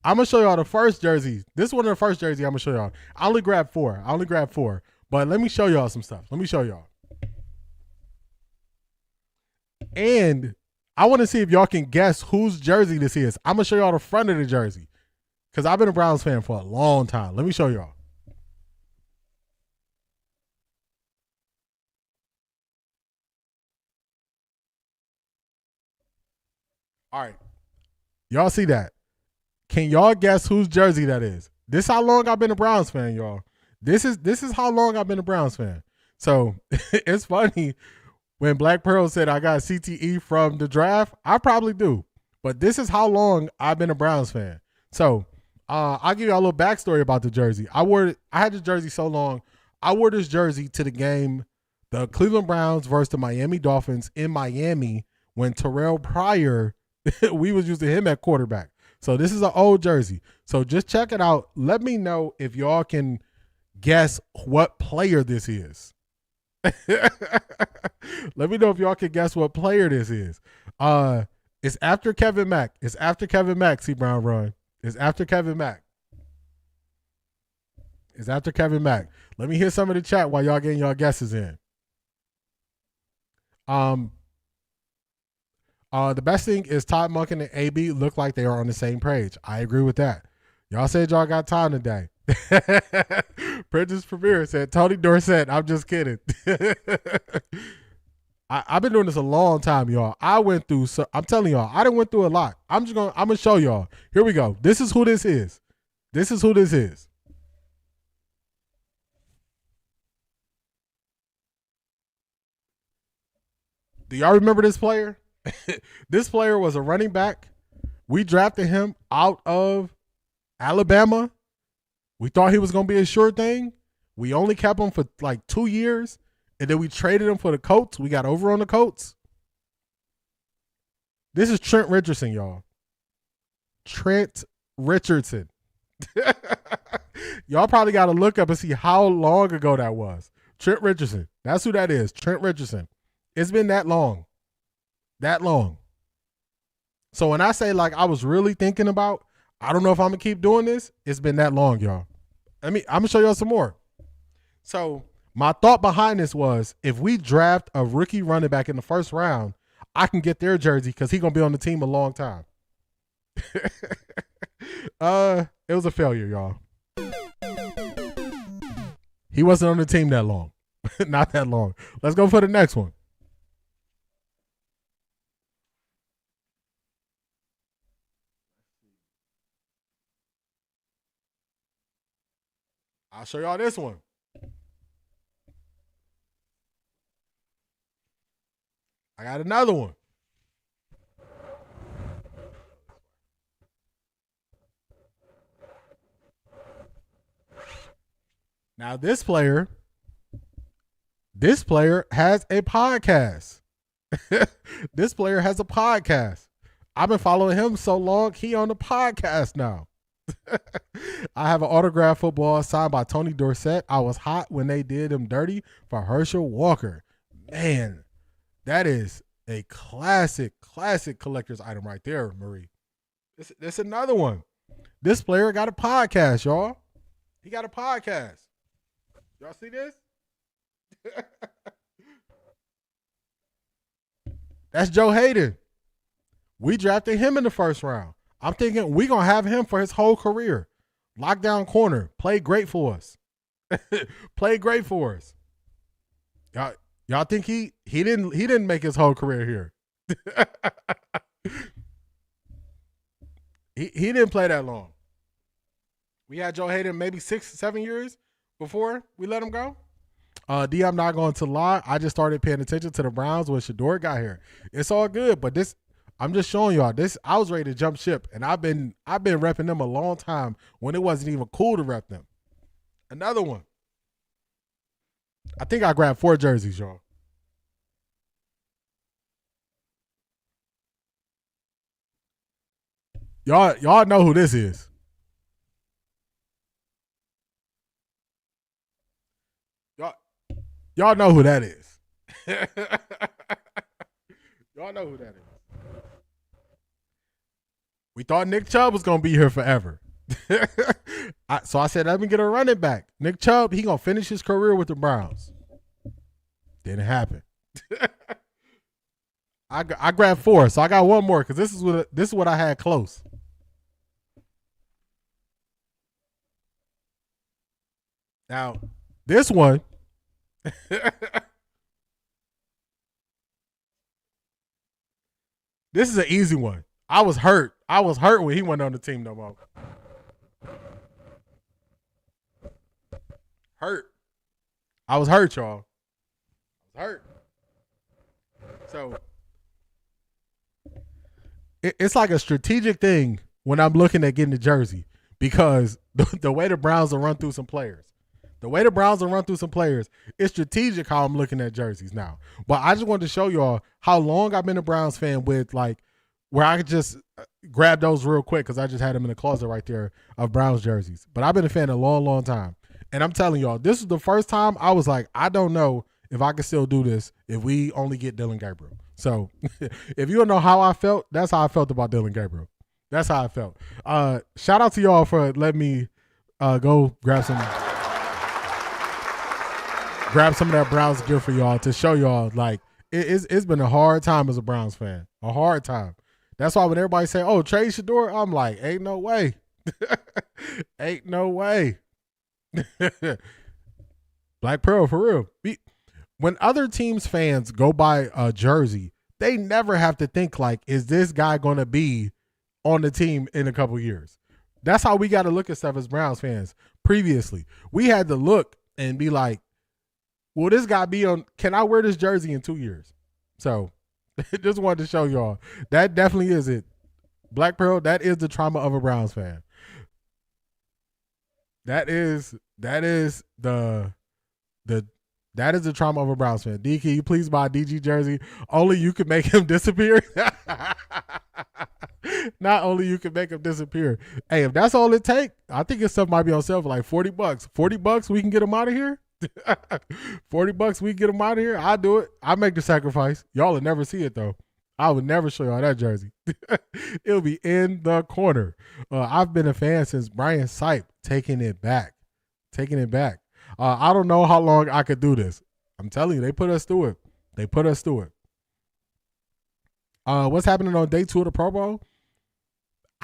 I'm going to show y'all the first jersey. This is one of the first jerseys I'm going to show y'all. I only grabbed 4. But let me show y'all some stuff. Let me show y'all. And I want to see if y'all can guess whose jersey this is. I'm going to show y'all the front of the jersey because I've been a Browns fan for a long time. Let me show y'all. All right. Y'all see that? Can y'all guess whose jersey that is? This how long I've been a Browns fan, y'all. This is how long I've been a Browns fan. So it's funny when Black Pearl said I got CTE from the draft. I probably do. But this is how long I've been a Browns fan. So I'll give you a little backstory about the jersey. I had this jersey so long. I wore this jersey to the game, the Cleveland Browns versus the Miami Dolphins in Miami when Terrell Pryor, we was using him at quarterback. So this is an old jersey. So just check it out. Let me know if y'all can guess what player this is. Let me know if y'all can guess what player this is. It's after Kevin Mack. It's after Kevin Mack, C. Brown Run. It's after Kevin Mack. It's after Kevin Mack. Let me hear some of the chat while y'all getting y'all guesses in. The best thing is Todd Monken and AB look like they are on the same page. I agree with that. Y'all said y'all got time today. Princess Premier said, Tony Dorsett, I'm just kidding. I've been doing this a long time, y'all. I'm telling y'all, I done went through a lot. I'm gonna show y'all. Here we go. This is who this is. This is who this is. Do y'all remember this player? This player was a running back. We drafted him out of Alabama. We thought he was going to be a sure thing. We only kept him for like 2 years, and then we traded him for the Colts. We got over on the Colts. This is Trent Richardson, y'all. Trent Richardson. Y'all probably got to look up and see how long ago that was. Trent Richardson. That's who that is. Trent Richardson. It's been that long. That long. So when I say like I was really thinking about, I don't know if I'm going to keep doing this. It's been that long, y'all. I'm going to show y'all some more. So my thought behind this was if we draft a rookie running back in the first round, I can get their jersey because he's going to be on the team a long time. It was a failure, y'all. He wasn't on the team that long. Not that long. Let's go for the next one. I'll show y'all this one. I got another one. Now this player has a podcast. This player has a podcast. I've been following him so long, he on the podcast now. I have an autographed football signed by Tony Dorsett. I was hot when they did him dirty for Herschel Walker. Man, that is a classic collector's item right there, Marie. This another one. This player got a podcast, y'all. He got a podcast. Y'all see this? That's Joe Hayden. We drafted him in the first round. I'm thinking we're going to have him for his whole career. Lockdown corner. Play great for us. Play great for us. Y'all think he didn't make his whole career here. He didn't play that long. We had Joe Hayden maybe 6-7 years before we let him go. D, I'm not going to lie. I just started paying attention to the Browns when Shedeur got here. It's all good, but this, I'm just showing y'all this. I was ready to jump ship, and I've been repping them a long time when it wasn't even cool to rep them. Another one. I think I grabbed 4 jerseys, y'all. Y'all know who this is. Y'all know who that is. Y'all know who that is. We thought Nick Chubb was going to be here forever. So I said, let me get a running back. Nick Chubb, he going to finish his career with the Browns. Didn't happen. I grabbed 4, so I got one more because this is what I had close. Now, this one, this is an easy one. I was hurt. I was hurt when he went on the team no more. Hurt. I was hurt, y'all. I was hurt. So it's like a strategic thing when I'm looking at getting a jersey because the way the Browns will run through some players. The way the Browns will run through some players, it's strategic how I'm looking at jerseys now. But I just wanted to show y'all how long I've been a Browns fan with like where I could just grab those real quick because I just had them in the closet right there of Browns jerseys. But I've been a fan a long, long time. And I'm telling y'all, this is the first time I was like, I don't know if I can still do this if we only get Dylan Gabriel. So if you don't know how I felt, that's how I felt about Dylan Gabriel. That's how I felt. Shout out to y'all for letting me go grab some of that Browns gear for y'all to show y'all like it's been a hard time as a Browns fan. A hard time. That's why when everybody say, oh, trade Shedeur, I'm like, ain't no way. Ain't no way. Black Pearl, for real. When other teams' fans go buy a jersey, they never have to think like, is this guy going to be on the team in a couple years? That's how we got to look at stuff as Browns fans. Previously, we had to look and be like, will this guy be on, can I wear this jersey in 2 years? So just wanted to show y'all. That definitely is it. Black Pearl, that is the trauma of a Browns fan. That is the trauma of a Browns fan. D, can you please buy a DG jersey? Only you can make him disappear. Not only you can make him disappear. Hey, if that's all it take, I think his stuff might be on sale for like $40. $40, we can get him out of here. $40, we can get him out of here. I'll do it. I make the sacrifice. Y'all will never see it though. I would never show y'all that jersey. It'll be in the corner. I've been a fan since Brian Sipe taking it back. I don't know how long I could do this. I'm telling you, they put us through it. What's happening on day 2 of the Pro Bowl?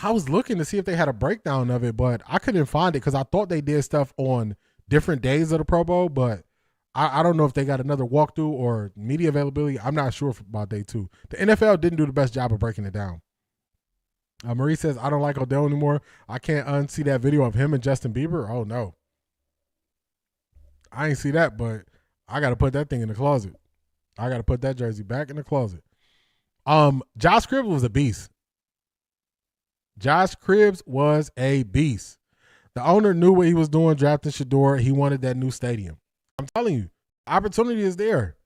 I was looking to see if they had a breakdown of it, but I couldn't find it because I thought they did stuff on different days of the Pro Bowl, but I don't know if they got another walkthrough or media availability. I'm not sure about day 2. The NFL didn't do the best job of breaking it down. Marie says, I don't like Odell anymore. I can't unsee that video of him and Justin Bieber. Oh, no. I ain't see that, but I got to put that thing in the closet. I got to put that jersey back in the closet. Josh Cribbs was a beast. The owner knew what he was doing drafting Shedeur. He wanted that new stadium. I'm telling you, opportunity is there.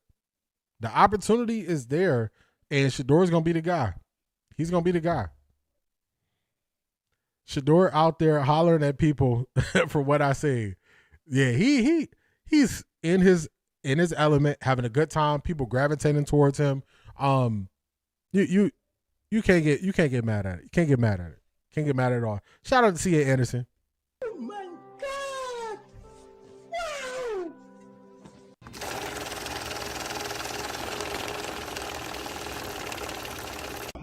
The opportunity is there, and Shedeur's going to be the guy. He's going to be the guy. Shedeur out there hollering at people for what I say. Yeah, he's in his element, having a good time, people gravitating towards him. You can't get mad at it. You can't get mad at it. Can't get mad at it all. Shout out to C.A. Anderson. Oh my God! Wow!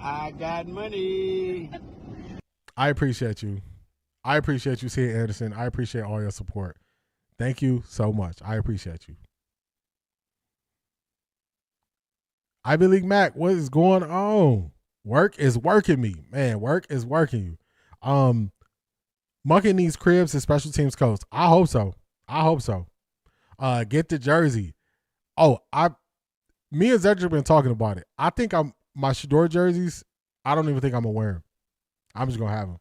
I got money. I appreciate you. I appreciate you, C.A. Anderson. I appreciate all your support. Thank you so much. I appreciate you. Ivy League Mac, what is going on? Work is working me, man. Work is working you. Monken needs Cribbs as special teams coach. I hope so. Get the jersey. Me and Zedric been talking about it. I think my Shedeur jerseys, I don't even think I'm gonna wear them. I'm just gonna have them.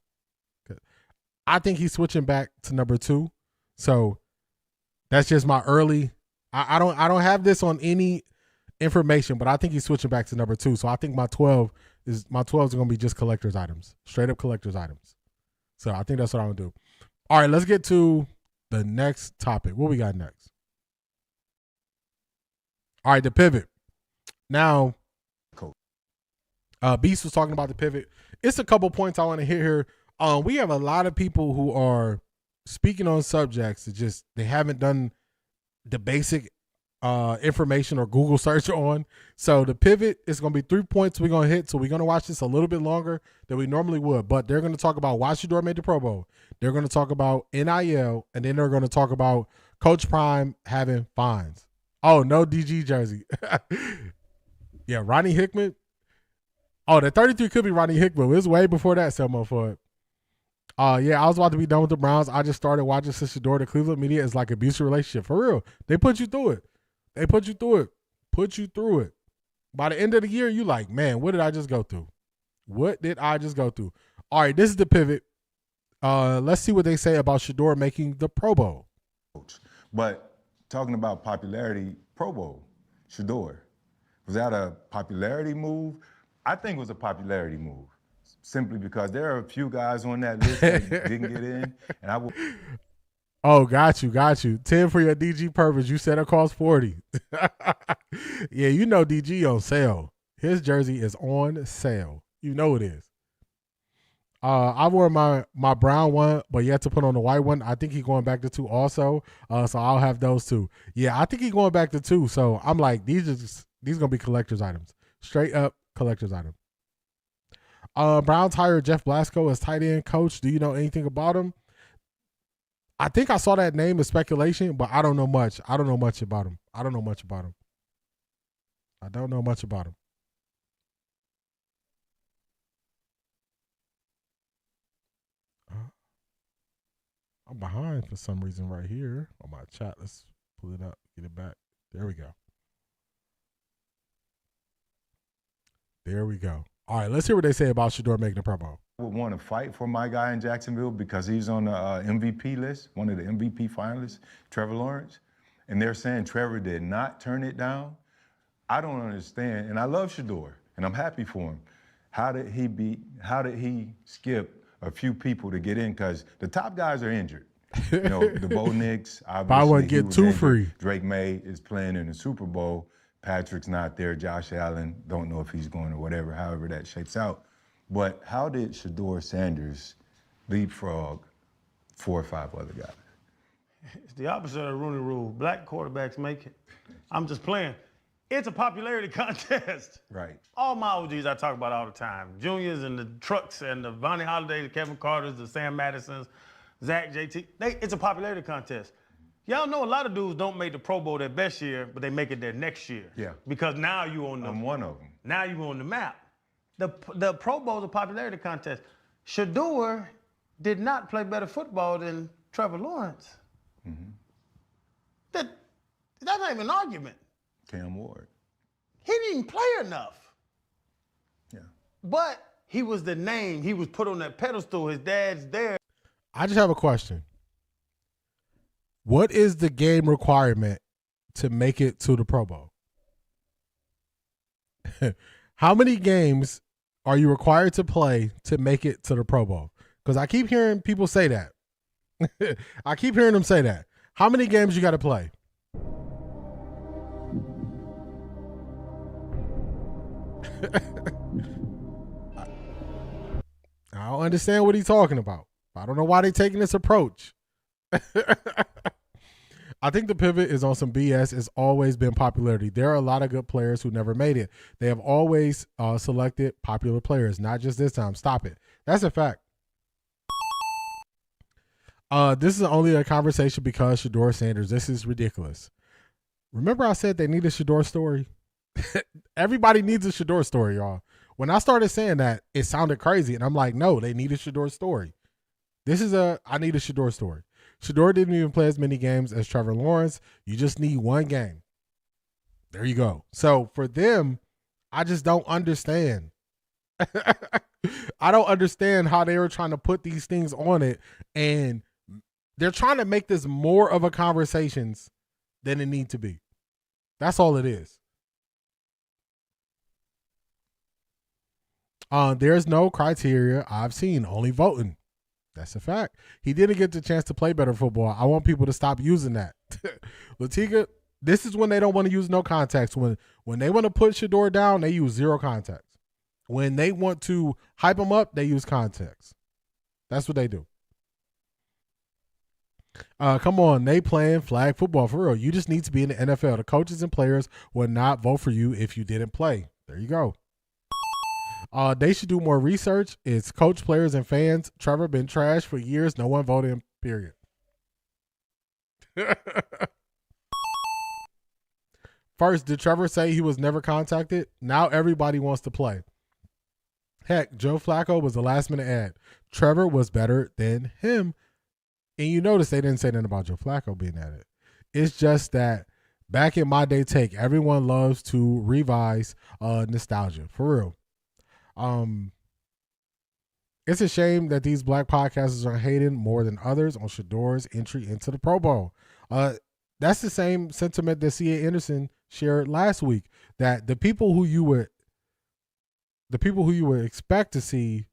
I think he's switching back to number 2. So that's just my early. I don't have this on any information, but I think he's switching back to number 2. So I think my 12s are gonna be just collector's items, straight up collector's items. So I think that's what I'm gonna do. All right, let's get to the next topic. What we got next? All right, the pivot. Now, cool. Beast was talking about the pivot. It's a couple points I want to hit here. We have a lot of people who are speaking on subjects that they haven't done the basic information or Google search on. So the pivot is going to be 3 points we're going to hit. So we're going to watch this a little bit longer than we normally would. But they're going to talk about why Shedeur made the Pro Bowl. They're going to talk about NIL. And then they're going to talk about Coach Prime having fines. Oh, no DG jersey. Yeah, Ronnie Hickman. Oh, the 33 could be Ronnie Hickman. It was way before that, Selma for it. Yeah, I was about to be done with the Browns. I just started watching since Shedeur. The Cleveland media is like an abusive relationship. For real. They put you through it. They put you through it. Put you through it. By the end of the year, you like, man, what did I just go through? What did I just go through? All right, this is the pivot. Let's see what they say about Shedeur making the Pro Bowl. But talking about popularity, Pro Bowl, Shedeur, was that a popularity move? I think it was a popularity move, simply because there are a few guys on that list that didn't get in, and I will. Oh, got you. 10 for your DG purpose. You said it cost 40. Yeah, you know DG on sale. His jersey is on sale. You know it is. I wore my brown one, but yet to put on the white one. I think he's going back to 2 also. So I'll have those 2. Yeah, I think he's going back to 2. So I'm like, these gonna be collector's items. Straight up collector's item. Browns hired Jeff Blasco as tight end coach. Do you know anything about him? I think I saw that name as speculation, but I don't know much. I don't know much about him. I'm behind for some reason right here on my chat. Let's pull it up, get it back. There we go. All right, let's hear what they say about Shedeur making the Pro Bowl. I would want to fight for my guy in Jacksonville because he's on the MVP list, one of the MVP finalists, Trevor Lawrence. And they're saying Trevor did not turn it down. I don't understand. And I love Shedeur, and I'm happy for him. How did he skip a few people to get in? Because the top guys are injured. You know, the Bo Nix, obviously. I wouldn't get too free. Drake May is playing in the Super Bowl. Patrick's not there. Josh Allen, don't know if he's going or whatever, however that shapes out. But how did Shedeur Sanders leapfrog 4 or 5 other guys? It's the opposite of the Rooney Rule. Black quarterbacks make it. I'm just playing. It's a popularity contest. Right. All my OGs I talk about all the time. Juniors and the Trucks and the Vonnie Holiday, the Kevin Carters, the Sam Madisons, Zach, JT. It's a popularity contest. Y'all know a lot of dudes don't make the Pro Bowl their best year, but they make it their next year. Yeah. Because now you on the. I'm one of them. Now you on the map. The Pro Bowl is a popularity contest. Shedeur did not play better football than Trevor Lawrence. Mm-hmm. That's not even an argument. Cam Ward. He didn't even play enough. Yeah. But he was the name. He was put on that pedestal. His dad's there. I just have a question. What is the game requirement to make it to the Pro Bowl? How many games are you required to play to make it to the Pro Bowl? Because I keep hearing people say that. I keep hearing them say that. How many games you got to play? I don't understand what he's talking about. I don't know why they're taking this approach. I think the pivot is on some BS. It's always been popularity. There are a lot of good players who never made it. They have always selected popular players, not just this time. Stop it. That's a fact. This is only a conversation because Shedeur Sanders. This is ridiculous. Remember I said they need a Shedeur story? Everybody needs a Shedeur story, y'all. When I started saying that, it sounded crazy. And I'm like, no, they need a Shedeur story. I need a Shedeur story. Shedeur didn't even play as many games as Trevor Lawrence. You just need one game. There you go. So for them, I just don't understand. I don't understand how they were trying to put these things on it. And they're trying to make this more of a conversation than it needs to be. That's all it is. There's no criteria I've seen, only voting. That's a fact. He didn't get the chance to play better football. I want people to stop using that. Latiga, this is when they don't want to use no context. When they want to put Shedeur down, they use zero context. When they want to hype him up, they use context. That's what they do. Come on, they playing flag football for real. You just need to be in the NFL. The coaches and players would not vote for you if you didn't play. There you go. They should do more research. It's coach, players, and fans. Trevor been trashed for years. No one voted him, period. First, did Trevor say he was never contacted? Now everybody wants to play. Heck, Joe Flacco was the last-minute ad. Trevor was better than him. And you notice they didn't say nothing about Joe Flacco being added. It's just that back in my day take, everyone loves to revise nostalgia. For real. It's a shame that these black podcasters are hating more than others on Shedeur's entry into the Pro Bowl. That's the same sentiment that C.A. Anderson shared last week, that the people who you would expect to see.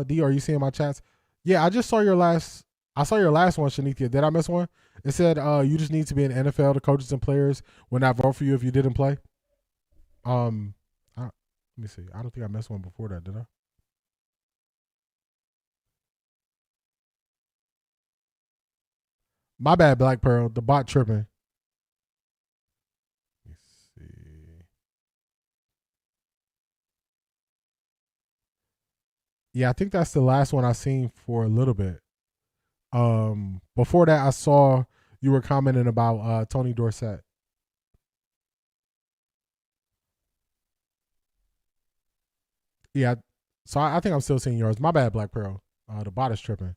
D, are you seeing my chats? Yeah, I saw your last one, Shanithia. Did I miss one? It said you just need to be in NFL. The coaches and players will not vote for you if you didn't play. Let me see. I don't think I missed one before that, did I? My bad, Black Pearl. The bot tripping. Let me see. Yeah, I think that's the last one I seen for a little bit. Before that, I saw you were commenting about Tony Dorsett. Yeah, so I think I'm still seeing yours. My bad, Black Pearl. The bot is tripping.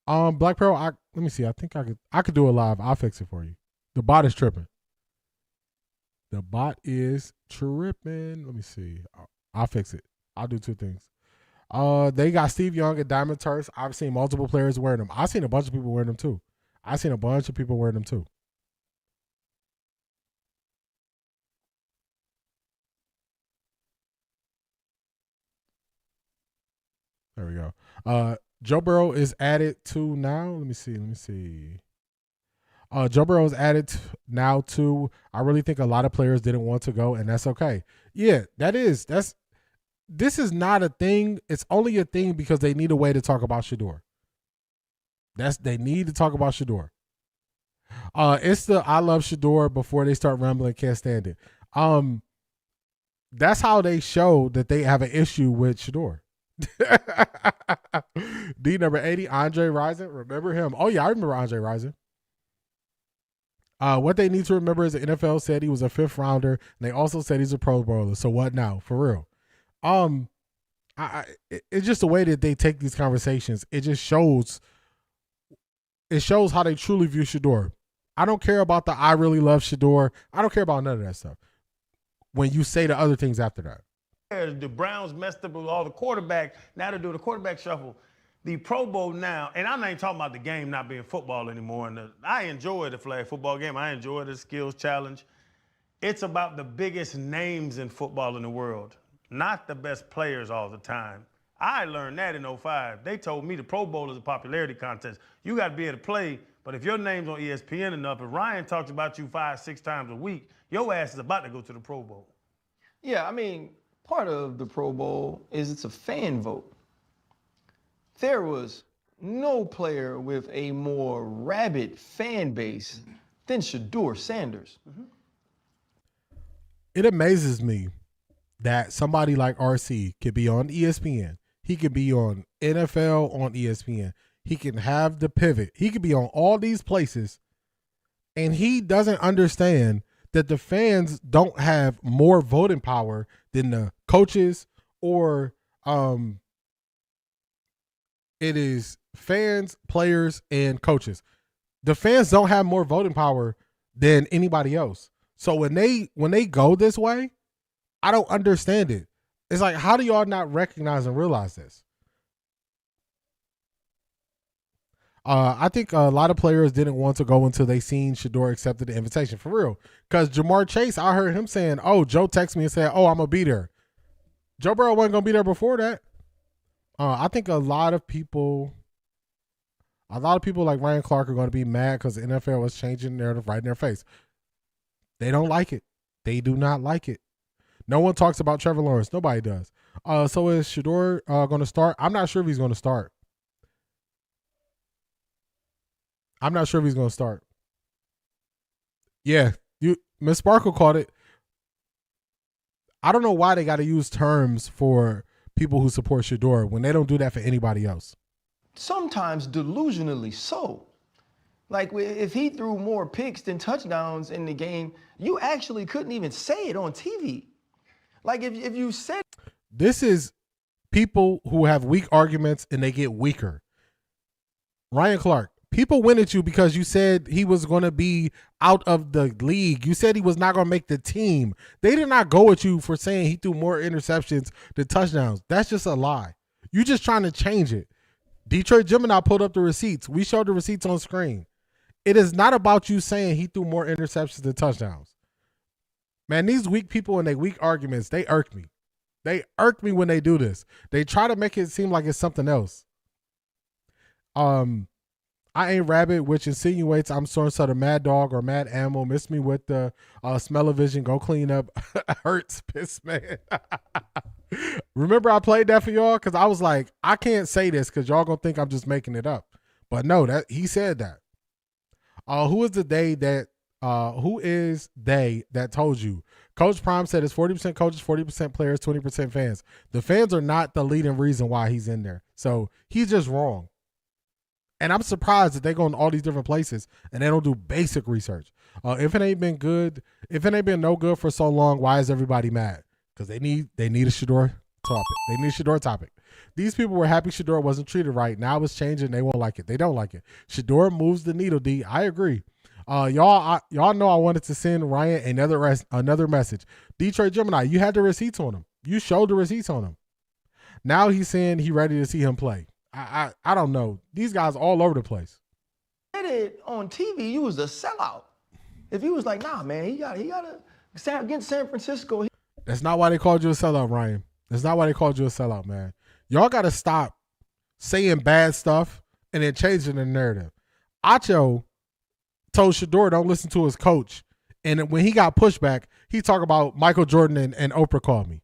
Black Pearl, let me see. I think I could do it live. I'll fix it for you. The bot is tripping. The bot is tripping. Let me see. I'll fix it. I'll do two things. They got Steve Young at Diamond Turfs. I've seen multiple players wearing them. I've seen a bunch of people wearing them too. There we go. Joe Burrow is added to now. Let me see. Joe Burrow is added now too. I really think a lot of players didn't want to go, and that's okay. Yeah, this is not a thing. It's only a thing because they need a way to talk about Shedeur. They need to talk about Shedeur. It's the I love Shedeur before they start rambling, can't stand it. That's how they show that they have an issue with Shedeur. D number 80, Andre Rison. Remember him? Oh yeah, I remember Andre Rison. What they need to remember is the NFL said he was a 5th rounder, and they also said he's a Pro Bowler. So what now? For real. It's just the way that they take these conversations. It just shows. It shows how they truly view Shedeur. I don't care about the I really love Shedeur. I don't care about none of that stuff. When you say the other things after that. The Browns messed up with all the quarterbacks. Now they're doing the quarterback shuffle. The Pro Bowl now, and I'm not even talking about the game not being football anymore. And I enjoy the flag football game. I enjoy the skills challenge. It's about the biggest names in football in the world, not the best players all the time. I learned that in 05. They told me the Pro Bowl is a popularity contest. You got to be able to play, but if your name's on ESPN enough, if Ryan talks about you 5-6 times a week, your ass is about to go to the Pro Bowl. Yeah, I mean, part of the Pro Bowl is it's a fan vote. There was no player with a more rabid fan base than Shedeur Sanders. It amazes me that somebody like RC could be on ESPN. He could be on NFL on ESPN. He can have the pivot. He could be on all these places, and he doesn't understand that the fans don't have more voting power than the coaches, or it is fans, players, and coaches. The fans don't have more voting power than anybody else. So when they go this way, I don't understand it. It's like, how do y'all not recognize and realize this? I think a lot of players didn't want to go until they seen Shedeur accepted the invitation, for real. Because Jamar Chase, I heard him saying, oh, Joe texted me and said, oh, I'm going to be there. Joe Burrow wasn't going to be there before that. I think a lot of people like Ryan Clark are going to be mad because the NFL was changing narrative right in their face. They don't like it. They do not like it. No one talks about Trevor Lawrence. Nobody does. So is Shedeur going to start? I'm not sure if he's going to start. Yeah, Miss Sparkle called it. I don't know why they got to use terms for people who support Shedeur when they don't do that for anybody else. Sometimes delusionally so. Like, if he threw more picks than touchdowns in the game, you actually couldn't even say it on TV. Like if you said This is people who have weak arguments and they get weaker. Ryan Clark, people went at you because you said he was going to be out of the league. You said he was not going to make the team. They did not go at you for saying he threw more interceptions than touchdowns. That's just a lie. You're just trying to change it. Detroit Gemini pulled up the receipts. We showed the receipts on screen. It is not about you saying he threw more interceptions than touchdowns. Man, these weak people and their weak arguments, they irk me. They irk me when they do this. They try to make it seem like it's something else. I ain't rabbit, which insinuates I'm some sort of mad dog or mad animal. Miss me with the smell-o-vision. Go clean up. Hurts, piss man. Remember I played that for y'all? Because I was like, I can't say this because y'all going to think I'm just making it up. But no, that he said that. Who is they that told you? Coach Prime said it's 40% coaches, 40% players, 20% fans. The fans are not the leading reason why he's in there. So he's just wrong. And I'm surprised that they go in all these different places and they don't do basic research. If it ain't been no good for so long, why is everybody mad? Because they need a Shedeur topic. They need a Shedeur topic. These people were happy Shedeur wasn't treated right. Now it's changing. They won't like it. They don't like it. Shedeur moves the needle, D. I agree. Y'all know I wanted to send Ryan another message. Detroit Gemini, you had the receipts on him. You showed the receipts on him. Now he's saying he ready to see him play. I don't know. These guys all over the place. Said it on TV, you was a sellout. If he was like, nah, man, he got to against San Francisco. That's not why they called you a sellout, Ryan. That's not why they called you a sellout, man. Y'all got to stop saying bad stuff and then changing the narrative. Acho told Shedeur don't listen to his coach. And when he got pushback, he talked about Michael Jordan and Oprah called me.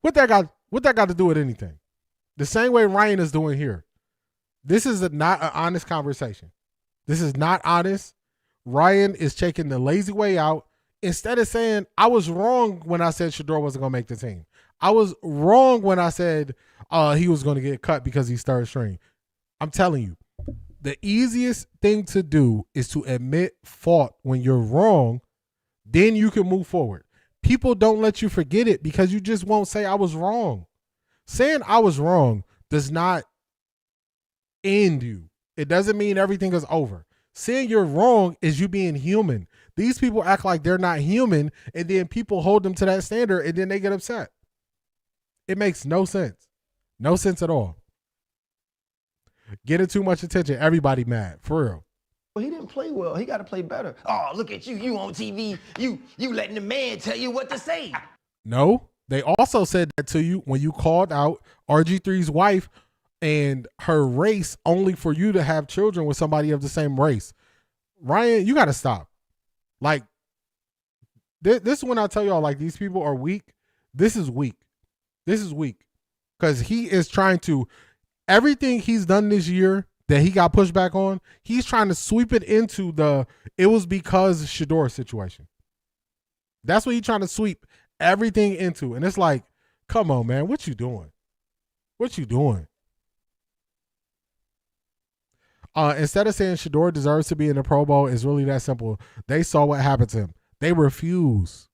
What that got to do with anything? The same way Ryan is doing here. This is not an honest conversation. This is not honest. Ryan is taking the lazy way out instead of saying, I was wrong when I said Shedeur wasn't going to make the team. I was wrong when I said he was going to get cut because he's third string. I'm telling you, the easiest thing to do is to admit fault when you're wrong. Then you can move forward. People don't let you forget it because you just won't say I was wrong. Saying I was wrong does not end you. It doesn't mean everything is over. Saying you're wrong is you being human. These people act like they're not human, and then people hold them to that standard, and then they get upset. It makes no sense. No sense at all. Getting too much attention, everybody mad. For real. Well, he didn't play well. He got to play better. Oh, look at you. You on TV. You letting the man tell you what to say. No. They also said that to you when you called out RG3's wife and her race only for you to have children with somebody of the same race. Ryan, you got to stop. Like, this is when I tell y'all, like, these people are weak. This is weak. This is weak. Because he is trying to, everything he's done this year that he got pushed back on, he's trying to sweep it into it was because Shedeur situation. That's what he's trying to sweep everything into. And it's like, come on, man, what you doing? What you doing? Instead of saying Shedeur deserves to be in the Pro Bowl, it's really that simple. They saw what happened to him. They refuse.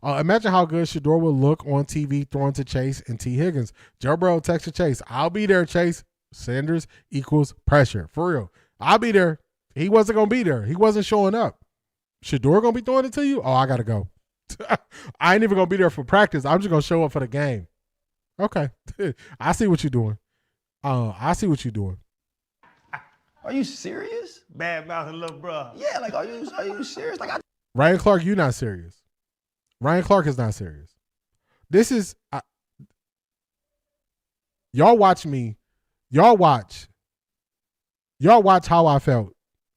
Imagine how good Shedeur would look on TV throwing to Chase and T. Higgins. Joe Burrow texted Chase, I'll be there, Chase. Sanders equals pressure. For real. I'll be there. He wasn't going to be there. He wasn't showing up. Shedeur going to be throwing it to you? Oh, I got to go. I ain't even going to be there for practice. I'm just going to show up for the game. Okay. I see what you're doing. I see what you're doing. Are you serious? Bad mouthing little bro. Yeah, like, are you serious? Like, Ryan Clark, you're not serious. Ryan Clark is not serious. This is, y'all watch me. Y'all watch how I felt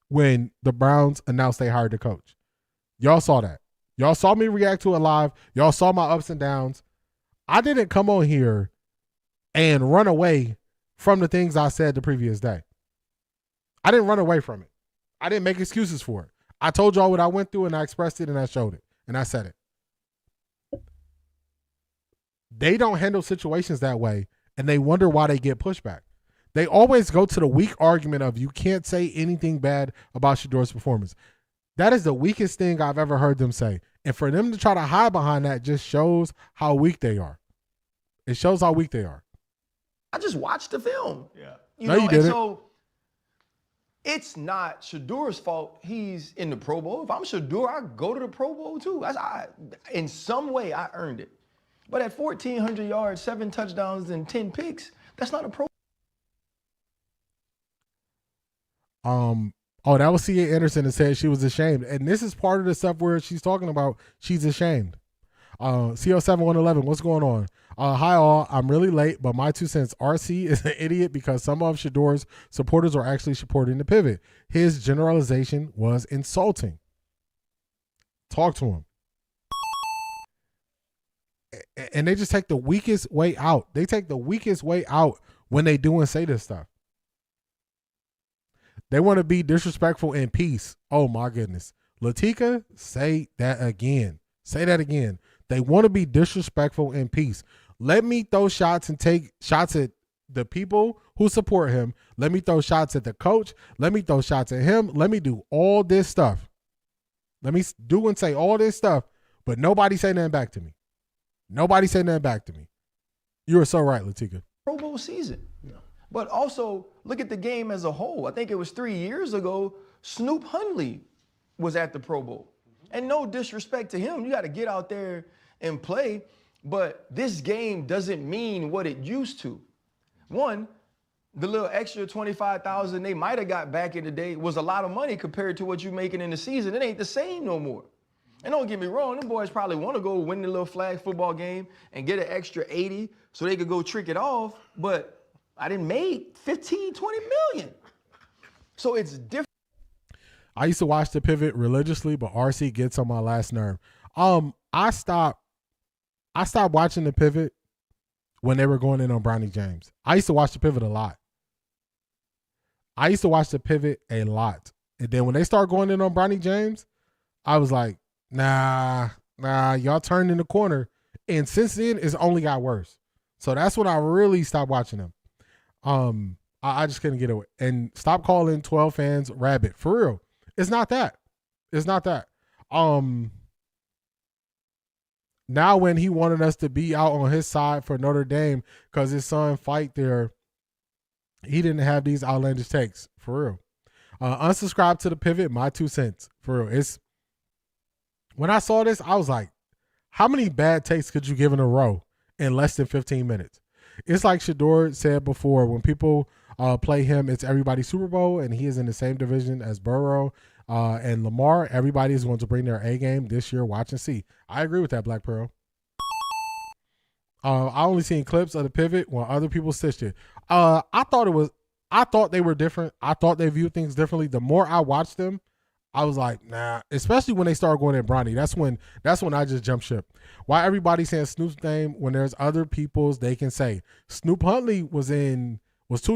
when the Browns announced they hired the coach. Y'all saw that. Y'all saw me react to it live. Y'all saw my ups and downs. I didn't come on here and run away from the things I said the previous day. I didn't run away from it. I didn't make excuses for it. I told y'all what I went through and I expressed it and I showed it and I said it. They don't handle situations that way and they wonder why they get pushback. They always go to the weak argument of you can't say anything bad about Shedeur's performance. That is the weakest thing I've ever heard them say. And for them to try to hide behind that just shows how weak they are. It shows how weak they are. I just watched the film. Yeah. You No, know, you didn't. and so it's not Shedeur's fault he's in the Pro Bowl. If I'm Shedeur, I go to the Pro Bowl too. In some way, I earned it. But at 1,400 yards, 7 touchdowns, and 10 picks, that's not a Pro. Oh, that was C.A. Anderson that said she was ashamed. And this is part of the stuff where she's talking about she's ashamed. CO7111, what's going on? Hi all, I'm really late, but my 2 cents. RC is an idiot because some of Shedeur's supporters are actually supporting the pivot. His generalization was insulting. Talk to him. And they just take the weakest way out. They take the weakest way out when they do and say this stuff. They want to be disrespectful in peace. Oh my goodness. Latika, say that again. Say that again. They want to be disrespectful in peace. Let me throw shots and take shots at the people who support him. Let me throw shots at the coach. Let me throw shots at him. Let me do all this stuff. Let me do and say all this stuff, but nobody say nothing back to me. Nobody say nothing back to me. You were so right, Latika. Pro Bowl season. But also, look at the game as a whole. I think it was 3 years ago, Snoop Hundley was at the Pro Bowl. And no disrespect to him, you got to get out there and play. But this game doesn't mean what it used to. One, the little extra $25,000 they might have got back in the day was a lot of money compared to what you're making in the season. It ain't the same no more. And don't get me wrong, them boys probably want to go win the little flag football game and get an extra 80 so they could go trick it off. But I didn't make 15, 20 million. So it's different. I used to watch the pivot religiously, but RC gets on my last nerve. I stopped watching the pivot when they were going in on Bronny James. I used to watch the pivot a lot. And then when they start going in on Bronny James, I was like, nah, y'all turned in the corner. And since then, it's only got worse. So that's when I really stopped watching them. I just couldn't get away. And stop calling 12 fans rabbit. For real. It's not that. Now when he wanted us to be out on his side for Notre Dame because his son fight there, he didn't have these outlandish takes. For real. Unsubscribe to the pivot, my 2 cents. For real. When I saw this, I was like, how many bad takes could you give in a row in less than 15 minutes? It's like Shedeur said before, when people play him, it's everybody's Super Bowl, and he is in the same division as Burrow and Lamar. Everybody is going to bring their A game this year. Watch and see. I agree with that, Black Pearl. I only seen clips of the pivot when other people stitched it. I thought they were different. I thought they viewed things differently. The more I watched them, I was like, nah, especially when they started going at Bronny. That's when I just jumped ship. Why everybody saying Snoop's name when there's other people's they can say. Snoop Huntley was 2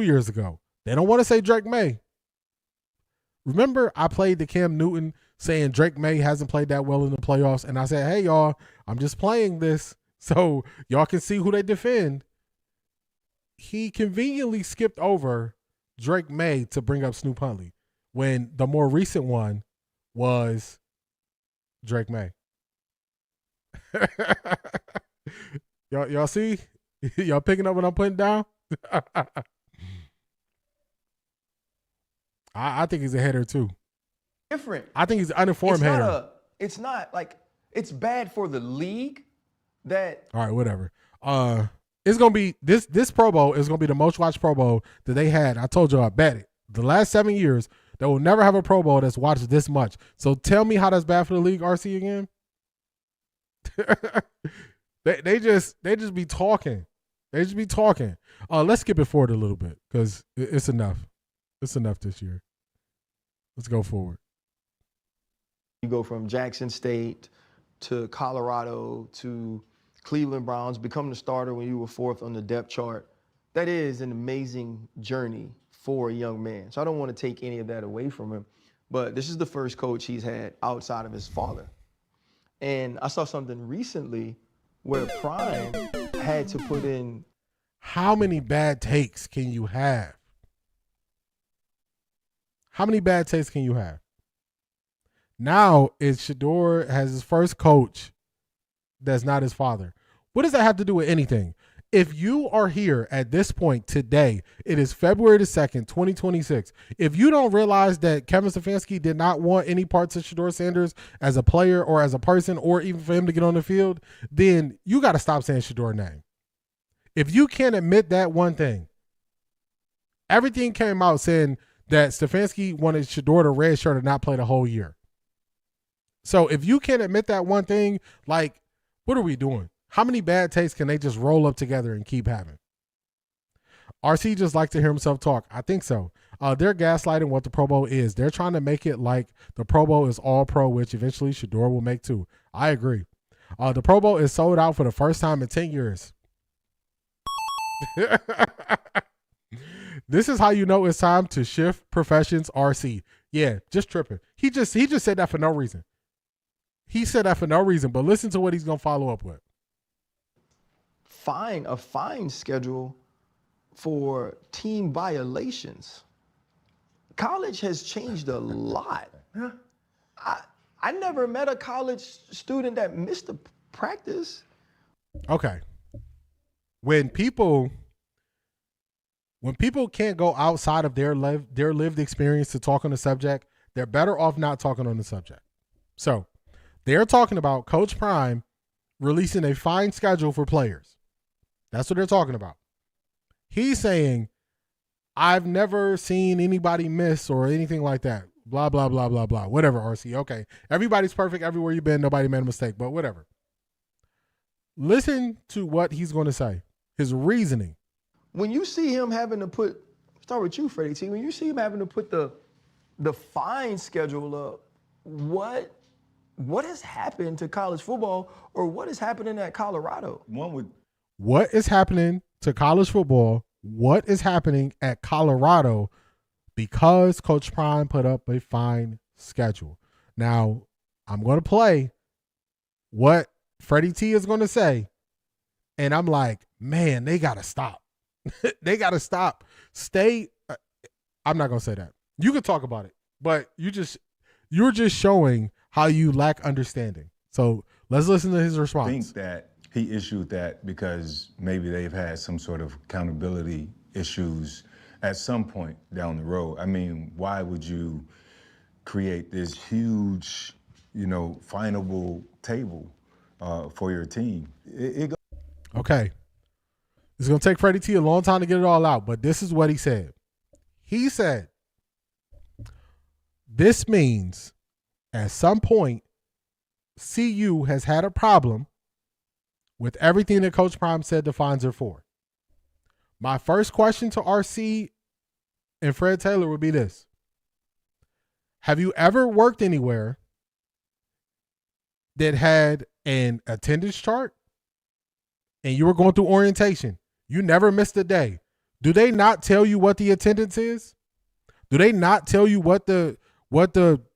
years ago. They don't want to say Drake May. Remember, I played the Cam Newton saying Drake May hasn't played that well in the playoffs, and I said, hey, y'all, I'm just playing this so y'all can see who they defend. He conveniently skipped over Drake May to bring up Snoop Huntley when the more recent one was Drake May. Y'all see? Y'all picking up what I'm putting down? I think he's a header too. Different. I think he's an uninformed header. It's not like it's bad for the league that. All right, whatever. It's gonna be this Pro Bowl is gonna be the most watched Pro Bowl that they had. I told you I bet it. The last 7 years, they will never have a Pro Bowl that's watched this much. So tell me how that's bad for the league, RC again. they just be talking. They just be talking. Let's skip it forward a little bit because it's enough. It's enough this year. Let's go forward. You go from Jackson State to Colorado to Cleveland Browns, become the starter when you were 4th on the depth chart. That is an amazing journey for a young man. So I don't want to take any of that away from him. But this is the first coach he's had outside of his father. And I saw something recently where Prime had to put in. How many bad takes can you have? How many bad takes can you have? Now it's Shedeur has his first coach that's not his father. What does that have to do with anything? If you are here at this point today, it is February the 2nd, 2026. If you don't realize that Kevin Stefanski did not want any parts of Shedeur Sanders as a player or as a person or even for him to get on the field, then you got to stop saying Shedeur's name. If you can't admit that one thing, everything came out saying that Stefanski wanted Shedeur to red shirt and not play the whole year. So if you can't admit that one thing, like, what are we doing? How many bad takes can they just roll up together and keep having? RC just likes to hear himself talk. I think so. They're gaslighting what the Pro Bowl is. They're trying to make it like the Pro Bowl is all pro, which eventually Shedeur will make too. I agree. The Pro Bowl is sold out for the first time in 10 years. This is how you know it's time to shift professions, RC. Yeah, just tripping. He just said that for no reason. He said that for no reason, but listen to what he's going to follow up with. A fine schedule for team violations. College has changed a lot. I never met a college student that missed a practice. Okay. When people can't go outside of their lived experience to talk on the subject, they're better off not talking on the subject. So they're talking about Coach Prime releasing a fine schedule for players. That's what they're talking about. He's saying, I've never seen anybody miss or anything like that. Blah, blah, blah, blah, blah. Whatever, RC. Okay. Everybody's perfect everywhere you've been. Nobody made a mistake, but whatever. Listen to what he's going to say. His reasoning. When you see him having to start with you, Freddie T. When you see him having to put the fine schedule up, what has happened to college football, or what is happening at Colorado? What is happening to college football? What is happening at Colorado because Coach Prime put up a fine schedule? Now, I'm going to play what Freddie T is going to say, and I'm like, man, they got to stop. They got to stop. I'm not going to say that. You can talk about it, but you're just showing how you lack understanding. So let's listen to his response. I think that he issued that because maybe they've had some sort of accountability issues at some point down the road. I mean, why would you create this huge, finable table for your team? Okay. It's going to take Freddie T a long time to get it all out, but this is what he said. He said, this means at some point, CU has had a problem with everything that Coach Prime said the fines are for. My first question to RC and Fred Taylor would be this. Have you ever worked anywhere that had an attendance chart and you were going through orientation? You never missed a day. Do they not tell you what the attendance is? Do they not tell you what the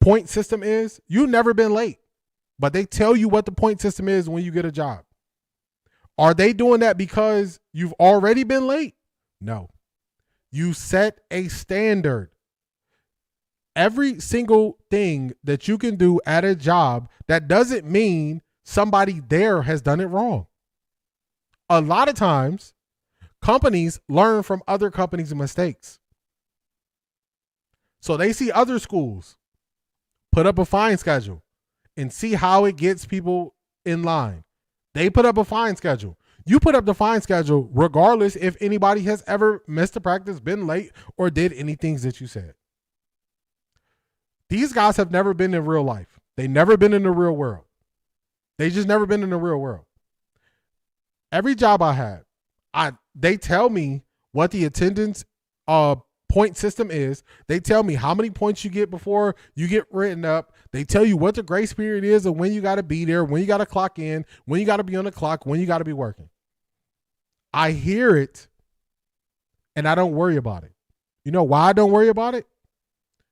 point system is? You've never been late, but they tell you what the point system is when you get a job. Are they doing that because you've already been late? No. You set a standard. Every single thing that you can do at a job, that doesn't mean somebody there has done it wrong. A lot of times, companies learn from other companies' mistakes. So they see other schools put up a fine schedule and see how it gets people in line. They put up a fine schedule. You put up the fine schedule regardless if anybody has ever missed a practice, been late, or did any things that you said. These guys have never been in real life. They never been in the real world. They just never been in the real world. Every job I had, they tell me what the attendance point system is. They tell me how many points you get before you get written up. They tell you what the grace period is and when you got to be there, when you got to clock in, when you got to be on the clock, when you got to be working. I hear it and I don't worry about it. You know why I don't worry about it?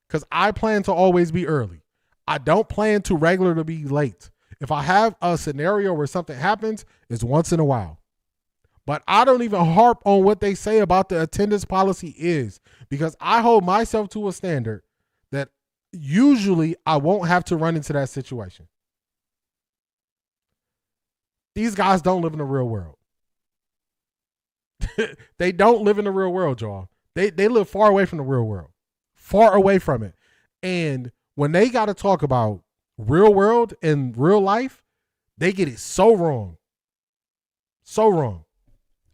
Because I plan to always be early. I don't plan to regularly be late. If I have a scenario where something happens, it's once in a while. But I don't even harp on what they say about the attendance policy is, because I hold myself to a standard that usually I won't have to run into that situation. These guys don't live in the real world. They don't live in the real world, y'all. They live far away from the real world. Far away from it. And when they got to talk about real world and real life, they get it so wrong. So wrong.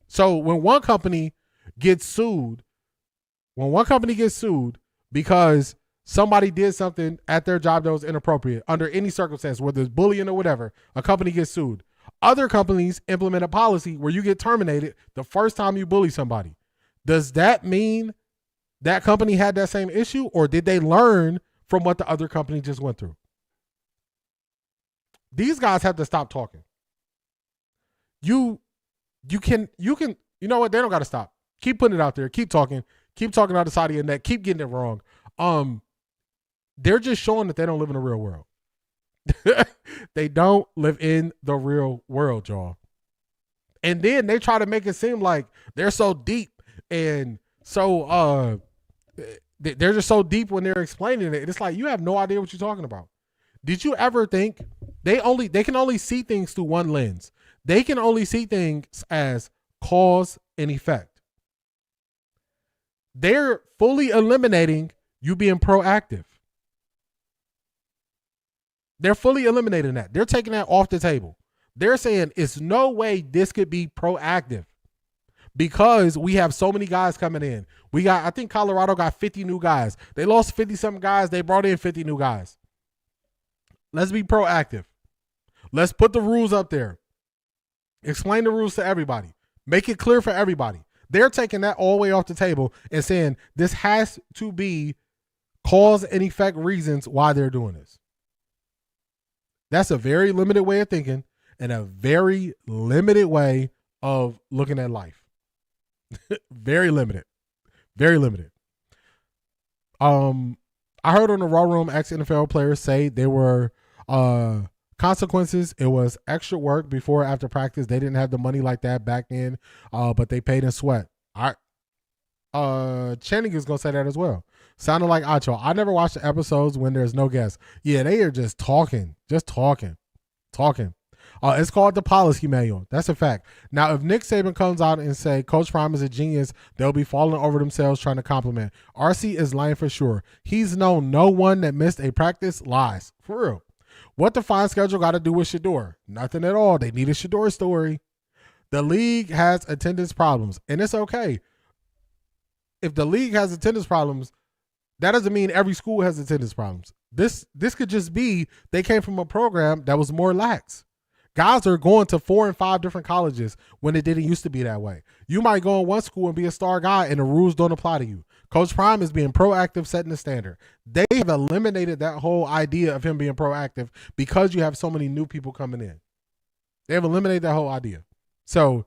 So when one company gets sued because somebody did something at their job that was inappropriate under any circumstance, whether it's bullying or whatever, a company gets sued. Other companies implement a policy where you get terminated the first time you bully somebody. Does that mean that company had that same issue, or did they learn from what the other company just went through? These guys have to stop talking. You know what? They don't got to stop. Keep putting it out there. Keep talking. Keep talking out the side of your neck. Keep getting it wrong. They're just showing that they don't live in the real world. They don't live in the real world, y'all. And then they try to make it seem like they're so deep and so they're just so deep when they're explaining it. It's like you have no idea what you're talking about. Did you ever think they can only see things through one lens? They can only see things as cause and effect. They're fully eliminating you being proactive. They're fully eliminating that. They're taking that off the table. They're saying it's no way this could be proactive because we have so many guys coming in. I think Colorado got 50 new guys. They lost 50-something guys. They brought in 50 new guys. Let's be proactive. Let's put the rules up there. Explain the rules to everybody. Make it clear for everybody. They're taking that all the way off the table and saying this has to be cause and effect reasons why they're doing this. That's a very limited way of thinking and a very limited way of looking at life. Very limited. Very limited. I heard on the Raw Room ex-NFL players say there were consequences. It was extra work before or after practice. They didn't have the money like that back then, but they paid in sweat. Channing is going to say that as well. Sounded like Acho. I never watched the episodes when there's no guests. Yeah, they are just talking. It's called the policy manual. That's a fact. Now, if Nick Saban comes out and say Coach Prime is a genius, they'll be falling over themselves trying to compliment. RC is lying for sure. He's known no one that missed a practice lies. For real. What the fine schedule got to do with Shedeur? Nothing at all. They need a Shedeur story. The league has attendance problems, and it's okay. If the league has attendance problems, that doesn't mean every school has attendance problems. This could just be they came from a program that was more lax. Guys are going to 4 and 5 different colleges when it didn't used to be that way. You might go in one school and be a star guy and the rules don't apply to you. Coach Prime is being proactive, setting the standard. They have eliminated that whole idea of him being proactive because you have so many new people coming in. They have eliminated that whole idea. So,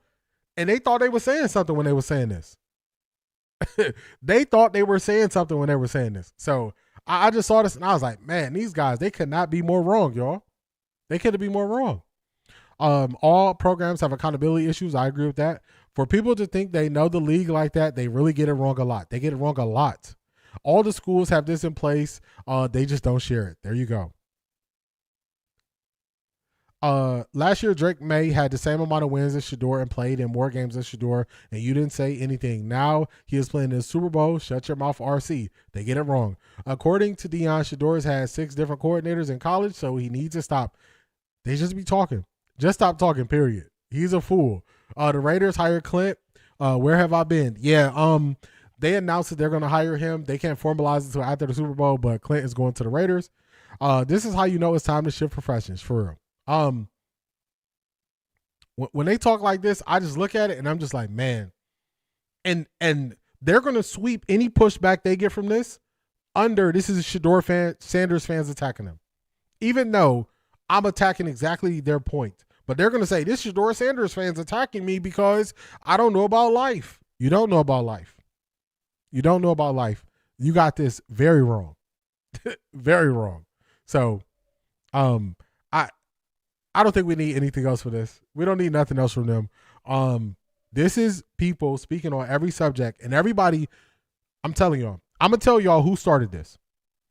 and they thought they were saying something when they were saying this. They thought they were saying something when they were saying this. So I just saw this and I was like, man, these guys, they could not be more wrong, y'all. They couldn't be more wrong. All programs have accountability issues. I agree with that. For people to think they know the league like that, they really get it wrong a lot. They get it wrong a lot. All the schools have this in place. They just don't share it. There you go. Last year, Drake May had the same amount of wins as Shedeur and played in more games than Shedeur, and you didn't say anything. Now he is playing in the Super Bowl. Shut your mouth, RC. They get it wrong. According to Deion, Shedeur has had 6 different coordinators in college, so he needs to stop. They just be talking. Just stop talking, period. He's a fool. The Raiders hired Clint. Where have I been? Yeah, they announced that they're going to hire him. They can't formalize it until after the Super Bowl, but Clint is going to the Raiders. This is how you know it's time to shift professions, for real. When they talk like this, I just look at it and I'm just like, man. And they're going to sweep any pushback they get from this under this is Shedeur Sanders fans attacking them. Even though I'm attacking exactly their point. But they're going to say, this Shedeur Sanders fans attacking me because I don't know about life. You don't know about life. You don't know about life. You got this very wrong. Very wrong. So, I don't think we need anything else for this. We don't need nothing else from them. This is people speaking on every subject and everybody. I'm telling y'all, I'm going to tell y'all who started this.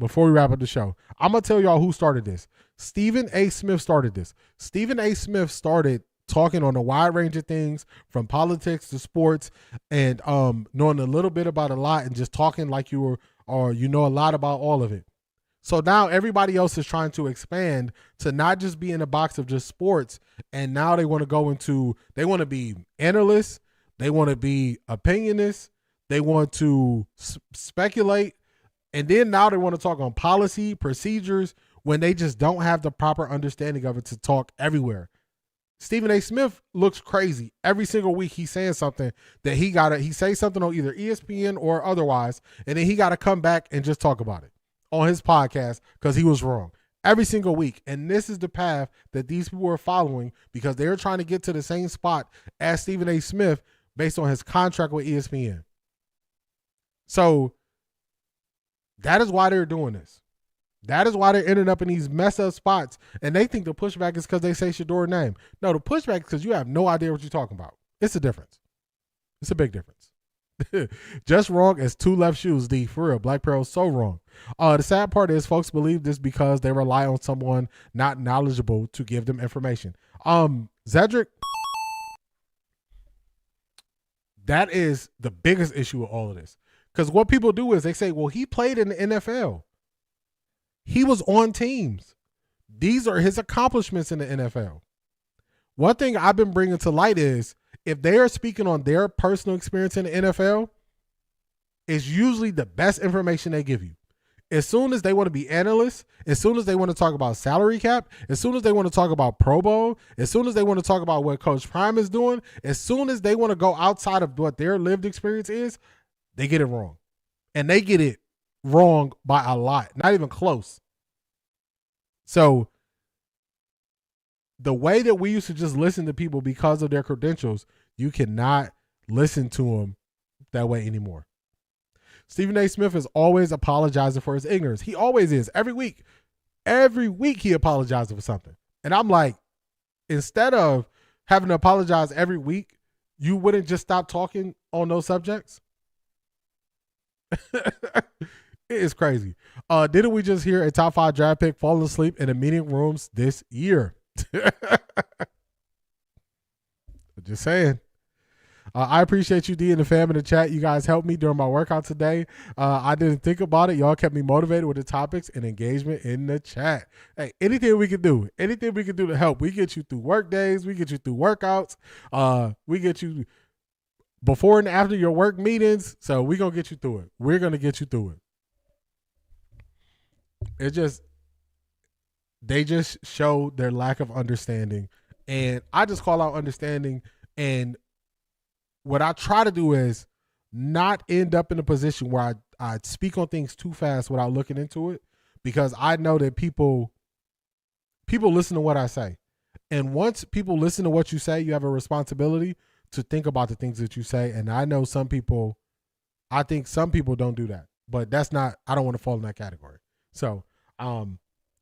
before we wrap up the show. I'm going to tell y'all who started this. Stephen A. Smith started this. Stephen A. Smith started talking on a wide range of things from politics to sports and knowing a little bit about a lot and just talking like you know a lot about all of it. So now everybody else is trying to expand to not just be in a box of just sports. And now they want to they want to be analysts. They want to be opinionists. They want to speculate. And then now they want to talk on policy, procedures, when they just don't have the proper understanding of it to talk everywhere. Stephen A. Smith looks crazy. Every single week he's saying something that he say something on either ESPN or otherwise, and then he got to come back and just talk about it on his podcast because he was wrong every single week. And this is the path that these people are following because they're trying to get to the same spot as Stephen A. Smith based on his contract with ESPN. So that is why they're doing this. That is why they're ending up in these messed up spots. And they think the pushback is because they say Shedeur's name. No, the pushback is because you have no idea what you're talking about. It's a difference. It's a big difference. Just wrong as two left shoes, D. For real. Black Pearl, so wrong. The sad part is folks believe this because they rely on someone not knowledgeable to give them information. Zedric, that is the biggest issue with all of this. Because what people do is they say, well, he played in the NFL. He was on teams. These are his accomplishments in the NFL. One thing I've been bringing to light is if they are speaking on their personal experience in the NFL, it's usually the best information they give you. As soon as they want to be analysts, as soon as they want to talk about salary cap, as soon as they want to talk about Pro Bowl, as soon as they want to talk about what Coach Prime is doing, as soon as they want to go outside of what their lived experience is, they get it wrong. And they get it wrong by a lot, not even close. So the way that we used to just listen to people because of their credentials, you cannot listen to them that way anymore. Stephen A. Smith is always apologizing for his ignorance. He always is. Every week he apologizes for something. And I'm like, instead of having to apologize every week, you wouldn't just stop talking on those subjects? It is crazy. Didn't we just hear a top 5 draft pick falling asleep in the meeting rooms this year? Just saying. I appreciate you, D, and the fam in the chat. You guys helped me during my workout today. I didn't think about it. Y'all kept me motivated with the topics and engagement in the chat. Hey, anything we can do to help. We get you through work days. We get you through workouts. We get you before and after your work meetings. So we're going to get you through it. We're going to get you through it. They just show their lack of understanding. And I just call out understanding. And what I try to do is not end up in a position where I speak on things too fast without looking into it, because I know that people listen to what I say. And once people listen to what you say, you have a responsibility to think about the things that you say. And I know I think some people don't do that, but I don't want to fall in that category. So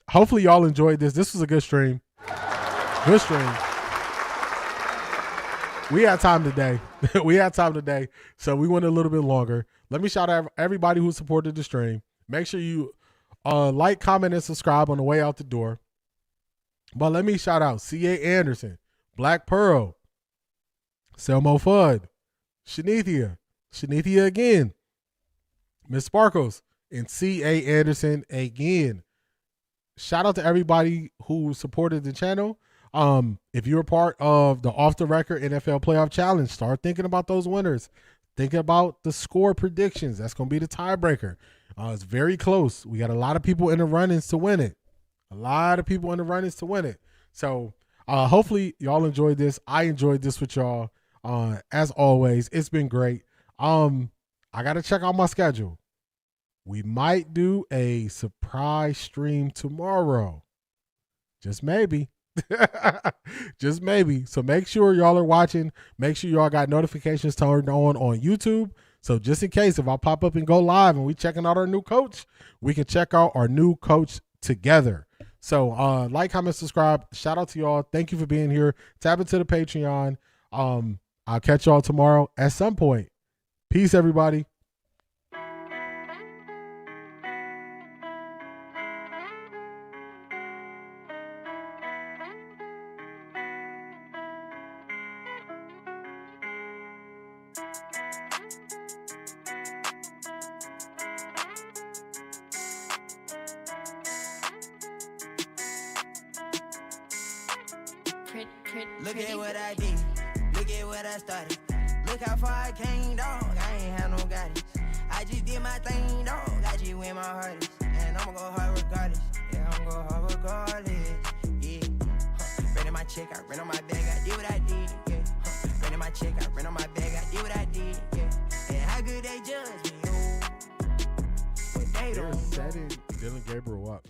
hopefully y'all enjoyed this. This was a good stream. Good stream. We had time today. So we went a little bit longer. Let me shout out everybody who supported the stream. Make sure you like, comment, and subscribe on the way out the door. But let me shout out C.A. Anderson, Black Pearl, Selmo Fudd, Shanithia again, Miss Sparkles, and C.A. Anderson again. Shout out to everybody who supported the channel. If you're part of the Off the Record NFL Playoff Challenge, start thinking about those winners. Think about the score predictions. That's going to be the tiebreaker. It's very close. We got a lot of people in the runnings to win it. So hopefully y'all enjoyed this. I enjoyed this with y'all. As always, it's been great. I got to check out my schedule. We might do a surprise stream tomorrow. Just maybe. Just maybe. So make sure y'all are watching. Make sure y'all got notifications turned on YouTube. So just in case, if I pop up and go live and we checking out our new coach, we can check out our new coach together. So like, comment, subscribe. Shout out to y'all. Thank you for being here. Tap into the Patreon. I'll catch y'all tomorrow at some point. Peace, everybody. Look at what I did. Look at what I started. Look how far I came, dog. I ain't had no guidance. I just did my thing, dog. I just went my hardest. And I'ma go hard regardless. Yeah, I'ma go hard regardless. Yeah. Renting my check, I rent on my bag, I did what I did. Yeah. Renting my check, I rent on my bag, I did what I did. Yeah. And how good they judge me, oh. But they They're don't setting Dylan Gabriel up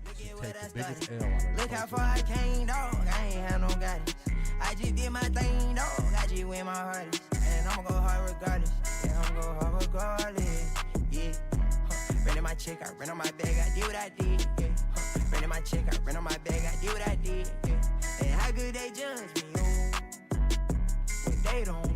to take the biggest L out of Look how far I came, dog. I ain't had no guidance. I just did my thing, dog. I just went my hardest. And I'ma go hard regardless. Yeah, I'ma go hard regardless. Yeah. Renting my check, I rent on my bag, I did what I did. Yeah. Renting my check, I rent on my bag, I did what I did. Yeah. And how good they judge me, oh. But they don't